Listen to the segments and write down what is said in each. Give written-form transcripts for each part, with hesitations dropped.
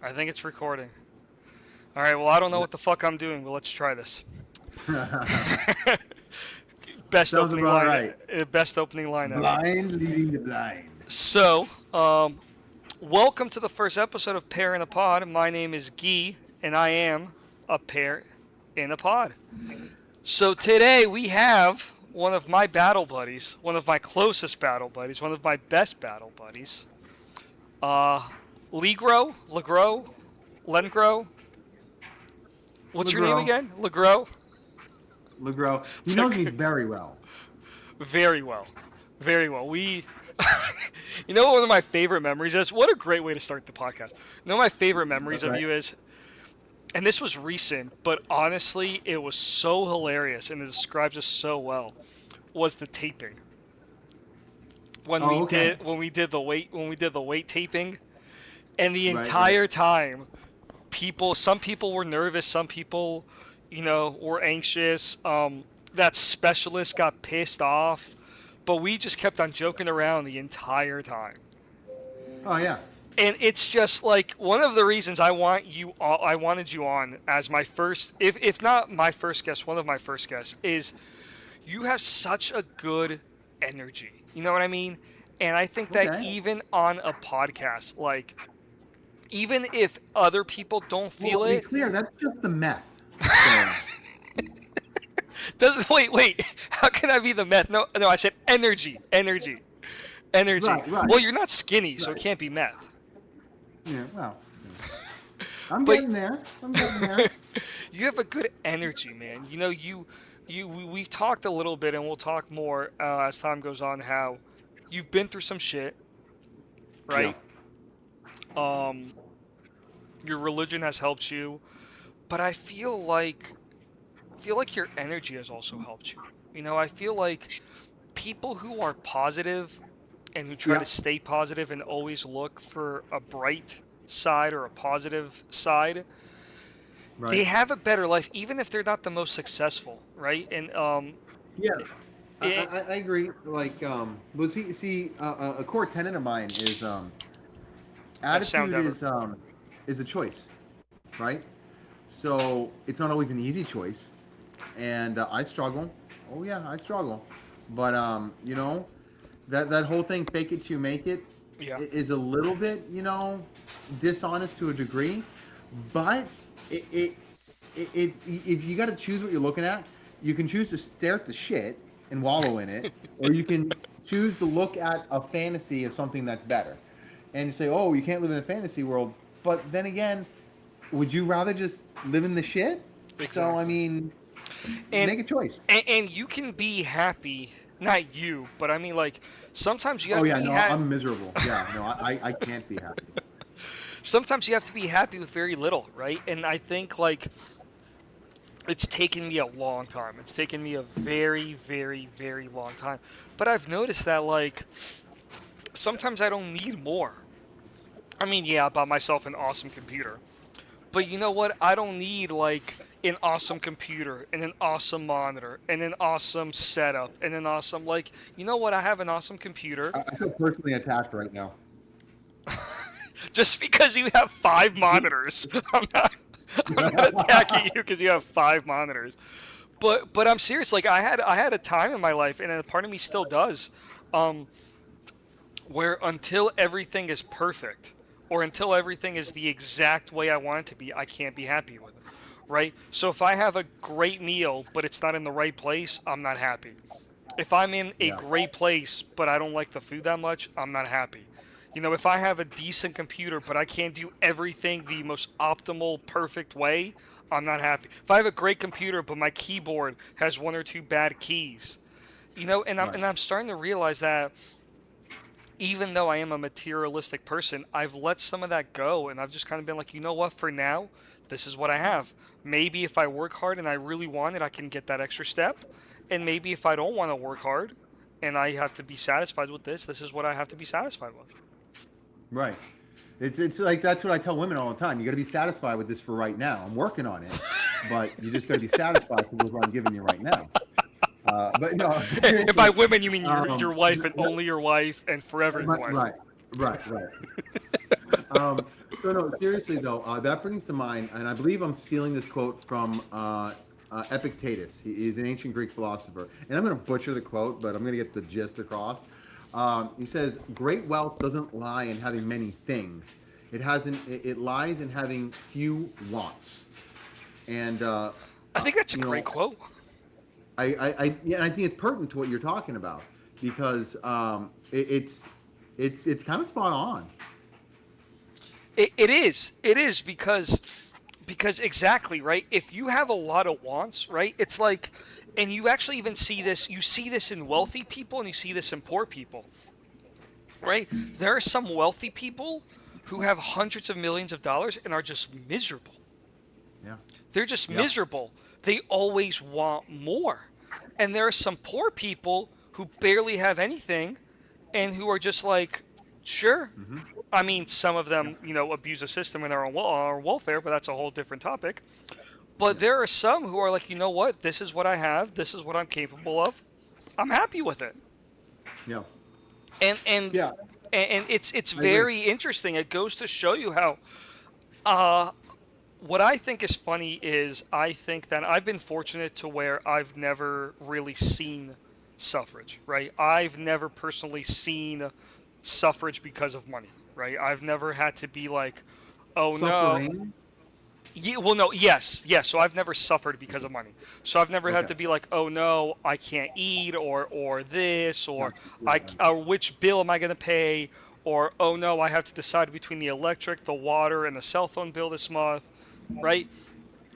I think it's recording. All right, well, I don't know what the fuck I'm doing, but let's try this. Best Sounds opening about line. right. Best opening line ever. Blind leading the blind. So, welcome to the first episode of Pear in a Pod. My name is Guy, and I am a pear in a pod. So today we have one of my battle buddies, one of my closest battle buddies, one of my best battle buddies, Legro, Lengro. What's your name Legro. again? Legro? Legro. He knows me very well. Very well. Very well. You know what one of my favorite memories is? What a great way to start the podcast. You know what my favorite memories of you is? And this was recent, but honestly, it was so hilarious and it describes us so well, was the taping. When we did the weight taping, and the entire time, some people were nervous, some people, were anxious. That specialist got pissed off, but we just kept on joking around the entire time. Oh yeah. And it's just like one of the reasons I wanted you on as my first, if not my first guest, one of my first guests, is you have such a good energy. You know what I mean? And I think that even on a podcast, like, even if other people don't feel it. Be clear, that's just the meth. Wait. How can I be the meth? No, I said energy. Right. Well, you're not skinny, so it can't be meth. Yeah, well. I'm getting there. You have a good energy, man. We've talked a little bit, and we'll talk more as time goes on. How you've been through some shit, right? Yeah. Your religion has helped you, but I feel like your energy has also helped you. I feel like people who are positive and who try to stay positive and always look for a bright side or a positive side, they have a better life, even if they're not the most successful, right? And I agree. Like, a core tenet of mine is attitude is a choice, right? So it's not always an easy choice, and I struggle. Oh yeah, I struggle, but that whole thing, fake it till you make it, is a little bit, dishonest to a degree. But it if you got to choose what you're looking at, you can choose to stare at the shit and wallow in it, or you can choose to look at a fantasy of something that's better, and you say, oh, you can't live in a fantasy world. But then again, would you rather just live in the shit? Exactly. So I mean, make a choice. And you can be happy. Not you, but I mean, like, sometimes you have to be happy. I'm miserable. Yeah, no, I can't be happy. Sometimes you have to be happy with very little, right? And I think, like, it's taken me a long time. It's taken me a very, very, very long time. But I've noticed that, like, sometimes I don't need more. I mean, yeah, I bought myself an awesome computer. But you know what? I don't need, like, an awesome computer and an awesome monitor and an awesome setup and an awesome, like, you know what? I have an awesome computer. I feel personally attacked right now. Just because you have 5 monitors. I'm not attacking you because you have 5 monitors. But I'm serious. Like, I had a time in my life, and a part of me still does, where until everything is perfect, or until everything is the exact way I want it to be, I can't be happy with it. Right? So if I have a great meal, but it's not in the right place, I'm not happy. If I'm in a great place, but I don't like the food that much, I'm not happy. If I have a decent computer, but I can't do everything the most optimal, perfect way, I'm not happy. If I have a great computer, but my keyboard has 1 or 2 bad keys, and I'm starting to realize that even though I am a materialistic person, I've let some of that go, and I've just kind of been like, you know what, for now, this is what I have. Maybe if I work hard and I really want it, I can get that extra step. And maybe if I don't want to work hard and I have to be satisfied with this is what I have to be satisfied with. Right. It's like, that's what I tell women all the time. You got to be satisfied with this for right now. I'm working on it, but you just got to be satisfied with what I'm giving you right now. But no. And by women, you mean your wife and only your wife and forever your wife. Right. So no, seriously though, that brings to mind, and I believe I'm stealing this quote from Epictetus. He's an ancient Greek philosopher, and I'm going to butcher the quote, but I'm going to get the gist across. He says, "Great wealth doesn't lie in having many things; it lies in having few wants." And I think that's a you great know, quote. yeah, and I think it's pertinent to what you're talking about because it's kind of spot on. It is. It is because exactly right. If you have a lot of wants, right? It's like, and you actually even see this. You see this in wealthy people, and you see this in poor people, right? There are some wealthy people who have hundreds of millions of dollars and are just miserable. Yeah, They're just yeah, miserable. They always want more. And there are some poor people who barely have anything and who are just like, sure. hmm, I mean, some of yeah, them, abuse the system and are on welfare, but that's a whole different topic. But yeah, there are some who are like, you know what? This is what I have. This is what I'm capable of. I'm happy with it. yeah, And and yeah. and it's I agree. very interesting. It goes to show you how uh, what I think is funny is I think that I've been fortunate to where I've never really seen suffrage, right? I've never personally seen suffrage because of money, right? I've never had to be like, oh no. Suffering. Yeah, well, no, yes, yes. So I've never suffered because of money. So I've never had Okay. to be like, oh no, I can't eat, or this, Yeah, I, yeah, or which bill am I going to pay, or oh no, I have to decide between the electric, the water, and the cell phone bill this month, right?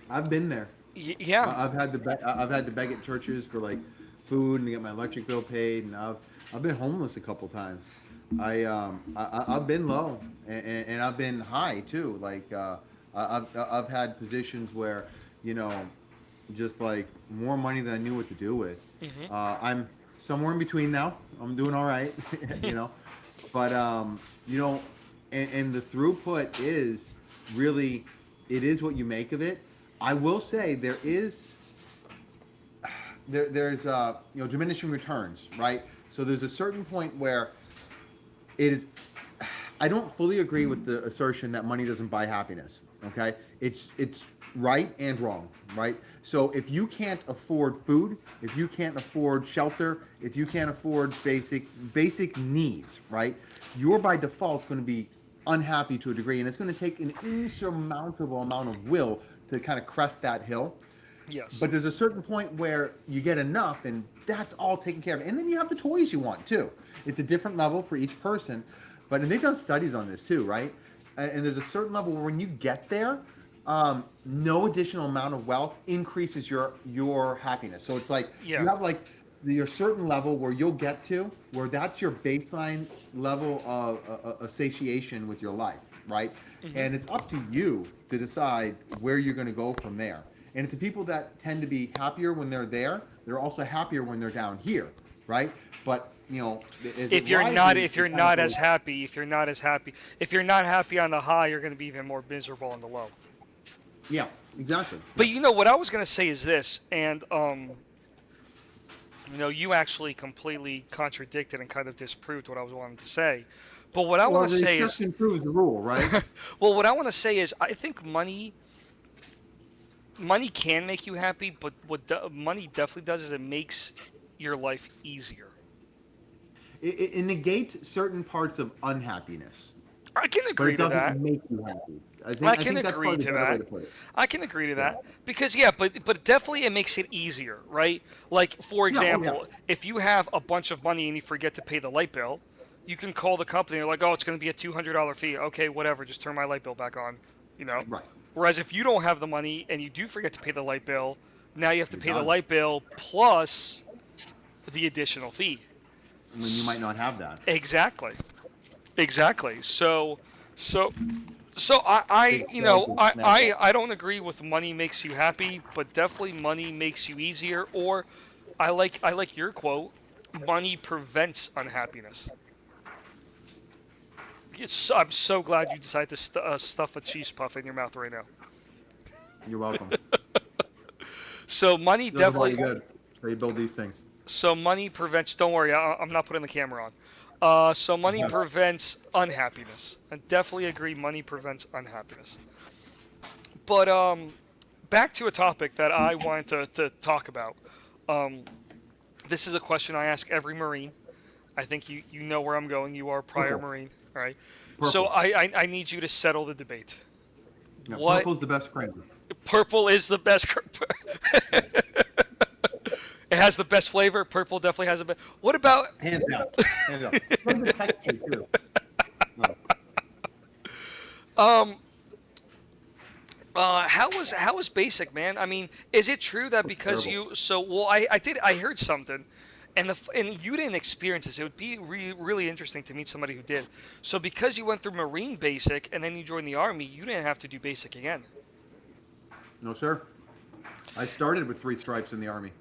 I've been there. Yeah, I've had to beg at churches for like food and to get my electric bill paid, and I've been homeless a couple times. I've been low and I've been high too. Like I've had positions where you know just like more money than I knew what to do with. hmm I'm somewhere in between now. I'm doing all right, you know, but you know, and the throughput is really it is what you make of it. I will say there's diminishing returns, right? So there's a certain point where it is. I don't fully agree with the assertion that money doesn't buy happiness. Okay, it's right and wrong, right? So if you can't afford food, if you can't afford shelter, if you can't afford basic needs, right, you're by default going to be unhappy to a degree, and it's going to take an insurmountable amount of will to kind of crest that hill. yes, But there's a certain point where you get enough, and that's all taken care of. And then you have the toys you want too. It's a different level for each person, but and they've done studies on this too, right? And there's a certain level where when you get there, no additional amount of wealth increases your happiness. So it's like yeah, you have like your certain level where you'll get to where that's your baseline level of satiation with your life, right? hmm And it's up to you to decide where you're going to go from there. And it's the people that tend to be happier when they're there. They're also happier when they're down here, right? But as it rises, if you're it kind of not goes. as happy, if you're not happy on the high, you're going to be even more miserable on the low. Yeah, exactly. But Yeah. what I was going to say is this, and you actually completely contradicted and kind of disproved what I was wanting to say. But what I want Well, to the say is, exception proves the rule, right? well, what I want to say is, I think money can make you happy, but money definitely does is it makes your life easier. It negates certain parts of unhappiness, I can but agree it to doesn't that. make you happy. I I can think that's agree probably to the better way that. to put it. I can agree to Yeah. that because yeah, but definitely it makes it easier, right? Like for Yeah. Oh yeah. example, if you have a bunch of money and you forget to pay the light bill, you can call the company. They're like, "Oh, it's going to be a $200 fee." Okay, whatever. Just turn my light bill back on. You know. Right. Whereas if you don't have the money and you do forget to pay the light bill, now you have to You're pay the done. light bill plus the additional fee. When you might not have that. Exactly. Exactly. So so I Big sales would snap up. I don't agree with money makes you happy, but definitely money makes you easier. Or I like your quote. Money prevents unhappiness. I'm so glad you decided to stuff a cheese puff in your mouth right now. You're welcome. So money Does a body definitely. good. How you build these things. So money prevents. Don't worry, I'm not putting the camera on. So money Yeah. prevents unhappiness. I definitely agree. Money prevents unhappiness. But back to a topic that I wanted to talk about. Um, this is a question I ask every Marine. I think you know where I'm going. You are a prior Purple. Marine, all right? So Purple. I need you to settle the debate. Yeah, What purple's the best cream. purple is the best? Yeah. It has the best flavor. Purple definitely has a best. What about Hands down. Hands down. Look at the texture too. No, how was basic, man? I mean, is it true that it's because terrible. you so well? I heard something, and you didn't experience this. It would be really interesting to meet somebody who did. So because you went through Marine basic and then you joined the Army, you didn't have to do basic again. No, sir. I started with 3 stripes in the army.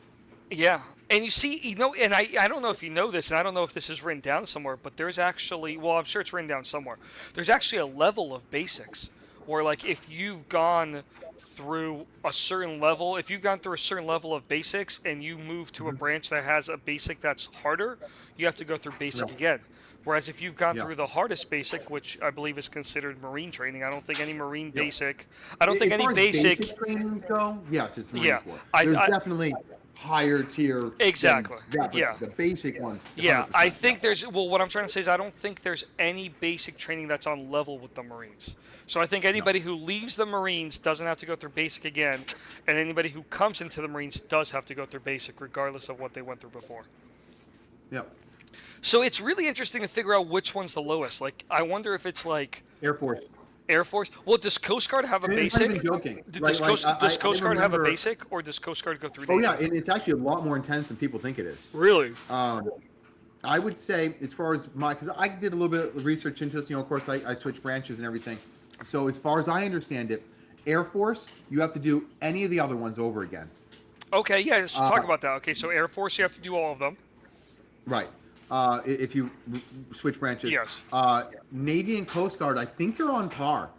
Yeah, and and I don't know if you know this, and I don't know if this is written down somewhere, but there's actually, well, I'm sure it's written down somewhere. There's actually a level of basics where, like, if you've gone through a certain level, if you've gone through a certain level of basics and you move to a Hmm. branch that has a basic that's harder, you have to go through Yeah. basic again. Whereas if you've gone Yeah. through the hardest basic, which I believe is considered Marine training, I don't think any Marine Yep. basic, I don't think As any far as basic, basic trainings go, yes, it's the Marine yeah, Corps. I, There's I definitely higher tier than exactly, that, yeah. but the basic ones, Yeah, I 100%. Yeah. think there's. Well, what I'm trying to say is I don't think there's any basic training that's on level with the Marines. So I think No. anybody who leaves the Marines doesn't have to go through basic again, and anybody who comes into the Marines does have to go through basic, regardless of what they went through before. Yep. So it's really interesting to figure out which one's the lowest. Like, I wonder if it's like Air Force. Air Force. Well, does Coast Guard have a And it's not even basic? joking, Does right? Like Does I Coast Guard have a remember. basic, or does Coast Guard go through Oh yeah, Navy? and it's actually a lot more intense than people think it is. Really? Um, I would say, as far as because I did a little bit of research into this, of course, I switched branches and everything. So as far as I understand it, Air Force, you have to do any of the other ones over again. Okay, yeah. Let's talk Uh, about that. Okay, so Air Force, you have to do all of them. right. If you switch branches. Yes. Navy and Coast Guard, I think they're on par.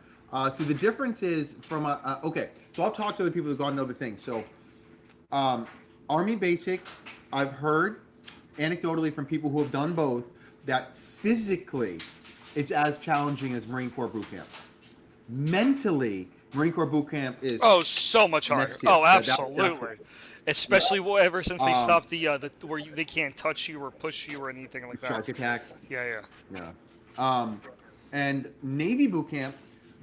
So the difference is from okay. So I've talked to other people who've gone to other things. So Army Basic, I've heard anecdotally from people who have done both that physically it's as challenging as Marine Corps boot camp. Mentally, Marine Corps boot camp is Oh, so much harder. next tier. Oh, That- absolutely. Especially ever since they Um, stopped the where they can't touch you or push you or anything like that. shark attack. Yeah, yeah. Yeah. And Navy boot camp,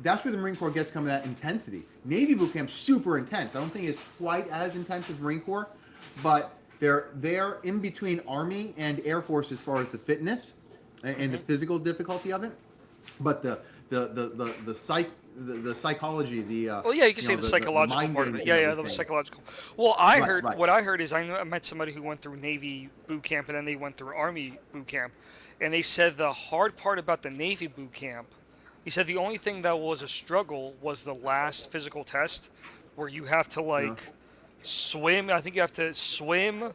that's where the Marine Corps gets some of that intensity. Navy boot camp's super intense. I don't think it's quite as intense as Marine Corps, but they're in between Army and Air Force as far as the fitness and the physical difficulty of it. But the psychology, Well, yeah, you can say the the psychological mind part of game it. Yeah, yeah, the everything. psychological. Well, I Right, heard right. what I heard is I met somebody who went through Navy boot camp and then they went through Army boot camp, and they said the hard part about the Navy boot camp, he said the only thing that was a struggle was the last physical test, where you have to like swim. I think you have to swim.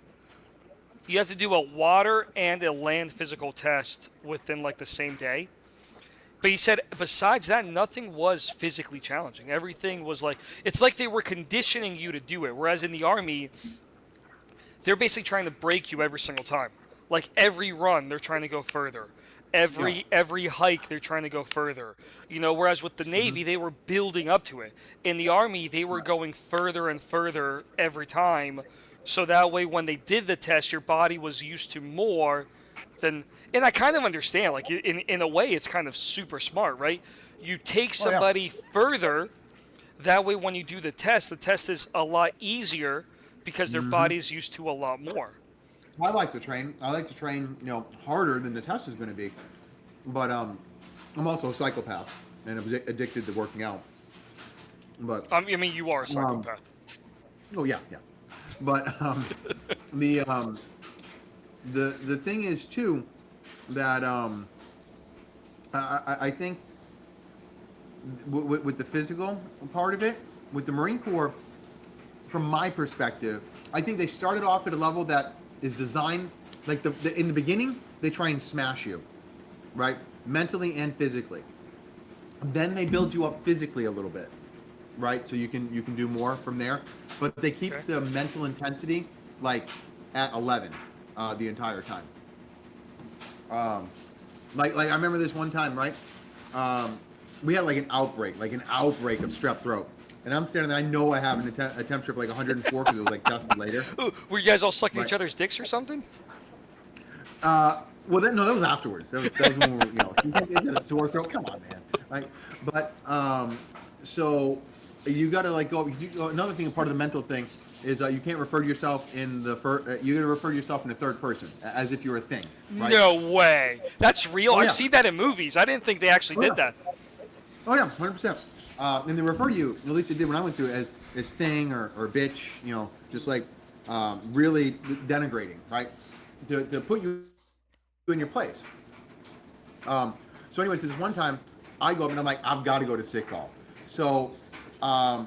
You have to do a water and a land physical test within like the same day. But he said, besides that, nothing was physically challenging. Everything was like, it's like they were conditioning you to do it. Whereas in the Army, they're basically trying to break you every single time. Like every run, they're trying to go further. Every hike, they're trying to go further. Whereas with the Navy, they were building up to it. In the Army, they were going further and further every time. So that way, when they did the test, your body was used to more than. And I kind of understand. Like in a way, it's kind of super smart, right? You take Oh yeah. somebody further. That way, when you do the test is a lot easier because their body's used to a lot more. I like to train. I like to train, harder than the test is going to be. But I'm also a psychopath and I'm addicted to working out. But I mean, you are a psychopath. oh yeah, yeah. But the the thing is too that I think with the physical part of it, with the Marine Corps, from my perspective, I think they started off at a level that is designed like in the beginning they try and smash you, right, mentally and physically. Then they build you up physically a little bit, right, so you can do more from there. But they keep Okay. the mental intensity like at 11 the entire time. Like I remember this one time, right? We had like an outbreak of strep throat, and I'm standing there. I know I have a temperature of like 104 because it was like tested later, Ooh, were you guys all sucking right? each other's dicks or something? Well, no, that was afterwards. That was when we were, you can't get a sore throat. Come on, man. Right? But so you got to like go. Another thing, part of the mental thing, is you can't refer to yourself in the first. You got to refer to yourself in the third person, as if you're a thing. Right? No way. That's real. Oh I've yeah. seen that in movies. I didn't think they actually Oh did yeah. that. Oh yeah, 100%. And they refer to you, at least they did when I went through it, as thing or bitch, just like really denigrating, right? To put you in your place. So anyways, this one time I go up and I'm like, I've got to go to sick call. So I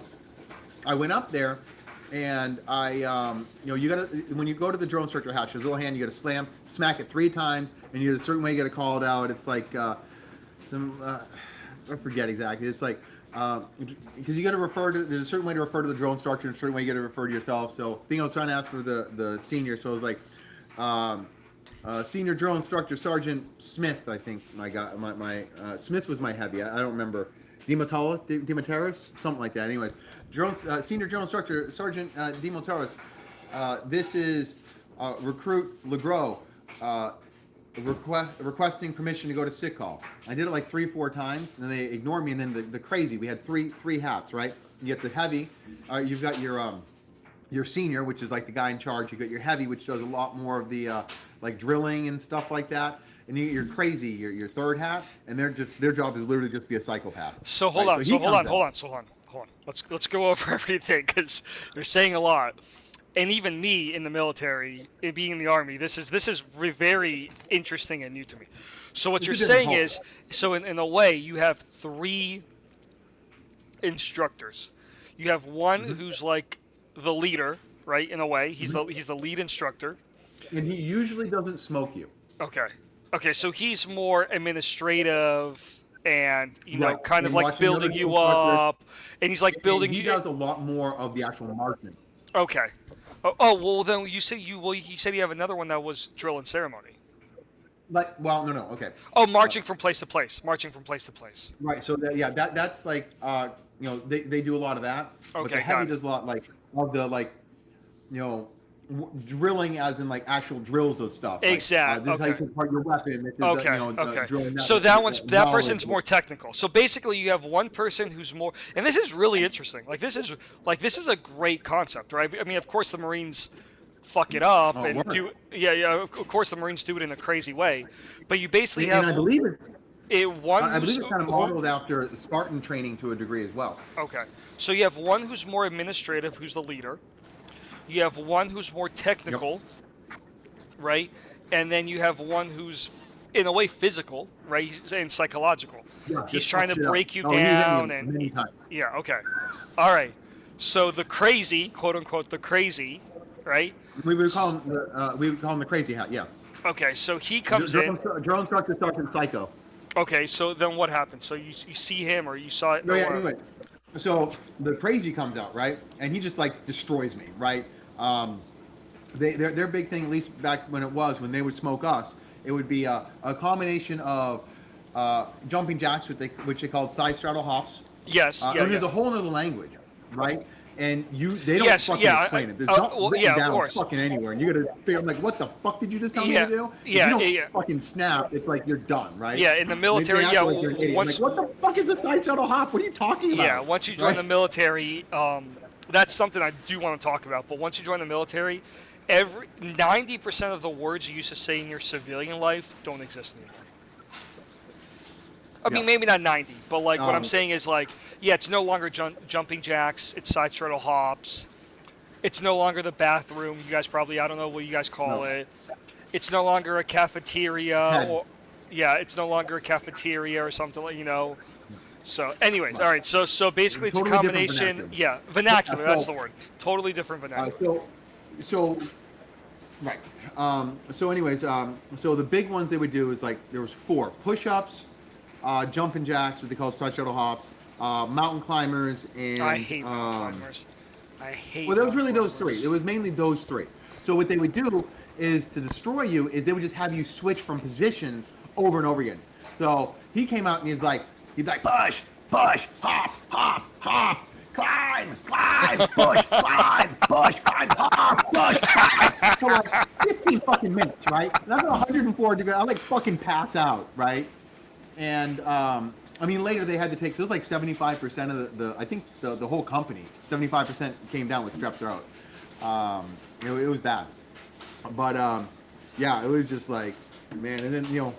went up there and you gotta, when you go to the drill instructor hatch, there's a little hand, you gotta smack it 3 times, and you a certain way you gotta call it out. It's like I forget exactly. It's like because you got to there's a certain way to refer to the drill instructor and a certain way you got to refer to yourself. So I think I was trying to ask for the senior, so I was like senior drill instructor Sergeant Smith. I think my Smith was my heavy. I don't remember. Demeteris, something like that. Anyways, senior drill instructor Sergeant Demeteris. This is recruit Legros. Requesting permission to go to sick call. I did it like 3-4 times, and then they ignored me. And then the crazy, we had three hats, right? You get the heavy, you've got your senior, which is like the guy in charge. You got your heavy, which does a lot more of the like drilling and stuff like that. And you get your crazy, your third hat, and their job is literally just be a psychopath. So hold right? on. So Hold on. Let's go over everything because they're saying a lot. And even me in the military, being in the army, this is very interesting and new to me. So what you're saying is, so in a way, you have 3 instructors. You have one who's like the leader, right? In a way, he's the lead instructor. And he usually doesn't smoke you. Okay. So he's more administrative and Right. kind of And like watching the other building you instructors, up, and he's like building he you. does a lot more of the actual marching. Okay. Well then you said you said you have another one that was drill and ceremony. No, okay. Oh, marching from place to place. Marching from place to place. Right. So that's like they do a lot of that. But Okay, the heavy got it. does a lot like of the drilling, as in like actual drills of stuff. Exactly. This is how you take apart your weapon. This is Okay. drilling So that knowledge. person's more technical. So basically, you have one person who's more, and this is really interesting. This is a great concept, right? I mean, of course, the Marines fuck it up and word. do. Yeah. Of course, the Marines do it in a crazy way, but you basically And have I believe it's one. I believe who's- it's kind of modeled after Spartan training to a degree as well. Okay. So you have one who's more administrative, who's the leader. You have one who's more technical, right? And then you have one who's, in a way, physical, right? And psychological. Yeah, He's just trying to fucks it up. break you Oh, he hit me down many and times. yeah, okay. All right. So the crazy, quote unquote, the crazy, right? We would call him the crazy hat. Yeah. Okay, so he comes in. Drill instructor Sergeant Psycho. Okay, so then what happens? So you see him or you saw it? No, yeah, or- anyway. So the crazy comes out, right? And he just like destroys me, right? Their big thing, at least back when they would smoke us, it would be a combination of jumping jacks, which they called side straddle hops. Yes. And there's a whole other language, right? And they don't Yes, fucking yeah, explain it. There's not written yeah, of down course. fucking anywhere. And you gotta figure, I'm like, what the fuck did you just tell me Yeah, to do? If yeah, you don't yeah. fucking snap, it's like you're done, right? Yeah, in the military, act yeah, like you're an idiot. once- Like, what the fuck is a side straddle hop? What are you talking about? Yeah, once you join Right? the military, that's something I do want to talk about. But once you join the military, 90% of the words you used to say in your civilian life don't exist anymore. I mean, Yeah. maybe not 90, but like what I'm Um, saying is like, yeah, it's no longer jumping jacks, it's side straddle hops. It's no longer the bathroom. You guys probably, I don't know what you guys call No. it. It's no longer a cafeteria. Head. Yeah, it's no longer a cafeteria or something like, So, anyways, all right. So basically, it's a Totally different combination. vernacular. Yeah, vernacular. So- That's the word. Totally different vernacular. Right. So anyways, so the big ones they would do is like there was 4 push-ups, jumping jacks, what they called side shuttle hops, mountain climbers, and I hate mountain climbers. I hate. well, that was mountain really those 3. climbers. It was mainly those 3. So what they would do is to destroy you is they would just have you switch from positions over and over again. So he came out and he'd be like, push, push, hop, hop, hop, climb, climb, push, climb, push, climb, hop, push, climb. For like 15 fucking minutes, right? And I'm at 104 degrees. I like fucking pass out, right? And I mean, later they had to take. So it was like 75% of the I think the whole company, 75% came down with strep throat. It was bad, but yeah, it was just like, man. And then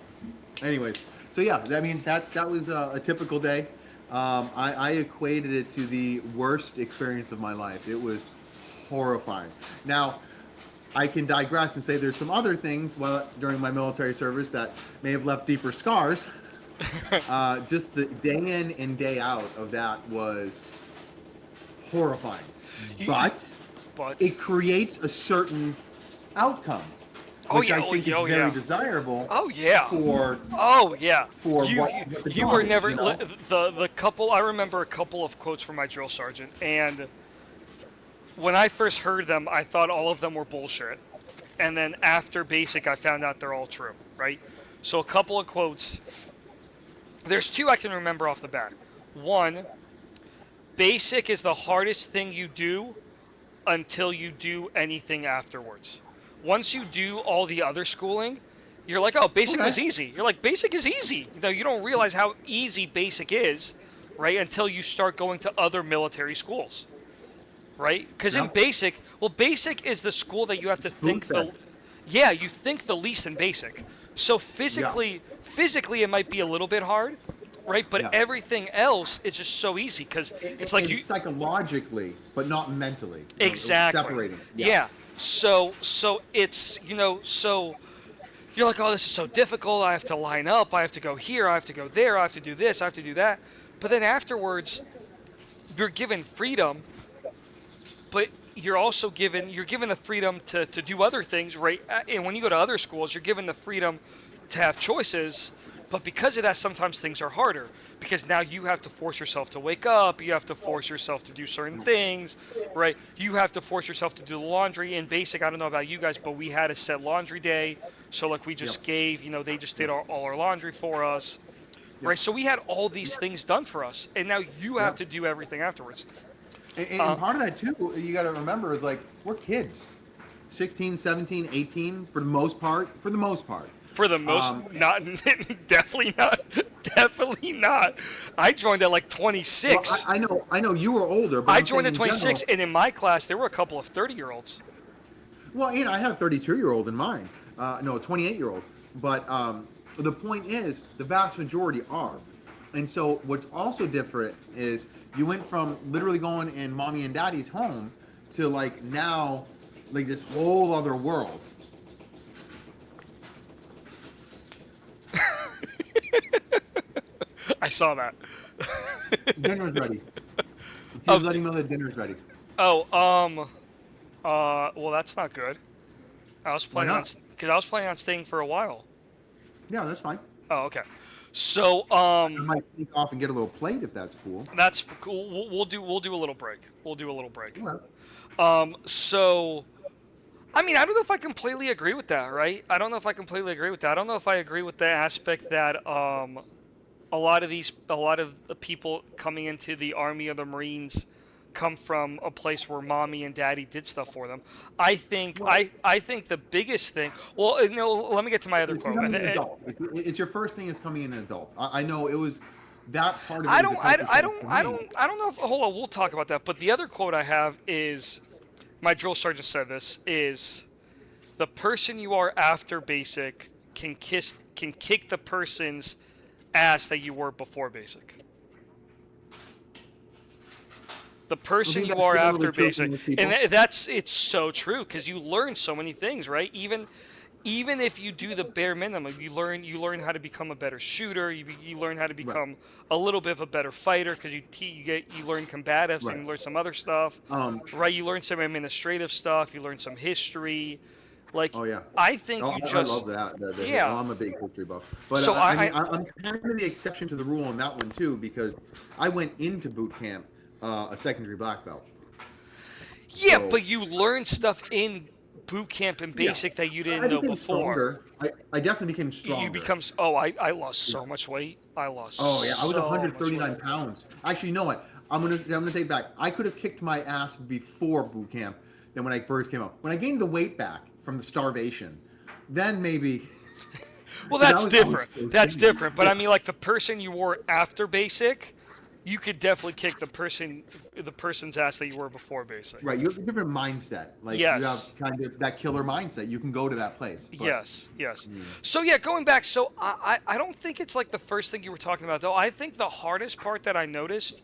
anyways. So yeah, I mean that was a typical day. I equated it to the worst experience of my life. It was horrifying. Now, I can digress and say there's some other things during my military service that may have left deeper scars. Just the day in and day out of that was horrifying. But it creates a certain outcome, which I think is very desirable. Oh yeah. For you were never the couple. I remember a couple of quotes from my drill sergeant, and when I first heard them, I thought all of them were bullshit, and then after basic, I found out they're all true. Right. So a couple of quotes. There's two I can remember off the bat. One, basic is the hardest thing you do until you do anything afterwards. Once you do all the other schooling, you're like, oh, basic was easy. You're like, basic is easy. You don't realize how easy basic is, right, until you start going to other military schools, right? Because in basic is the school that you have to think you think the least in basic. So physically it might be a little bit hard, right? But everything else is just so easy because it's like you psychologically, but not mentally. Exactly. Separating. Yeah. So it's so you're like, oh, this is so difficult. I have to line up. I have to go here. I have to go there. I have to do this. I have to do that. But then afterwards, you're given freedom, but you're also given the freedom to do other things, right? And when you go to other schools, you're given the freedom to have choices, but because of that, sometimes things are harder because now you have to force yourself to wake up, you have to force yourself to do certain things, right? You have to force yourself to do the laundry. In basic, I don't know about you guys, but we had a set laundry day, so like we just gave, they just did all our laundry for us, right? So we had all these things done for us, and now you have to do everything afterwards. And part of that too, you got to remember, is like we're kids, 16, 17, 18 for the most part. For the most, not definitely not. I joined at like 26. Well, I know you were older. But I joined at 26, and in my class there were a couple of 30-year-olds. Well, I had a 32-year-old in mine. No, a 28-year-old. But the point is, the vast majority are. And so what's also different is you went from literally going in mommy and daddy's home to like now, like this whole other world. I saw that. Dinner's ready. He was letting me know that dinner's ready. Oh, well, that's not good. I was planning on staying for a while. Yeah, that's fine. Oh, okay. So, I might sneak off and get a little plate if that's cool. That's cool. We'll do a little break. Okay. So, I mean, I don't know if I completely agree with that, right? I don't know if I agree with the aspect that a lot of the people coming into the Army or the Marines come from a place where mommy and daddy did stuff for them. I think the biggest thing. Well, let me get to my other quote. It's your first thing is coming in an adult. I know it was that part of it. I don't know if. Hold on, we'll talk about that. But the other quote I have is, my drill sergeant said this, is, the person you are after basic can kick the person's ass that you were before basic. The person you are after basic, and it's so true because you learn so many things, right? Even if you do the bare minimum, you learn how to become a better shooter. You learn how to become a little bit of a better fighter because you learn combatives and you learn some other stuff, right? You learn some administrative stuff. You learn some history. Like, I think I love that. Yeah, I'm a big history buff. But so I'm kind of the exception to the rule on that one too because I went into boot camp a secondary black belt. Yeah, so, but you learn stuff in boot camp and Yeah, basic that you I didn't know became before. stronger. I definitely became You stronger. become I lost Yeah. so much weight. I lost Oh yeah, I was so much 139 weight. pounds. Actually, you know what? I'm gonna take it back. I could have kicked my ass before boot camp than when I first came out. When I gained the weight back from the starvation, then maybe Well, because that's I was different. so That's skinny. different. But Yeah, I mean, like the person you were after basic, you could definitely kick the person's ass that you were before basic. right. You have a different mindset. Like you have Yes. kind of that killer mindset. You can go to that place. But Yes, yes. mm, So yeah, going back, so I don't think it's like the first thing you were talking about though. I think the hardest part that I noticed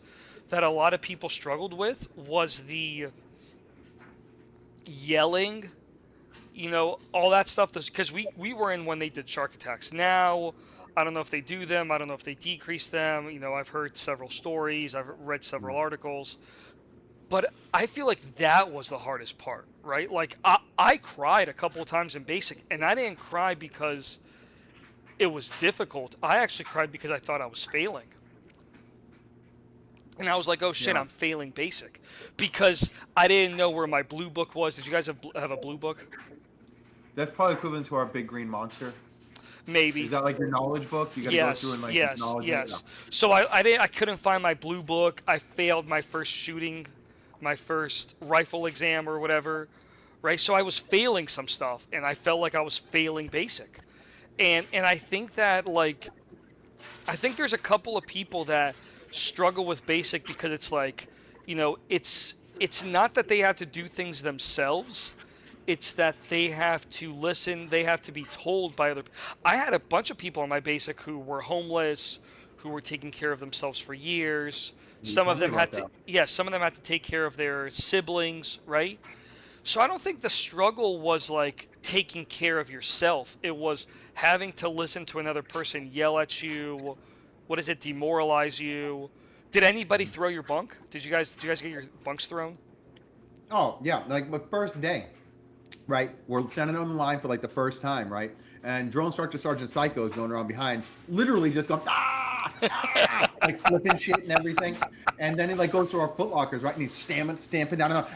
that a lot of people struggled with was the yelling, all that stuff. Because we were in when they did shark attacks. Now, I don't know if they do them. I don't know if they decrease them. I've heard several stories. I've read several articles. But I feel like that was the hardest part, right? Like I cried a couple of times in basic, and I didn't cry because it was difficult. I actually cried because I thought I was failing. And I was like, oh shit, yeah, I'm failing basic. Because I didn't know where my blue book was. Did you guys have a blue book? that's probably equivalent to our big green monster. Is Maybe. that like your knowledge book? You got to go through Yes, and like yes, knowledge it. Yeah. yes. So I couldn't find my blue book. I failed my first shooting, my first rifle exam or whatever, right? So I was failing some stuff, and I felt like I was failing basic, and I think that like I think there's a couple of people that struggle with basic because it's like, it's not that they have to do things themselves. It's that they have to listen, they have to be told by other. I had a bunch of people on my basic who were homeless, who were taking care of themselves for years. You Some of tell me them about had to that. yeah, some of them had to take care of their siblings, right? So I don't think the struggle was like taking care of yourself. It was having to listen to another person yell at you. What is it? Demoralize you. Did anybody throw your bunk? Did you guys get your bunks thrown? Oh yeah, like the first day, right? We're standing on the line for like the first time, right? And drill instructor Sergeant Psycho is going around behind, literally just going like flipping shit and everything. And then he like goes to our foot lockers, right? And he's stamping down and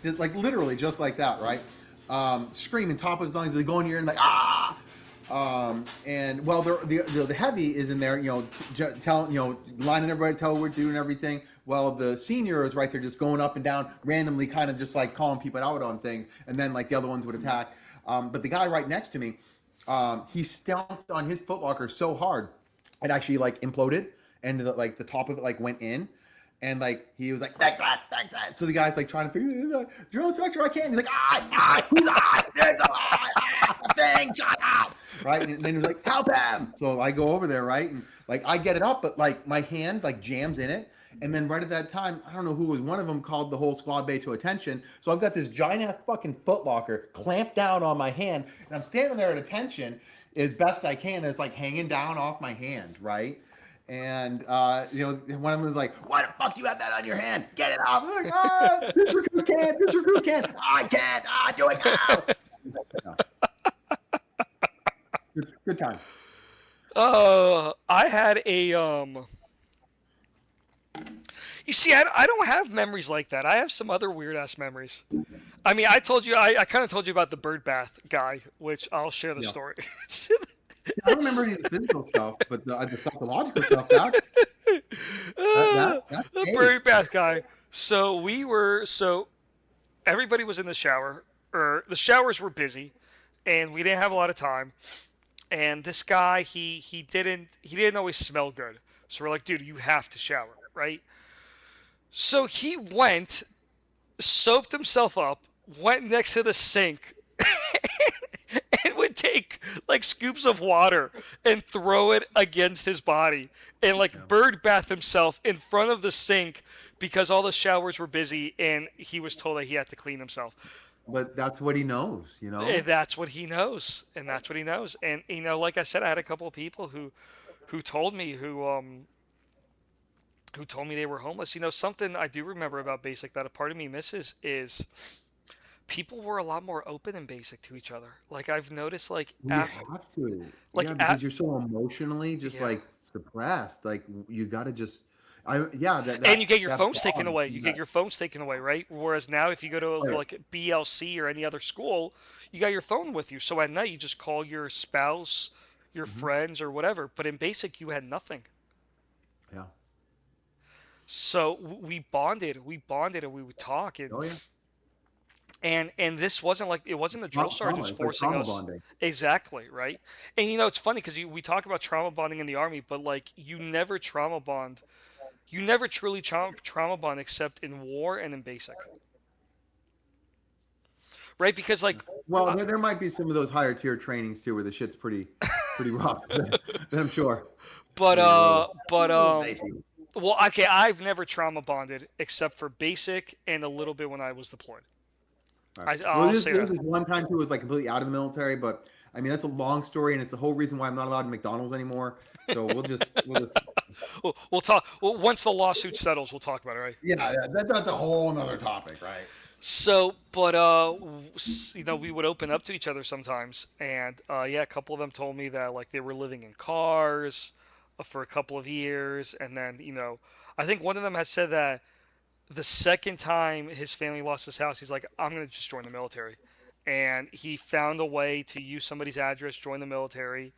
just like literally just like that, right? Screaming top of his lungs, they go in here and like and well, the heavy is in there, telling, lining everybody, tell what we're doing, everything. Well, the senior is right there, just going up and down randomly, kind of just like calling people out on things, and then like the other ones would attack. But the guy right next to me, he stomped on his footlocker so hard, it actually like imploded, and like the top of it like went in. And like he was like, thanks that. So the guy's like trying to figure it out. Drill instructor, I can't. He's like, who's there's a thing, shut up. Right. And then he was like, help him. So I go over there, right? And like I get it up, but like my hand like jams in it. And then right at that time, I don't know who was one of them called the whole squad bay to attention. So I've got this giant ass fucking footlocker clamped down on my hand, and I'm standing there at attention as best I can. It's like hanging down off my hand, right? And one of them was like, "Why the fuck you have that on your hand? Get it off!" I'm like, this recruit can't. This recruit can't. I can't. Do it now. No. Good time. I had a You see, I don't have memories like that. I have some other weird ass memories. I mean, I kind of told you about the bird bath guy, which I'll share the Yeah. story. I don't remember any of the physical stuff, but the psychological stuff that The stays. bird bath guy. So everybody was in the shower, or the showers were busy, and we didn't have a lot of time. And this guy, he didn't always smell good. So we're like, dude, you have to shower, right? So he went, soaped himself up, went next to the sink, and would take like scoops of water and throw it against his body and like bird bath himself in front of the sink because all the showers were busy and he was told that he had to clean himself. But that's what he knows, And that's what he knows, and that's what he knows. And like I said, I had a couple of people who told me who told me they were homeless. Something I do remember about basic that a part of me misses is people were a lot more open and basic to each other. Like I've noticed, like Well, you after, have to. like Yeah, at because you're so emotionally just yeah, like suppressed. Like you got to just. Yeah, And you get your that phones taken bond. away. You get your phones taken away, right? Whereas now, if you go to Oh, yeah. like BLC or any other school, you got your phone with you. So at night, you just call your spouse, your Hmm. friends, or whatever. But in basic, you had nothing. Yeah. So we bonded, and we would talk, Oh yeah. and this wasn't like it wasn't the drill Trauma. sergeants It's like forcing trauma us. bonding. Exactly, right? And it's funny because we talk about trauma bonding in the army, but like you never trauma bond. You never truly trauma bond except in war and in basic, right? Because like, Well, uh, there might be some of those higher tier trainings too, where the shit's pretty rough. Then I'm sure but they get a little dicey. well, okay, I've never trauma bonded except for basic and a little bit when I was deployed. All right. Well, I'll say there was that. this one time too, it was like completely out of the military, but I mean that's a long story, and it's the whole reason why I'm not allowed in McDonald's anymore. So we'll just We'll talk. Well, once the lawsuit settles, we'll talk about it, right? yeah, that's a whole nother topic, right? So, but we would open up to each other sometimes, and yeah, a couple of them told me that like they were living in cars for a couple of years, and then I think one of them has said that the second time his family lost his house, he's like, I'm gonna just join the military, and he found a way to use somebody's address, join the military,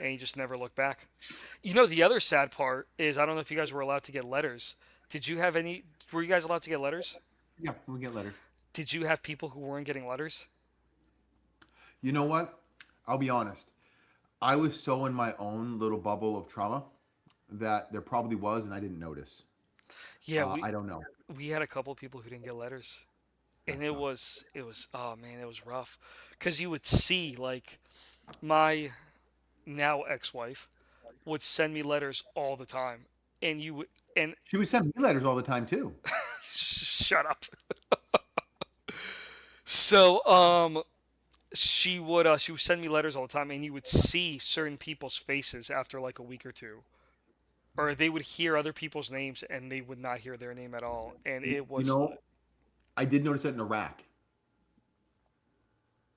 and he just never looked back. The other sad part is I don't know if you guys were allowed to get letters. Did you have any? Were you guys allowed to get letters? Yeah, we'll get letters. Did you have people who weren't getting letters? You know what? I'll be honest. I was so in my own little bubble of trauma that there probably was, and I didn't notice. Yeah, we I don't know. we had a couple of people who didn't get letters, and That it sucks. was it was oh man, it was rough, because you would see like my now ex-wife would send me letters all the time, and you would and She would send me letters all the time too. shut up. So she would send me letters all the time, and you would see certain people's faces after like a week or two, or they would hear other people's names and they would not hear their name at all, and You, it you was know, I did notice that in Iraq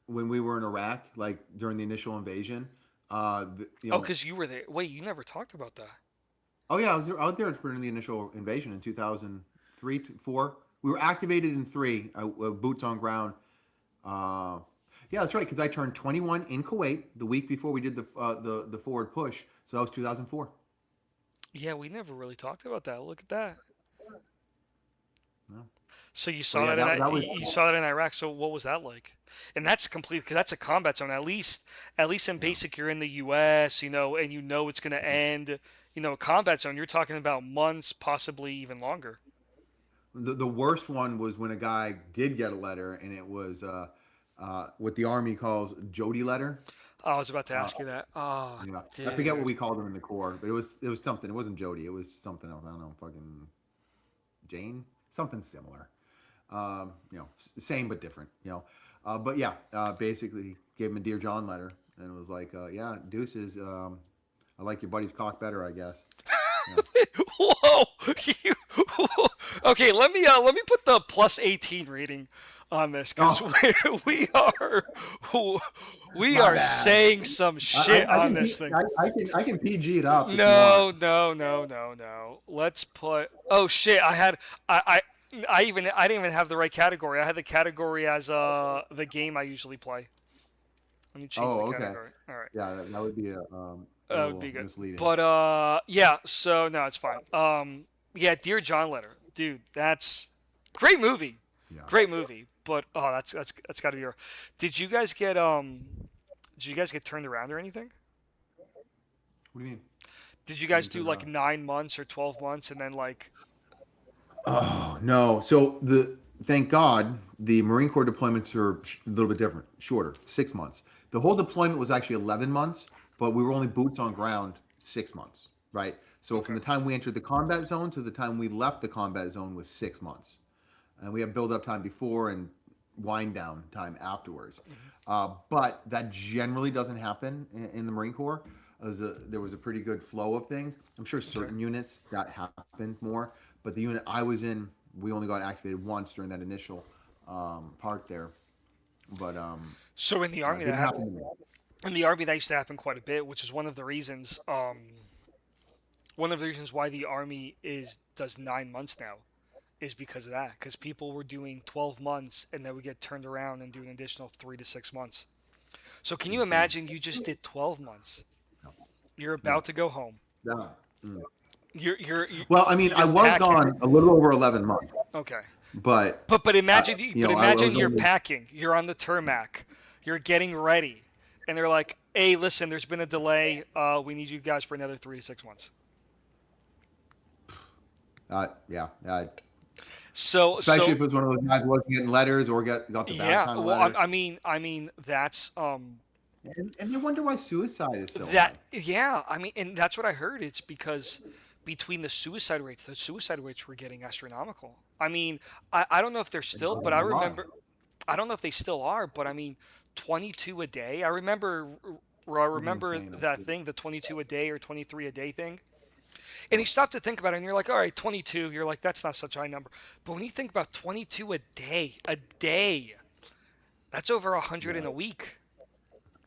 when we were in Iraq, like during the initial invasion. oh, because you were there. Wait, you never talked about that. Oh yeah, I was out there during the initial invasion in 2003, 4. We were activated in 3, boots on ground. Uh, yeah, that's right, because I turned 21 in Kuwait the week before we did the forward push. So that was 2004. Yeah, we never really talked about that. Look at that. No. So you But saw yeah, that in that was you saw that in Iraq. So what was that like? And that's complete because that's a combat zone. At least in yeah. basic, you're in the U.S. And it's going to end. A combat zone. You're talking about months, possibly even longer. The worst one was when a guy did get a letter, and it was what the army calls Jody letter. I was about to Uh, ask you that. Oh, yeah, I forget what dude. we called them in the Corps, but it was something. It wasn't Jody. It was something else. I don't know, fucking Jane, something similar. Same but different. But yeah, basically gave him a Dear John letter, and it was like, yeah, deuces. I like your buddy's cock better, I guess. Yeah. Whoa. Okay, let me put the plus 18 rating on this because Oh, we my are bad. saying some shit I on can this thing. I can PG it up if you want. No, no, no, no, no. Let's put. Oh shit! I didn't even have the right category. I had the category as the game I usually play. Let me change the Oh, okay. category. All right, Yeah, that would be a that would little be good. misleading. But yeah. So no, it's fine. Yeah, Dear John Letter, dude. That's great movie, Yeah. great movie. But oh, that's got to be your. Did you guys get Did you guys get turned around or anything? What do you mean? Did you What do you guys mean do turn like around? 9 months or 12 months and then like Oh no. So thank God the Marine Corps deployments are a little bit different, shorter, 6 months. The whole deployment was actually 11 months, but we were only boots on ground 6 months, right? So from okay? the time we entered the combat zone to the time we left the combat zone was 6 months, and we have build up time before and wind down time afterwards. Hmm. But that generally doesn't happen in the Marine Corps. There was a pretty good flow of things. I'm sure Okay. certain units that happened more, but the unit I was in, we only got activated once during that initial part there. But So it didn't happen to me. in the army that used to happen quite a bit, which is one of the reasons One of the reasons why the army is does 9 months now is because of that. Because people were doing 12 months and then would get turned around and do an additional 3 to 6 months. So can you Insane. imagine you just did 12 months? No. You're No. about to go home. No. Mm. You're Well, I mean, I you're was packing. gone a little over 11 months, Okay. but But uh, imagine I imagine was you're only. packing. You're on the tarmac. You're getting ready, and they're like, "Hey, listen, there's been a delay. We need you guys for another 3 to 6 months." Yeah. Especially So if it was one of those guys who wasn't getting letters or got the bad yeah. kind of Well, letters, I mean that's and they wonder why suicide is so that high. yeah. I mean, and that's what I heard. It's because between the suicide rates were getting astronomical. I mean, I don't know if they're And still, a but I lot of remember I don't know if they still are, but I mean, 22 a day. I it's remember insane. that thing, the 22 a day or 23 a day thing. And you stop to think about it, and you're like, all right, 22. You're like, that's not such a high number. But when you think about 22 a day, that's over 100 in Yeah. a week.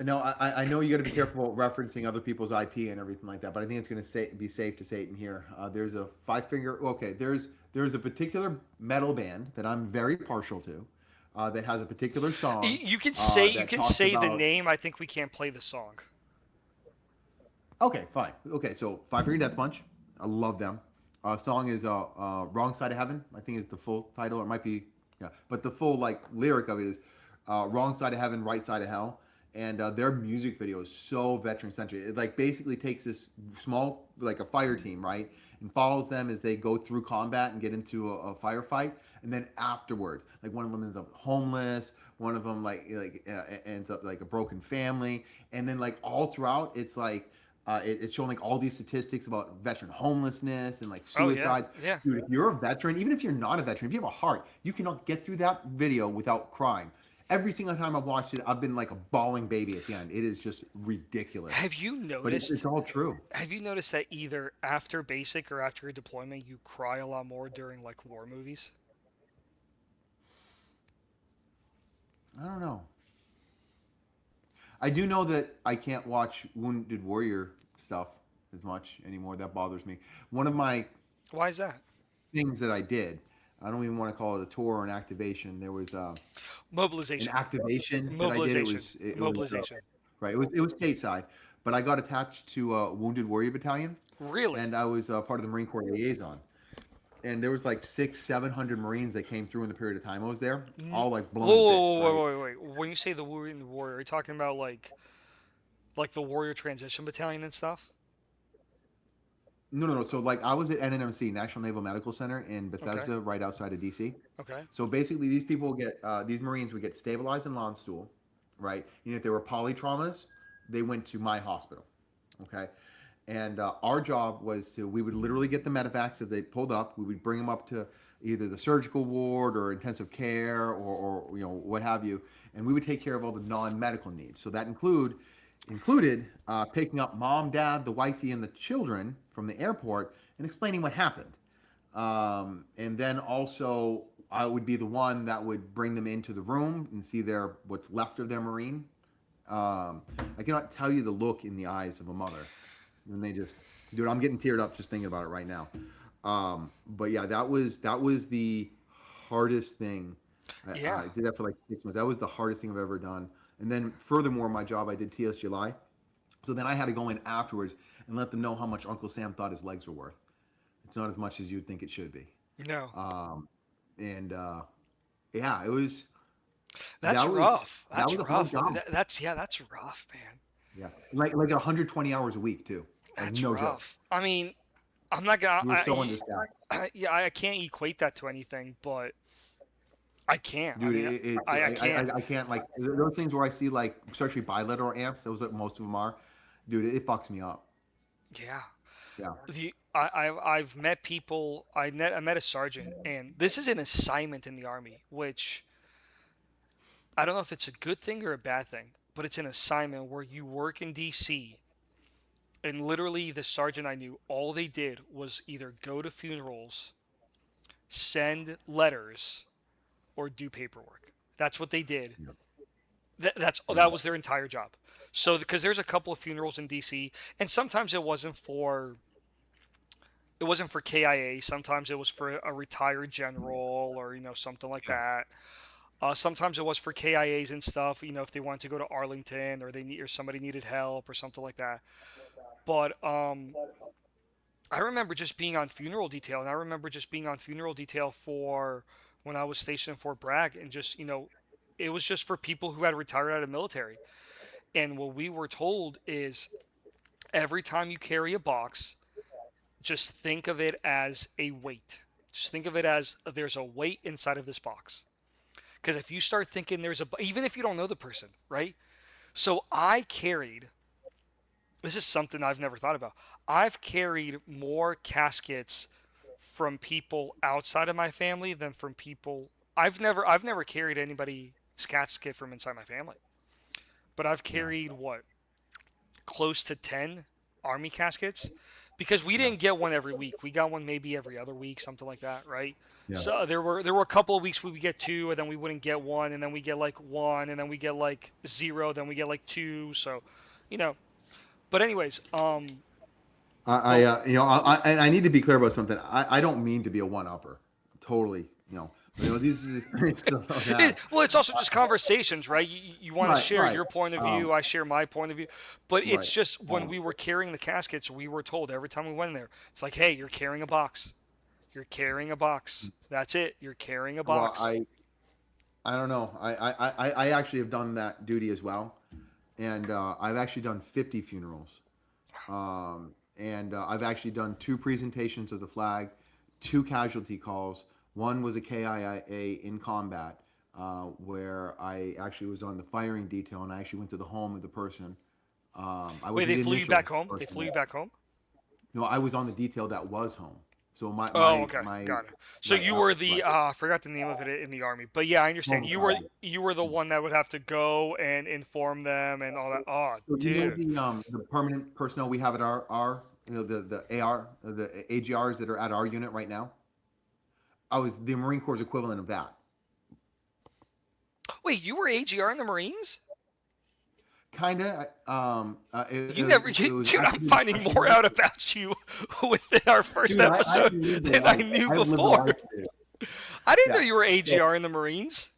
No, I know you got to be careful about referencing other people's IP and everything like that, but I think it's going to be safe to say it in here. There's a five finger. Okay, there's a particular metal band that I'm very partial to, that has a particular song You that can talks say the about. name. I think we can't play the song. Okay, fine. Okay, so Five Finger Death Punch. I love them. Song is "Wrong Side of Heaven." I think is the full title. It might be, yeah, but the full like lyric of it is "Wrong Side of Heaven, Right Side of Hell." And their music video is so veteran centric. It like basically takes this small like a fire team, right, and follows them as they go through combat and get into a firefight, and then afterwards, like one of them ends up homeless, one of them ends up like a broken family, and then like all throughout, it's like it's showing like all these statistics about veteran homelessness and like Oh yeah, suicide. yeah. Dude, if you're a veteran, even if you're not a veteran, if you have a heart, you cannot get through that video without crying. Every single time I've watched it, I've been like a bawling baby at the end. It is just ridiculous, Have you but it's noticed? all true. Have you noticed that either after basic or after your deployment, you cry a lot more during like war movies? I don't know. I do know that I can't watch Wounded Warrior stuff as much anymore. That bothers me. One of my Why is that? things that I did, I don't even want to call it a tour or an activation. There was an Mobilization. activation that I did. It Mobilization. was it, it was Mobilization. right. It was stateside, but I got attached to Wounded Warrior Battalion, Really? and I was part of the Marine Corps liaison. And there was like 600-700 Marines that came through in the period of time I was there, all like Whoa, blown to bits, whoa, whoa, right? whoa, wait, wait. When you say the warrior, are you talking about like the warrior transition battalion and stuff? No, no, no. So like I was at NNMC, National Naval Medical Center in Okay. Bethesda, right outside of DC. Okay. So basically, these people get these Marines would get stabilized in Landstuhl, right? And if they were polytraumas, they went to my hospital, okay? And our job was we would literally get the medevacs if they pulled up. We would bring them up to either the surgical ward or intensive care or what have you, and we would take care of all the non-medical needs. So that included picking up mom, dad, the wifey, and the children from the airport and explaining what happened. And then also, I would be the one that would bring them into the room and see what's left of their Marine. I cannot tell you the look in the eyes of a mother when they just, dude, I'm getting teared up just thinking about it right now. But yeah, that was the hardest thing. Yeah. I did that for like 6 months. That was the hardest thing I've ever done. And then furthermore, my job, I did TS July. So then I had to go in afterwards and let them know how much Uncle Sam thought his legs were worth. It's not as much as you'd think it should be. No. Um, and yeah, it was That's that was rough. that That's was a hard rough. job. That's yeah, that's rough, man. Yeah, like 120 hours a week too. Like That's no joke. rough. I mean, I'm not gonna. We were so understaffed, Yeah, I can't equate that to anything, but I can't. I dude. mean, I can't. I can't like those things where I see like especially bilateral amps. Those what most of them are, dude. It fucks me up. Yeah. Yeah. I've met people. I met a sergeant, and this is an assignment in the army, which I don't know if it's a good thing or a bad thing, but it's an assignment where you work in DC, and literally the sergeant I knew, all they did was either go to funerals, send letters, or do paperwork. That's what they did. Yep. That Yeah. was their entire job. So because there's a couple of funerals in DC, and sometimes it wasn't for it wasn't for KIA. Sometimes it was for a retired general or something like Sure. that. Sometimes it was for KIAs and stuff. If they wanted to go to Arlington or somebody needed help or something like that. But I remember just being on funeral detail, and I remember just being on funeral detail for when I was stationed in Fort Bragg, and just it was just for people who had retired out of the military. And what we were told is every time you carry a box, just think of it as a weight. Just think of it as there's a weight inside of this box. Because if you start thinking even if you don't know the person, right? So I carried, this is something I've never thought about. I've carried more caskets from people outside of my family than from people. I've never carried anybody's casket from inside my family, but I've Yeah. carried what, close to 10 army caskets, because we Yeah. didn't get one every week. We got one maybe every other week, something like that, right? Yeah. So there were a couple of weeks we would get two, and then we wouldn't get one, and then we get like one, and then we get like zero, then we get like two. So, you know. But anyways, but And I need to be clear about something. I don't mean to be a one upper. Totally. These are the experiences I've had. well, it's also just conversations, right? You want to Right. share Right. your point of Um, view, I share my point of view. But it's right. just when Um, we were carrying the caskets, we were told every time we went in there, it's like, hey, you're carrying a box. You're carrying a box. That's it. You're carrying a well, box. I don't know. I actually have done that duty as well, and I've actually done 50 funerals. And I've actually done two presentations of the flag, two casualty calls. One was a KIA in combat, where I actually was on the firing detail, and I actually went to the home of the person. I Wait, wasn't they the flew you initial back home? They person. flew you back home? No, I was on the detail that was home. So Oh, okay, got it. So right, you were the right, I forgot the name of it in the army, but yeah, I understand. home side. You were the one that would have to go and inform them and all that. Oh, So dude. the permanent personnel we have at our the AR the AGRs that are at our unit right now. I was the Marine Corps equivalent of that. Wait, you were AGR in the Marines? Kinda. You never, So it was dude. I'm active duty finding special more forces. out about you within our first Dude, I episode actually lived the than I life. knew I've lived the before. life, dude. I didn't know Yeah. you were So AGR in the Marines.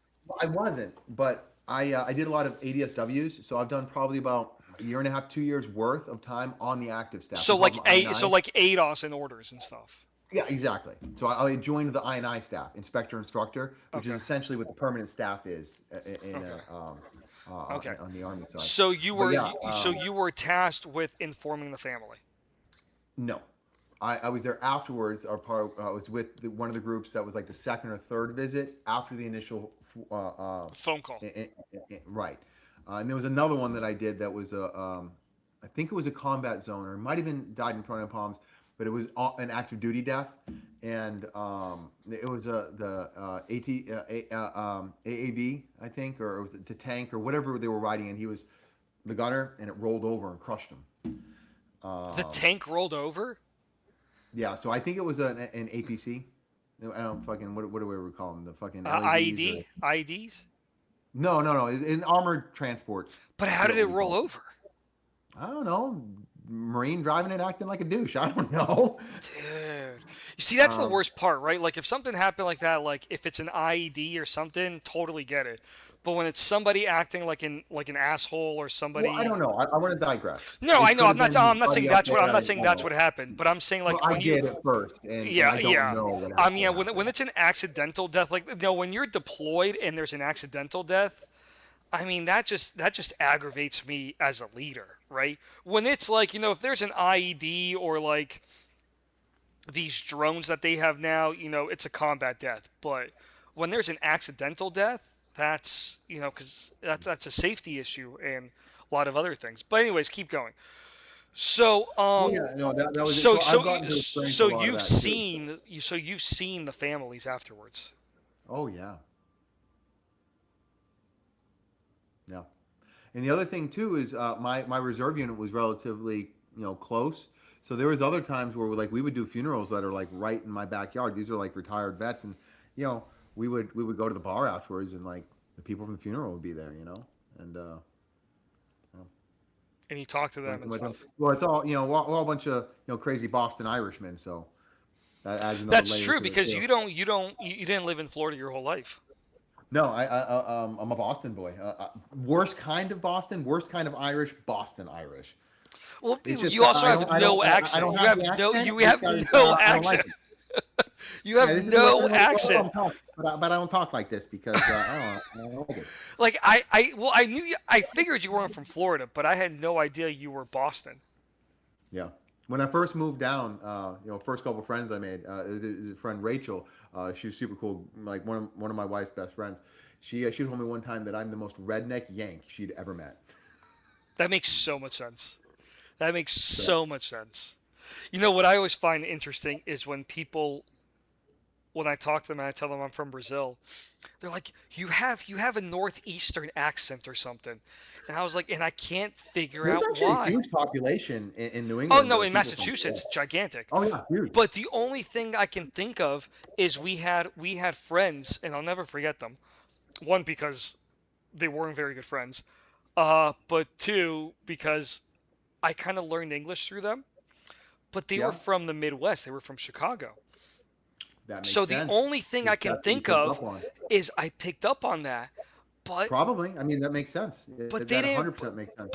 I wasn't, but I did a lot of ADSWs. So I've done probably about a year and a half, 2 years worth of time on the active staff. We call them So INIs. like ADOS and orders and stuff. Yeah, exactly. So I joined the INI staff, inspector instructor, which is Okay. essentially what the permanent staff is Okay. Okay. on the army side. So you But were yeah, so you were tasked with informing the family. no, I was there afterwards. I was with one of the groups that was like the second or third visit after the initial, Phone call. right. And there was another one that I did that was I think it was a combat zone, or it might have been died in Pronoun Palms, but it was an active duty death, and it was the AAV, I think, or it was the tank or whatever they were riding, and he was the gunner, and it rolled over and crushed him. The tank rolled over. Yeah, so I think it was an APC. I don't fucking what do we call them? The fucking LEDs or IEDs. no, an armored transport But how is did what it we roll call it. over? I don't know. Marine driving it, acting like a douche. I don't know. Dude. You see, that's the Um, worst part, right? Like, if something happened like that, like, if it's an IED or something, totally get it. But when it's somebody acting like an asshole or well, I somebody. don't know. I want to digress. No, I It know. could I'm have not. been I'm not saying somebody up that's what. I'm there. I not don't saying that's know. what happened. But I'm saying Well, like I when you. did at first, and Yeah, I don't yeah. know what I mean, actually yeah, when happened. it's an accidental death, like when you're deployed and there's an accidental death, I mean that just aggravates me as a leader, right? When it's like if there's an IED or like these drones that they have now, it's a combat death. But when there's an accidental death, that's because that's a safety issue and a lot of other things. But anyways, keep going. So Well, yeah, no, that was it. so So I've so gotten to experience a so lot of you've that too. seen you've seen the families afterwards. Oh yeah, yeah. And the other thing too is my reserve unit was relatively close. So there was other times where like we would do funerals that are like right in my backyard. These are like retired vets, and you know we would go to the bar afterwards, and like the people from the funeral would be there, and And you talk to them drinking and with them. stuff. Well, it's all we're all a bunch of crazy Boston Irishmen. So, That adds another That's layer true to it because too. you didn't live in Florida your whole life. No, I'm a Boston boy. Worst kind of Boston, worst kind of Irish, Boston Irish. Well, It's just you also have no I accent. don't have the accent You have because no I don't like accent. it. You Yeah, have this is the way no everyone accent. talks, but I don't talk like this because I don't like it. Like well, I figured you weren't from Florida, but I had no idea you were Boston. Yeah. When I first moved down, first couple of friends I made, is a friend Rachel. She was super cool, like one of my wife's best friends. She told me one time that I'm the most redneck Yank she'd ever met. That makes so much sense. That makes So so much sense. You know what I always find interesting is when I talk to them and I tell them I'm from Brazil, they're like, you have a northeastern accent or something," and I was like, and I can't figure there's out actually a why. huge population in New Oh England no, of in people from Massachusetts, Florida. it's gigantic. Oh yeah, huge. But the only thing I can think of is we had friends, and I'll never forget them. One, because they weren't very good friends. But two, because I kind of learned English through them. But they were Yeah, from the Midwest. They were from Chicago. that makes So the sense. only thing I 'Cause can that's what you think picked of up on. is I picked up on that. But Probably. I mean, that makes sense. but they That didn't. 100% makes sense.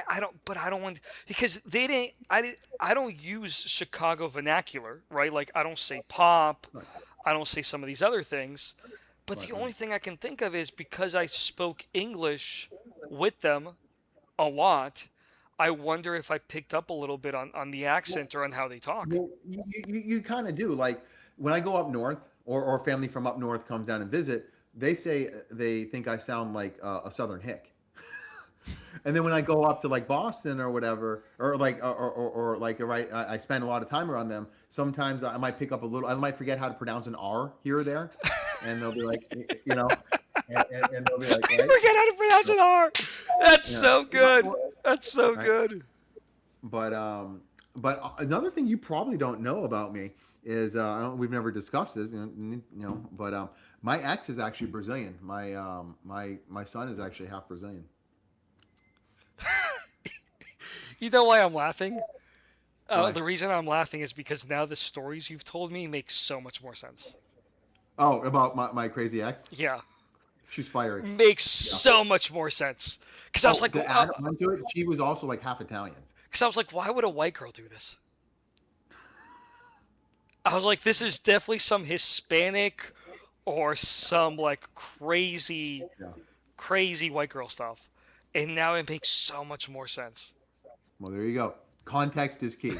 I don't. But I don't want because they didn't. I don't use Chicago vernacular, right? Like I don't say pop. Right, I don't say some of these other things. But right, the right. only thing I can think of is because I spoke English with them a lot. I wonder if I picked up a little bit on the Well, accent or on how they talk. you kind of do. Like when I go up north, or family from up north comes down and visit, they say they think I sound like a Southern hick. And then when I go up to like Boston or whatever, or like like right, I spend a lot of time around them. Sometimes I might pick up a little. I might forget how to pronounce an R here or there, and they'll be like, and they'll be like, I right, forget how to pronounce an R. That's yeah. so good. That's so Right. good. But another thing you probably don't know about me is we've never discussed this, but my ex is actually Brazilian. My son is actually half Brazilian. You know why I'm laughing? Why? The reason I'm laughing is because now the stories you've told me make so much more sense. Oh, about my crazy ex? Yeah, She's fiery. makes Yeah. so much more sense. Because I was Oh, like, to add on to it, she was also like half Italian. why would a white girl do this? I was like, this is definitely some Hispanic or some like crazy, Yeah. crazy white girl stuff. And now it makes so much more sense. Well, there you go. Context is key.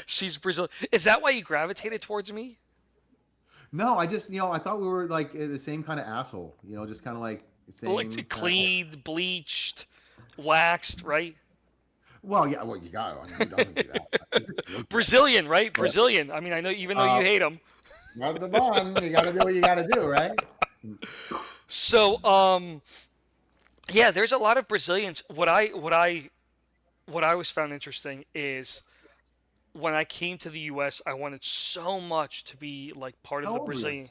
She's Brazilian. Is that why you gravitated towards me? No, I just I thought we were like the same kind of asshole. Just kind of like the same Like kind of. cleaned, bleached, waxed, right? Well, yeah. Well, you got to. Who doesn't do that? It just looks better. Brazilian, right? But, Brazilian. I mean, I know even though you uh, hate them. not the bun. You got to do what you got to do, right? So, yeah, there's a lot of Brazilians. What I always found interesting is when I came to the U.S., I wanted so much to be like part of How the old were you? Brazilian.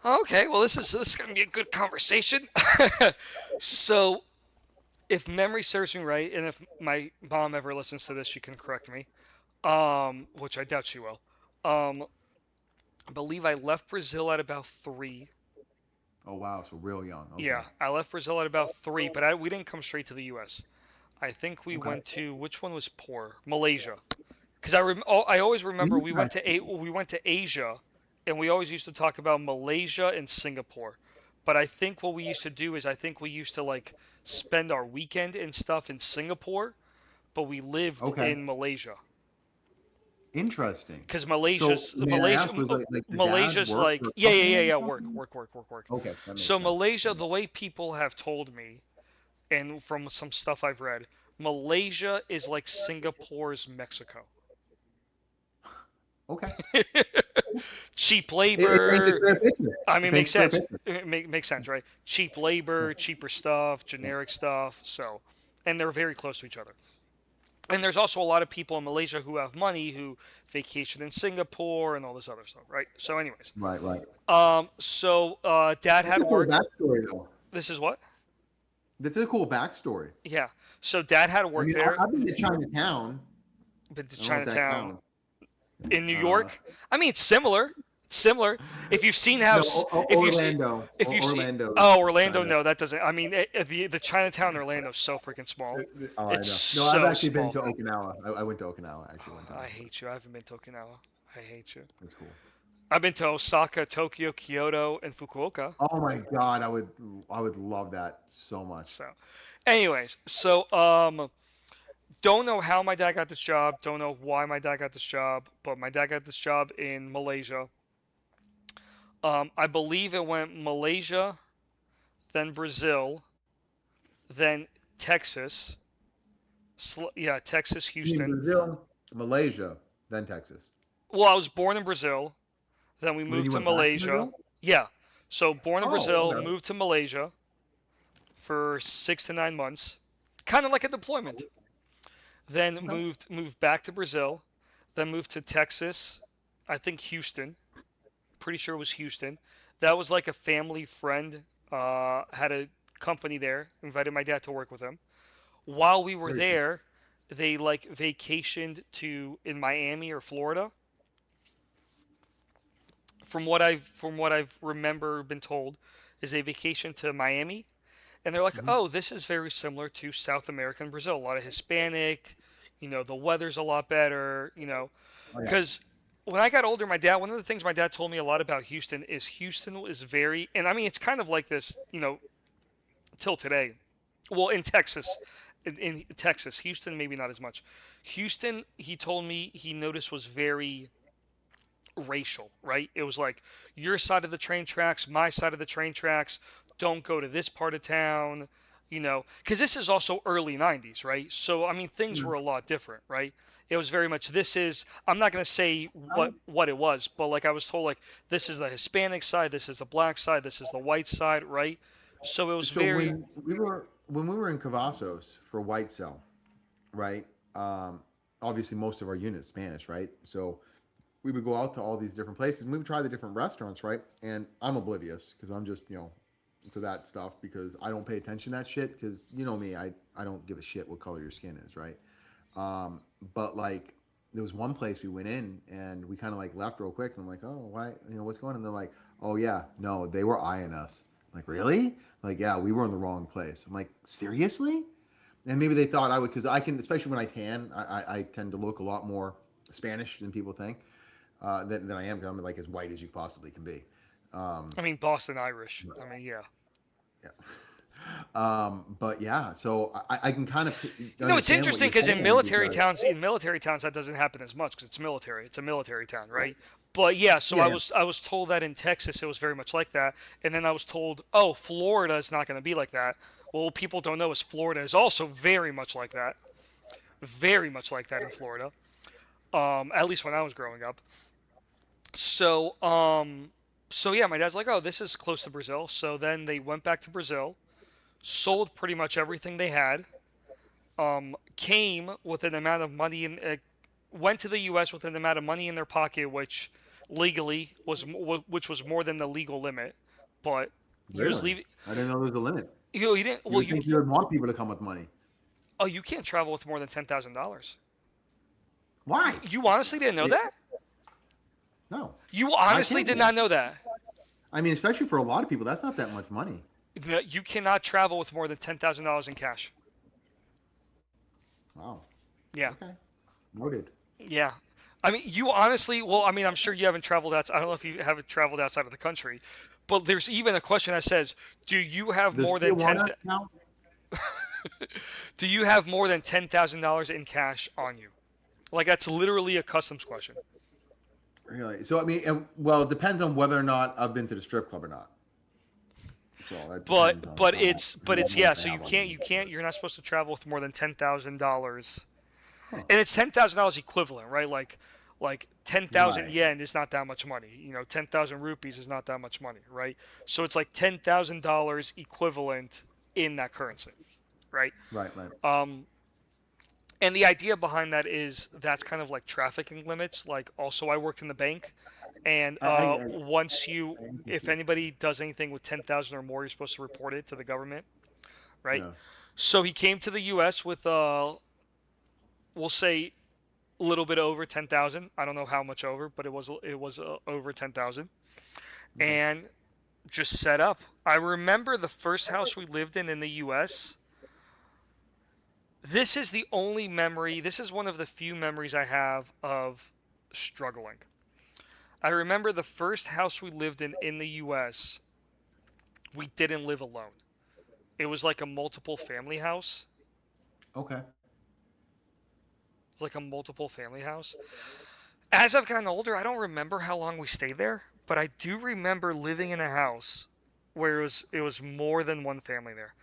Okay, well, this is gonna be a good conversation. So, if memory serves me right, and if my mom ever listens to this, she can correct me. Which I doubt she will. Um, I believe I left Brazil at about 3. Oh wow, so real young. Okay. Yeah, I left Brazil at about 3, but we didn't come straight to the U.S. I think we Okay. went to which one was poor? Malaysia. Because I always remember Interesting. we went to Asia, and we always used to talk about Malaysia and Singapore. But I think what we used to do is I think we used to like spend our weekend and stuff in Singapore, but we lived Okay. in Malaysia. Interesting. Because So may I ask, was like the dad Malaysia's work like for a yeah, yeah, company yeah, or yeah, work, something? work, work, work, work. Okay, that makes So sense. Malaysia, the way people have told me, and from some stuff I've read, Malaysia is like Singapore's Mexico. Okay. Cheap It paints a labor. clear picture. I It mean, paints makes a clear sense. picture. Makes sense, right? Cheap labor, cheaper stuff, Yeah. generic stuff. So, and they're very close to each other. And there's also a lot of people in Malaysia who have money who vacation in Singapore and all this other stuff, right? So, anyways, Right, right. dad That's had a cool work. backstory, though. This is what? That's a cool backstory. Yeah. So dad had I work mean, there. I've been to Chinatown. Been to I don't know if that Chinatown. counts. In New Uh, York, I mean, it's similar. It's similar. If you've seen how, no, if you see, Orlando. if you see, Orlando oh, is Orlando, China. no, that doesn't. I mean, the Chinatown in Orlando is so freaking small. Oh, I It's know. No, I've so actually been small. to Okinawa. I went to Okinawa actually one I time. hate you. I haven't been to Okinawa. I hate you. It's cool. I've been to Osaka, Tokyo, Kyoto, and Fukuoka. Oh my God, I would love that so much. So, anyways, so don't know how my dad got this job. Don't know why my dad got this job, but my dad got this job in Malaysia. I believe it went Malaysia, then Brazil, then Texas. Yeah, Texas, You mean Houston. Brazil, Malaysia, then Texas, Well, I was born in Brazil. Then we and then moved you to went back to Malaysia. Brazil? Yeah. So born in Oh, Brazil, okay. moved to Malaysia for 6 to 9 months, kind of like a deployment. Then Okay. moved back to Brazil. Then moved to Texas. I think Houston. Pretty sure it was Houston. That was like a family friend. Had a company there. Invited my dad to work with him. While we were Very cool. there, they like vacationed to in Miami or Florida. From what I've remember been told, is they vacation to Miami, and they're like, Hmm. oh, this is very similar to South America and Brazil. A lot of Hispanic, the weather's a lot better, Oh yeah. because when I got older, one of the things my dad told me a lot about Houston is very, and I mean it's kind of like this, till today. Well, in Texas, in Texas, Houston maybe not as much. Houston, he told me he noticed was very racial, right? It was like your side of the train tracks, my side of the train tracks. Don't go to this part of town, because this is also early 90s, right? So, I mean, things Hmm. were a lot different, right? It was very much this is, I'm not going to say what, Um, what it was, but like I was told, like, this is the Hispanic side, this is the black side, this is the white side, right? So it was so very, when we were in Cavazos for White Cell, right? Um, obviously most of our units Spanish, right? So we would go out to all these different places and we would try the different restaurants, right? And I'm oblivious because I'm just, to that stuff because I don't pay attention to that shit because you know me, I don't give a shit what color your skin is, right? But like there was one place we went in and we kind of like left real quick and I'm like, oh, why, what's going on? And they're like, oh yeah, no, they were eyeing us. I'm like, really? Like, yeah, we were in the wrong place. I'm like, seriously? And maybe they thought I would, because I can, especially when I tan, I tend to look a lot more Spanish than people think, than I am, because I'm like as white as you possibly can be. Um, I mean, Boston Irish. I mean, yeah. yeah. But yeah, so I can kind of It's understand what interesting you're because saying because in military towns that doesn't happen as much because it's military. It's a military town, right? But yeah, so yeah, I yeah. was I was told that in Texas it was very much like that, and then I was told, oh, Florida is not going to be like that. Well, what people don't know is Florida is also very much like that in Florida. At least when I was growing up. So so yeah, my dad's like, oh, this is close to Brazil. So then they went back to Brazil, sold pretty much everything they had, came with an amount of money in, went to the U.S. with an amount of money in their pocket, which legally which was more than the legal limit, but he was Really, leaving. I didn't know there was a limit. He didn't. You Well, would think you would want people to come with money. you can't travel with more than $10,000. Why? You honestly didn't know It, that? no, You I honestly can't. did not know that? I mean, especially for a lot of people, that's not that much money. You cannot travel with more than $10,000 in cash. Wow. Yeah, Okay. Noted. yeah. I mean, you honestly. Well, I mean, I'm sure you haven't traveled outside. I don't know if you haven't traveled outside of the country, but there's even a question that says, "Do you have Does more than ten? Tijuana count? Do you have more than $10,000 in cash on you?" Like that's literally a customs question. Really? So I mean, well, it depends on whether or not I've been to the strip club or not. So that depends But on but how it's but it's much yeah. I So have on me. you're not supposed to travel with more than $10,000, Huh. and it's $10,000 equivalent, right? Like 10,000 Right. yen is not that much money. 10,000 rupees is not that much money, right? So it's like $10,000 equivalent in that currency, right? Right. Right. And the idea behind that is that's kind of like trafficking limits. Like also, I worked in the bank, and I, I, I, if anybody does anything with 10,000 or more, you're supposed to report it to the government, right? yeah. So he came to the U.S. with we'll say a little bit over 10,000. I don't know how much over, but it was over 10,000. Okay. And just set up. I remember the first house we lived in the US. This is the only memory, this is one of the few memories I have of struggling. I remember the first house we lived in the US, we didn't live alone. It was like a multiple family house. Okay. It was like a multiple family house. As I've gotten older, I don't remember how long we stayed there, but I do remember living in a house where it was more than one family there.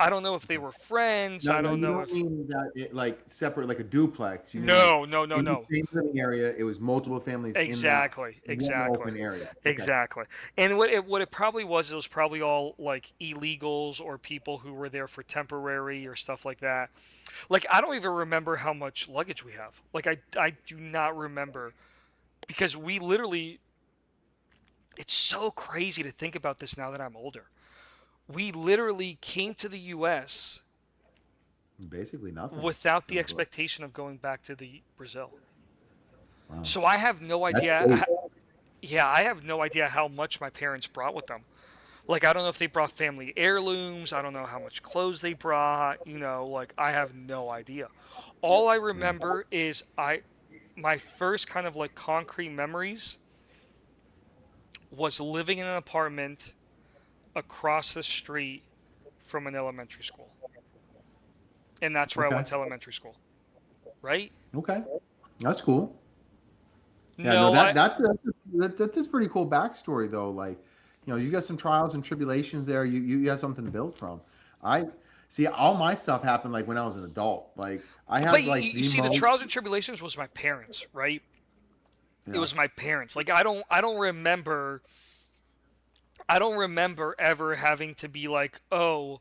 I don't know if they Okay. were friends. No, I no, don't you know don't if mean that it like separate like a duplex. You mean like no, no, no, in the no. same living area, it was multiple families in that Exactly, one exactly, open area. Okay. exactly. And what it probably was, it was probably all like illegals or people who were there for temporary or stuff like that. Like I don't even remember how much luggage we have. Like I do not remember because we literally, it's so crazy to think about this now that I'm older. We literally came to the US Basically nothing. without the Sounds like. expectation of going back to the Brazil. Wow. So I have no That's idea. great. Yeah, I have no idea how much my parents brought with them. Like I don't know if they brought family heirlooms. I don't know how much clothes they brought. Like I have no idea. All I Yeah. remember is my first kind of like concrete memories was living in an apartment across the street from an elementary school. And that's where I Okay. went to elementary school, right? Okay. That's cool. Yeah, no, No, I that's a pretty cool backstory though. Like, you got some trials and tribulations there. You have something to build from. I see all my stuff happened like when I was an adult. Like I but have you, like you the see the most. trials and tribulations was my parents, right? It Yeah. was my parents. Like I don't remember ever having to be like, "Oh,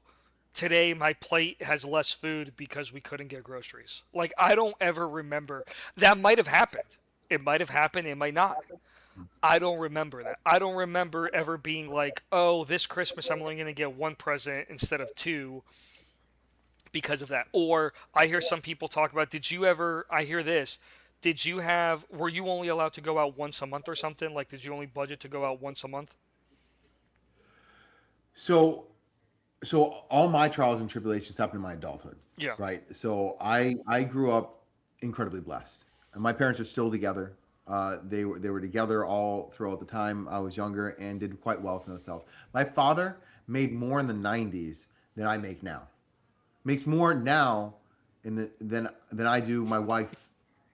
today my plate has less food because we couldn't get groceries." Like I don't ever remember. That might have happened. It might have happened, it might not. I don't remember that. I don't remember ever being like, "Oh, this Christmas I'm only going to get one present instead of two because of that." Or I hear some people talk about, "Did you ever I hear this. Were you only allowed to go out once a month or something? Like did you only budget to go out once a month?" So so all my trials and tribulations happened in my adulthood, Yeah. right? So I grew up incredibly blessed. And my parents are still together. They were together all throughout the time I was younger and did quite well for themselves. My father made more in the '90s than I make now. Makes more now than I do. My wife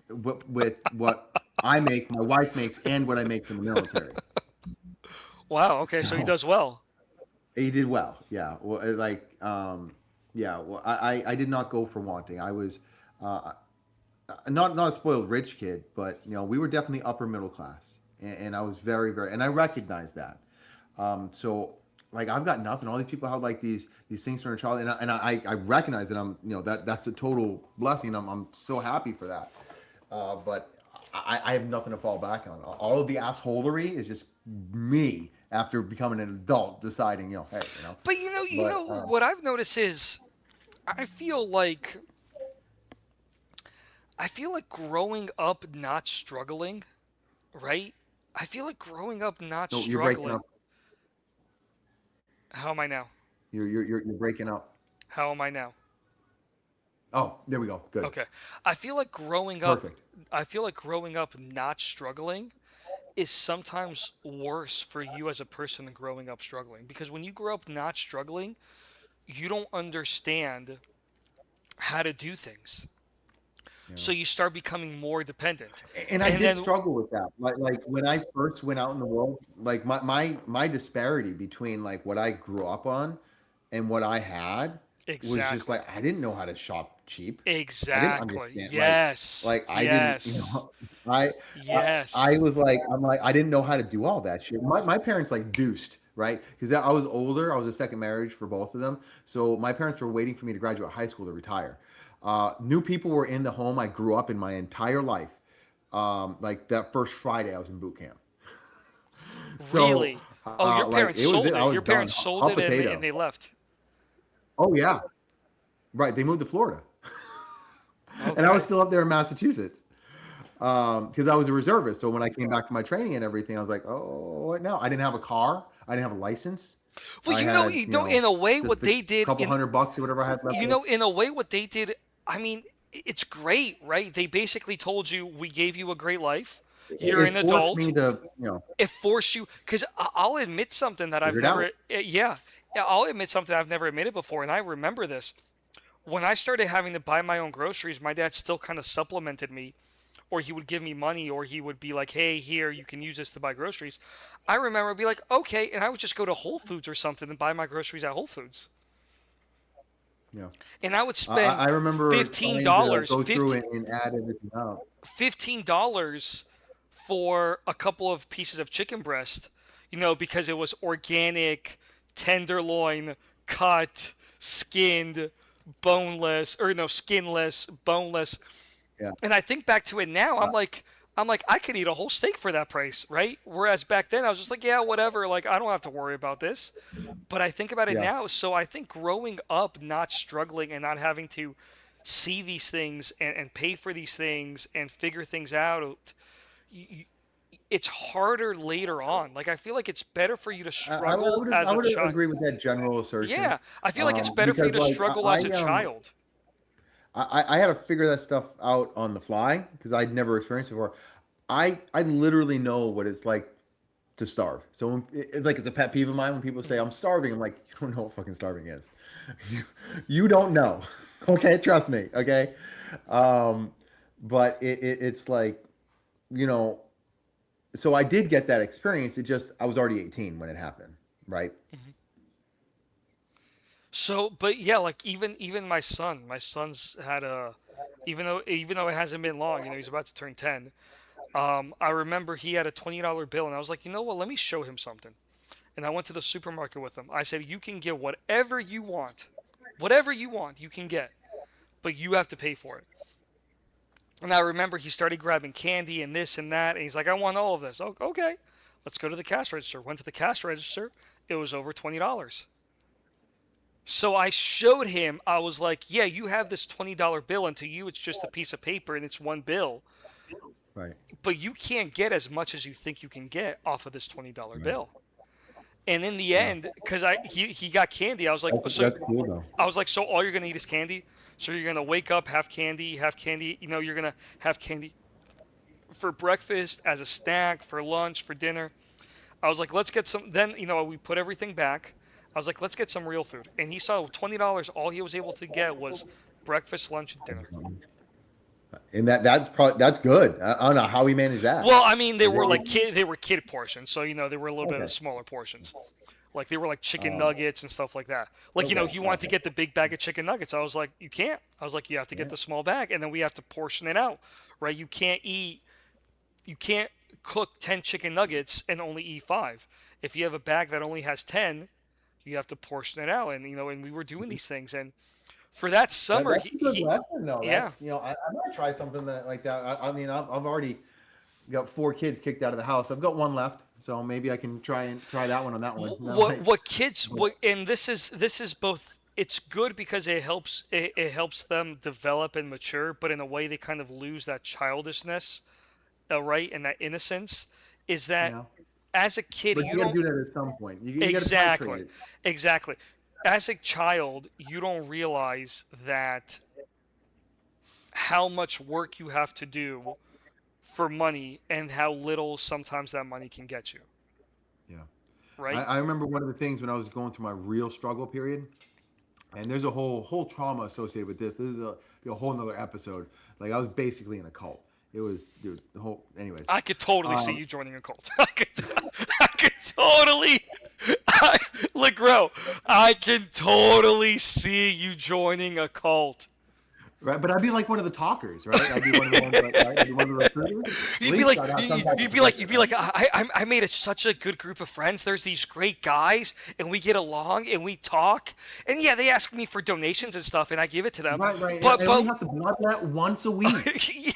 with what I make, my wife makes, and what I make from the military. Wow, okay, so he So does well. he did well. Yeah. Well, yeah. Well, I did not go for wanting. I was uh, not a spoiled rich kid, but we were definitely upper middle class, and I was very very, and I recognize that. So like I've got nothing. All these people have like these things from a child, and I recognize that that's a total blessing. I'm so happy for that. But I have nothing to fall back on. All of the assholery is just me after becoming an adult, deciding hey. But you But know what I've noticed is I feel like I feel like growing up not struggling, right? I feel like growing up not no, you're breaking struggling. up. How am I now? You're breaking up. How am I now? Oh, there we go. Good. Okay. I feel like growing up Perfect. I feel like growing up not struggling is sometimes worse for you as a person than growing up struggling because when you grow up not struggling, you don't understand how to do things. Yeah. So you start becoming more dependent. And I And did then struggle with that. Like when I first went out in the world, like my disparity between like what I grew up on and what I had was just exactly. like I didn't know how to shop cheap. I didn't Exactly. understand Yes. I didn't, Yes. I I Yes. was like I'm like I didn't know how to do all that shit. My parents like deuced, right? Because I was older. I was a second marriage for both of them. So my parents were waiting for me to graduate high school to retire. New people were in the home I grew up in my entire life. Like that first Friday I was in boot camp. So Really? Oh, your like parents it was it. sold I it. was Your done. parents sold Hot it and potato. they left. Oh yeah. Right. They moved to Florida. And I was Okay. still up there in Massachusetts. because I was a reservist. So when I came back to my training and everything, I was like, oh, what now? I didn't have a car. I didn't have a license. Well, I had, in a way, just what a they did couple $100 or whatever I had left. in a way, what they did, I mean, it's great, right? They basically told you, we gave you a great life. You're It an forced adult. me to, It forced you, because I'll admit something that I've figure it never, out. I'll admit something I've never admitted before, and I remember this. When I started having to buy my own groceries, my dad still kind of supplemented me, or he would give me money, or he would be like, "Hey, here, you can use this to buy groceries." I remember I'd be like, "Okay," and I would just go to Whole Foods or something and buy my groceries at Whole Foods, Yeah. and I would I, spend I remember fifteen trying to dollars, go through and add everything up. $15 for a couple of pieces of chicken breast, because it was organic, tenderloin, cut, skinned, boneless, or no, skinless, boneless. Yeah. And I think back to it now, Uh, I'm like, I could eat a whole steak for that price, right? Whereas back then I was just like, yeah, whatever, like I don't have to worry about this. But I think about it yeah. now, so I think growing up not struggling and not having to see these things and pay for these things and figure things out, y- it's harder later on. Like I feel like it's better for you to struggle I as a would child. agree with that general assertion. Yeah, I feel like it's better for you Because to like struggle as a child. I had to figure that stuff out on the fly because I'd never experienced it before. I literally know what it's like to starve. So like it's a pet peeve of mine when people say I'm starving. I'm like, you don't know what fucking starving is. You, you don't know. Okay, trust me. Okay, um, but it's like, you know. So I did get that experience. It just I was already 18 when it happened, right? So, but yeah, like even my son's had a, even though it hasn't been long, he's about to turn 10. I remember he had a $20 bill, and I was like, you know what? Let me show him something. And I went to the supermarket with him. I said, you can get whatever you want, you can get, but you have to pay for it. And I remember he started grabbing candy and this and that, and he's like, I want all of this. Oh, okay, let's go to the cash register. Went to the cash register. It was over $20. So I showed him, I was like, yeah, you have this $20 bill, and to you it's just a piece of paper and it's one bill, Right. but you can't get as much as you think you can get off of this $20 Right. bill. And in the Yeah. end, because he got candy, I was like, That's cool though. so all you're gonna eat is candy. So you're gonna wake up, have candy. You're gonna have candy for breakfast, as a snack, for lunch, for dinner. I was like, let's get some. Then we put everything back. I was like, let's get some real food. And he saw $20. All he was able to get was breakfast, lunch, and dinner. And that's good. I don't know how he managed that. Well, I mean, they were like They- kid portions, so they were a little bit of Okay. smaller portions. Like they were like chicken Um, nuggets and stuff like that. Like okay. he wanted to Okay. get the big bag of chicken nuggets. I was like, you can't. I was like, you have to get Yeah. the small bag, and then we have to portion it out, right? You can't cook 10 chicken nuggets and only eat five. If you have a bag that only has 10, you have to portion it out, and we were doing these things, and for that summer, That's a good lesson though. yeah. That's I might try something like that. I mean I've already got 4 kids kicked out of the house. I've got one left, so maybe I can try that one on that one. That what might- what kids what and this is both. It's good because it helps them develop and mature, but in a way they kind of lose that childishness, right, and that innocence. Is that yeah. as a kid But you you got to don't do that at some point. You got to titrate exactly it. exactly as a child you don't realize that how much work you have to do for money and how little sometimes that money can get you, Yeah. right? I remember one of the things when I was going through my real struggle period, and there's a whole trauma associated with this. This is a whole nother episode. Like I was basically in a cult. It was dude, the whole. Anyways, I could totally see um, you joining a cult. I could totally, look, bro. I can totally see you joining a cult. right. But I'd be like one of the talkers, right? I'd be one of the ones, right? I'd be one of the recruiters. At You'd be least like, I'd have some type you'd of be like, you'd be connection, like, I made such a good group of friends. There's these great guys, and we get along, and we talk, and yeah, they ask me for donations and stuff, and I give it to them. right? Right. But And we have to blood that once a week, yeah,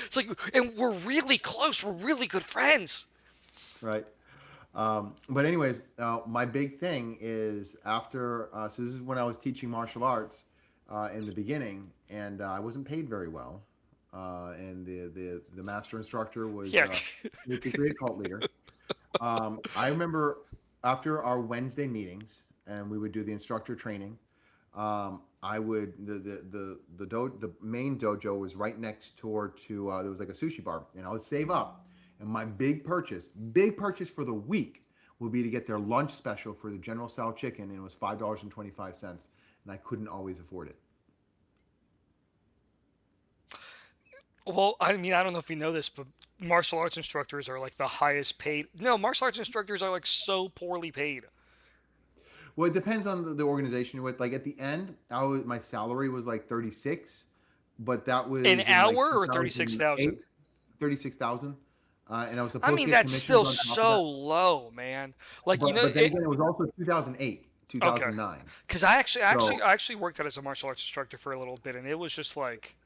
it's like, and we're really close. We're really good friends. right? But anyways, my big thing is after. So this is when I was teaching martial arts in the beginning, and I wasn't paid very well. and the master instructor was Yeah. basically a cult leader. I remember after our Wednesday meetings, and we would do the instructor training. I would the main dojo was right next door to there was like a sushi bar, and I would save up, and my big purchase for the week would be to get their lunch special for the General Tso chicken, and it was $5.25, and I couldn't always afford it. Well, I mean, I don't know if you know this, but martial arts instructors are like the highest paid. No, martial arts instructors are like so poorly paid. Well, it depends on the organization you're with. Like at the end, my salary was like 36, but that An was in like hour or 36,000? 2008, 36,000, and I was I supposed mean, to get that's commissions still on top of that. so low, man. Like, you know, But then it. again, it was also 2008, Okay. 2009. Because I actually, actually, So I actually worked out as a martial arts instructor for a little bit, and it was just like,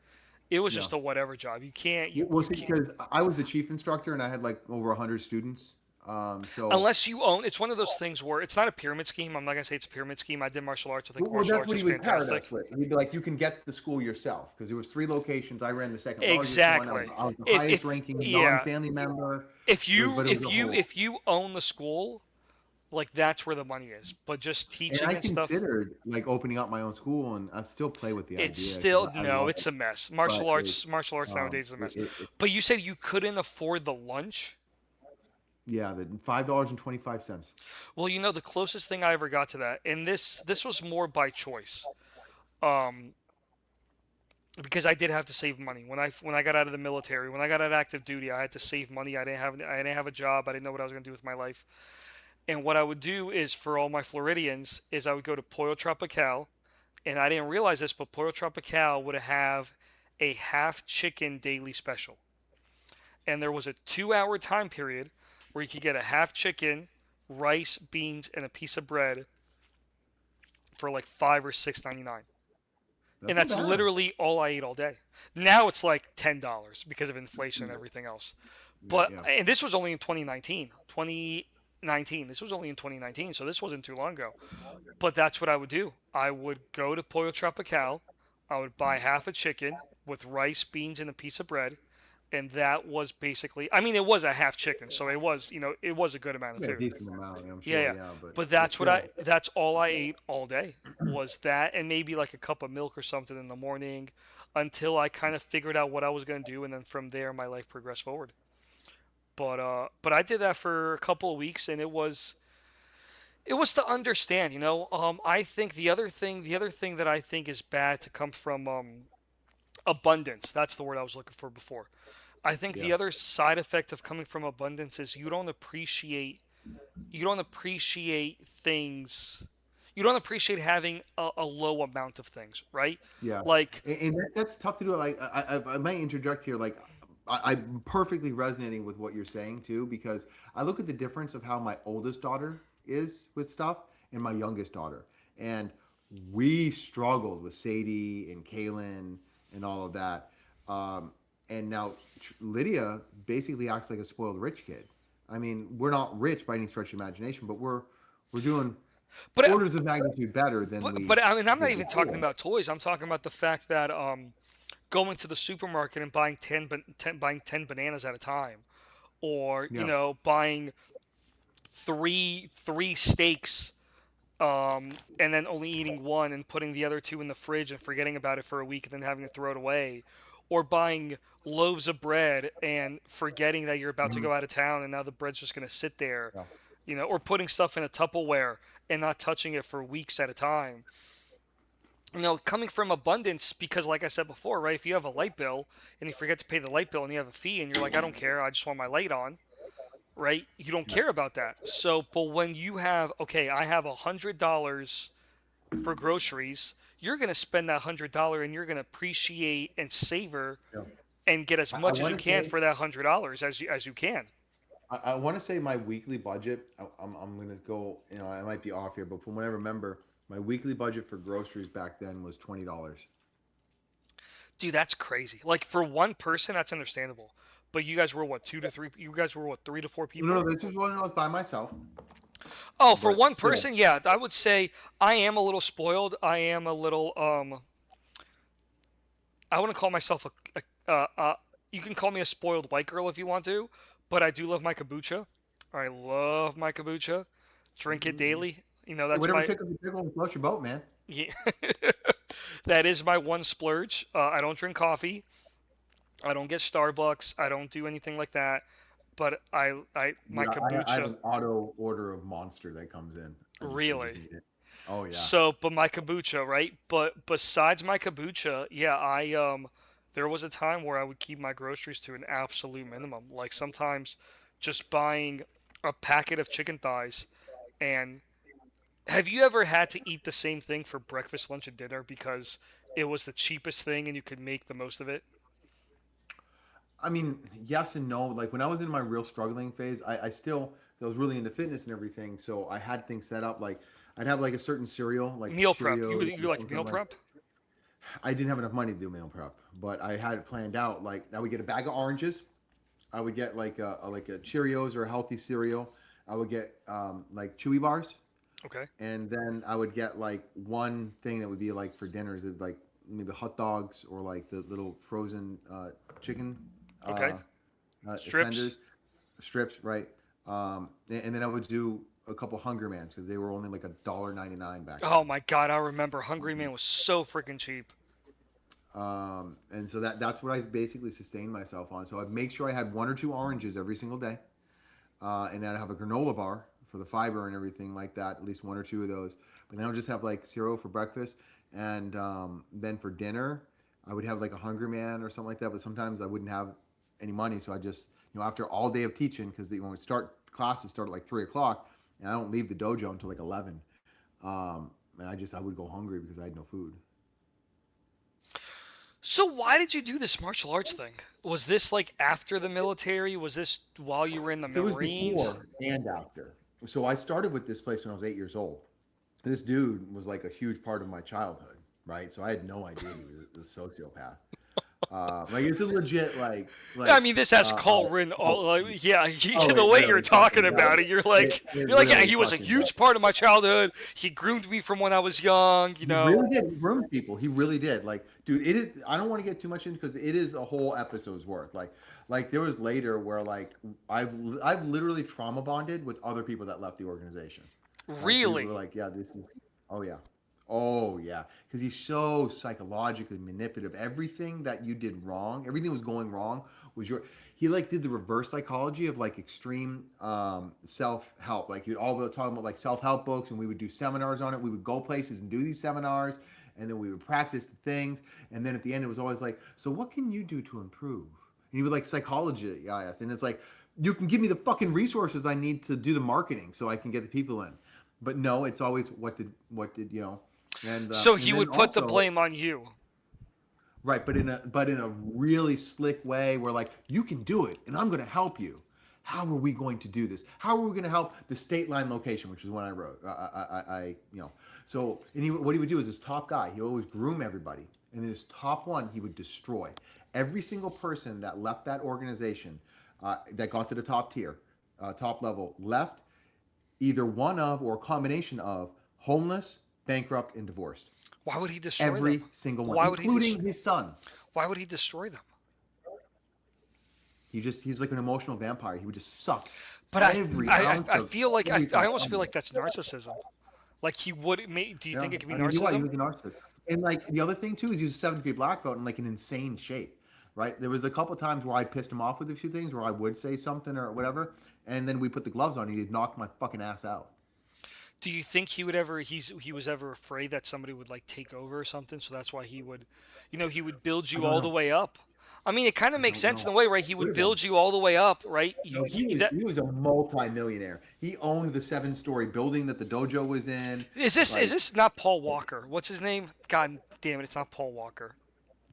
it was yeah. just a whatever job. You can't, Well, you see, can't, because I was the chief instructor and I had like over 100 students. So unless you own. It's one of those things where it's not a pyramid scheme. I'm not gonna say it's a pyramid scheme. I did martial arts. I think well, martial that's arts what is he would parrot us fantastic. with. He'd be like, "You can get the school yourself," because there was three locations. I ran the second largest one. Exactly. I was the highest If ranking yeah, non-family member. if you But it was if a you whole. if you own the school, like that's where the money is. But just And teaching I and stuff, considered like opening up my own school, and I still play with the it's idea because still I no, love it's it. a mess. But Martial arts um, nowadays is a it, mess. it But you said you couldn't afford the lunch. yeah, the $5.25. Well, you know the closest thing I ever got to that, and this was more by choice. Um, because I did have to save money when I got out of the military. When I got out of active duty, I had to save money. I didn't have a job. I didn't know what I was going to do with my life. And what I would do is for all my Floridians is I would go to Pollo Tropical, and I didn't realize this, but Pollo Tropical would have a half chicken daily special. And there was a 2 hour time period where you could get a half chicken, rice, beans, and a piece of bread for like $5 or $6.99. And That's not that's bad. literally all I ate all day. Now it's like $10 because of inflation and everything else. Yeah, But yeah. and this was only in 2019. 2019. This was only in 2019, so this wasn't too long ago. But that's what I would do. I would go to Pollo Tropical. I would buy half a chicken with rice, beans, and a piece of bread, and that was basically. I mean, it was a half chicken, so it was a good amount of Yeah, a food. decent amount, I'm Yeah, sure. yeah. Yeah, But but that's what I still, that's all I ate all day was that and maybe like a cup of milk or something in the morning until I kind of figured out what I was going to do and then from there my life progressed forward. But I did that for a couple of weeks and it was to understand, I think the other thing that I think is bad to come from abundance. That's the word I was looking for before. I think yeah, the other side effect of coming from abundance is you don't appreciate things. You don't appreciate having a low amount of things, right? yeah, Like, and that's tough to do. Like, I might interject here. Like, I'm perfectly resonating with what you're saying too, because I look at the difference of how my oldest daughter is with stuff and my youngest daughter, and we struggled with Sadie and Kaylin and all of that. And now Lydia basically acts like a spoiled rich kid. I mean, we're not rich by any stretch of imagination, but we're doing but orders of magnitude better than we but I mean, I'm not did even talking before. about toys. I'm talking about the fact that going to the supermarket and buying buying 10 bananas at a time, or Yeah, buying three steaks, and then only eating one and putting the other two in the fridge and forgetting about it for a week and then having to throw it away, or buying loaves of bread and forgetting that you're about to mhm, go out of town and now the bread's just going to sit there, yeah, or putting stuff in a Tupperware and not touching it for weeks at a time. Coming from abundance, because like I said before, right? If you have a light bill and you forget to pay the light bill and you have a fee and you're like, I don't care, I just want my light on, right? You don't yeah. care about that. So, but when you have, okay, I have $100 for groceries, you're gonna spend that $100 and you're gonna appreciate and savor Yeah. and get as I much as you want to can say for that $100 as you can. I want to say my weekly budget. I'm gonna go. I might be off here, but from what I remember, my weekly budget for groceries back then was $20. Dude, that's crazy. Like for one person, that's understandable. But you guys were what, two to three? You guys were what, three to four No, people? no, this was when I was by myself, Oh, for but one still, person, yeah, I would say I am a little spoiled. I am a little I wouldn't call myself Uh, uh, you can call me a spoiled white girl if you want to, but I do love my kombucha. I love my kombucha. Drink it Mm-mm. daily. That's Whatever my tickles the pickle and floats your boat, man. yeah. That is my one splurge. I don't drink coffee. I don't get Starbucks. I don't do anything like that. But my Dude, I have kombucha an auto order of Monster that comes in. I just really. need it. Oh yeah. But my kombucha, right? But besides my kombucha, yeah, there was a time where I would keep my groceries to an absolute minimum. Like sometimes just buying a packet of chicken thighs. And have you ever had to eat the same thing for breakfast, lunch, and dinner because it was the cheapest thing and you could make the most of it? I mean, yes and no. Like when I was in my real struggling phase, I still I was really into fitness and everything. So I had things set up like I'd have like a certain cereal, like Meal prep. Cheerios You or like something meal like. prep? I didn't have enough money to do meal prep, but I had it planned out. Like I would get a bag of oranges. I would get like a Cheerios or a healthy cereal. I would get like Chewy bars, Okay. and then I would get like one thing that would be like for dinners, like maybe hot dogs or like the little frozen chicken Okay. uh, Strips. tenders, strips, right? And then I would do a couple Hunger Mans because they were only like $1.99 back Oh then. my god, I remember Hungry Man was so freaking cheap. And so that's what I basically sustained myself on. So I'd make sure I had one or two oranges every single day, and I'd have a granola bar for the fiber and everything like that, at least one or two of those. But then I would just have like cereal for breakfast, and then for dinner, I would have like a Hungry Man or something like that. But sometimes I wouldn't have any money, so I just after all day of teaching, because when we start classes start at like 3 o'clock, and I don't leave the dojo until like 11. And I would go hungry because I had no food. So why did you do this martial arts thing? Was this like after the military? Was this while you were in the So it was Marines? before and after. So I started with this place when I was 8 years old. This dude was like a huge part of my childhood, right? So I had no idea he was a sociopath. Like it's a legit I mean, this has cult written oh, all like yeah. oh, The it way you're really talking fucking does. about it, It you're like yeah. really He was a fucking does. huge part of my childhood. He groomed me from when I was young. He really did. He groomed people. He really did. Like, dude, it is. I don't want to get too much into because it is a whole episode's worth. Like there was later where like I've literally trauma bonded with other people that left the organization. Like people were Really. like, yeah, this is. Oh yeah. Oh yeah. Because he's so psychologically manipulative. Everything that you did wrong, everything that was going wrong was your. He like did the reverse psychology of like extreme self help. Like you'd all be talking about like self help books, and we would do seminars on it. We would go places and do these seminars, and then we would practice the things. And then at the end, it was always like, so what can you do to improve? And he would like psychology, yes, and it's like you can give me the fucking resources I need to do the marketing so I can get the people in. But no, it's always what did So and he then would put the also blame on you. right, but in a really slick way where like you can do it and I'm going to help you. How are we going to do this? How are we going to help the state line location, which is what I wrote. So what he would do is his top guy. He always groom everybody, and then his top one he would destroy every single person that left that organization that got to the top tier, top level left either one of or a combination of homeless, bankrupt, and divorced. Why would he destroy them? Every single one, Why would he including his son. Why would he destroy them? He's like an emotional vampire. He would just suck But every ounce I of feel like I everything almost from feel you. like that's narcissism. Like he would. Do you Yeah, think it could be I mean, he narcissism? was a narcissist. And like the other thing too is he was a 7th degree black belt in like an insane shape. Right? There was a couple times where I pissed him off with a few things where I would say something or whatever, and then we put the gloves on. He'd knock my fucking ass out. Do you think he would ever he was ever afraid that somebody would like take over or something? So that's why he would, he would build I you don't all the know. way up. I mean, it kind of I makes don't sense in know. a way, right? He Could would have been. build you all the way up, right? No, he was a multi-millionaire. He owned the 7-story building that the dojo was in. Is Like this not Paul Walker? What's his name? God damn it, it's not Paul Walker.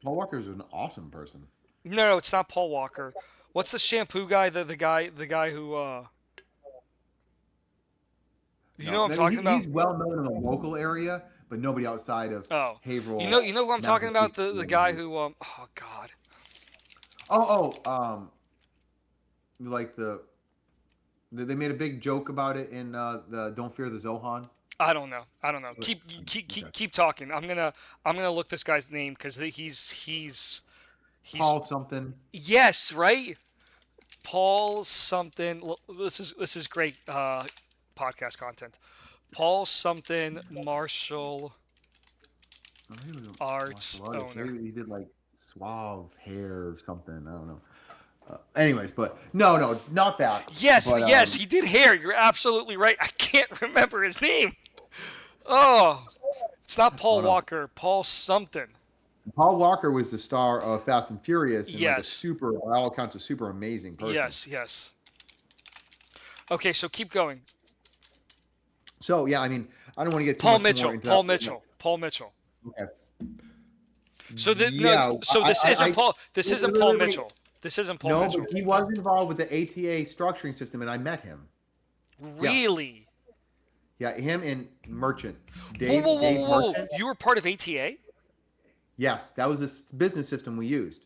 Paul Walker is an awesome person. No, it's not Paul Walker. What's the shampoo guy? The guy who you know No, what I'm talking about? he's well known in the local area, but nobody outside of Oh, Haverhill, you know who I'm talking about? Massachusetts. The guy who oh God, Like they made a big joke about it in the Don't Fear the Zohan. I don't know. Okay. Keep talking. I'm gonna look this guy's name because He's Paul something. yes, right? Paul something. This is great podcast content. Paul something martial Oh, he was a arts martial artist. owner. Maybe he did like suave hair or something. I don't know. Anyways, but no, no, not that. Yes, But yes, he did hair. You're absolutely right. I can't remember his name. Oh, it's not oh Paul no. Walker. Paul something. Paul Walker was the star of Fast and Furious and like a Yes, super, by all accounts, a super amazing person. yes, yes. Okay, so keep going. So yeah, I mean, I don't want to get too Paul much more Mitchell. into that. Paul Mitchell. Paul Mitchell. Okay. So no, Yeah, so this isn't Paul. This wait, isn't wait, Paul wait, wait. Mitchell. This isn't Paul No, but Mitchell. he was involved with the ATA structuring system, and I met him. Yes, Really? yeah, him and Merchant, Whoa, whoa, whoa, Dave whoa, whoa! Merchant. You were part of ATA? Yes, that was the business system we used.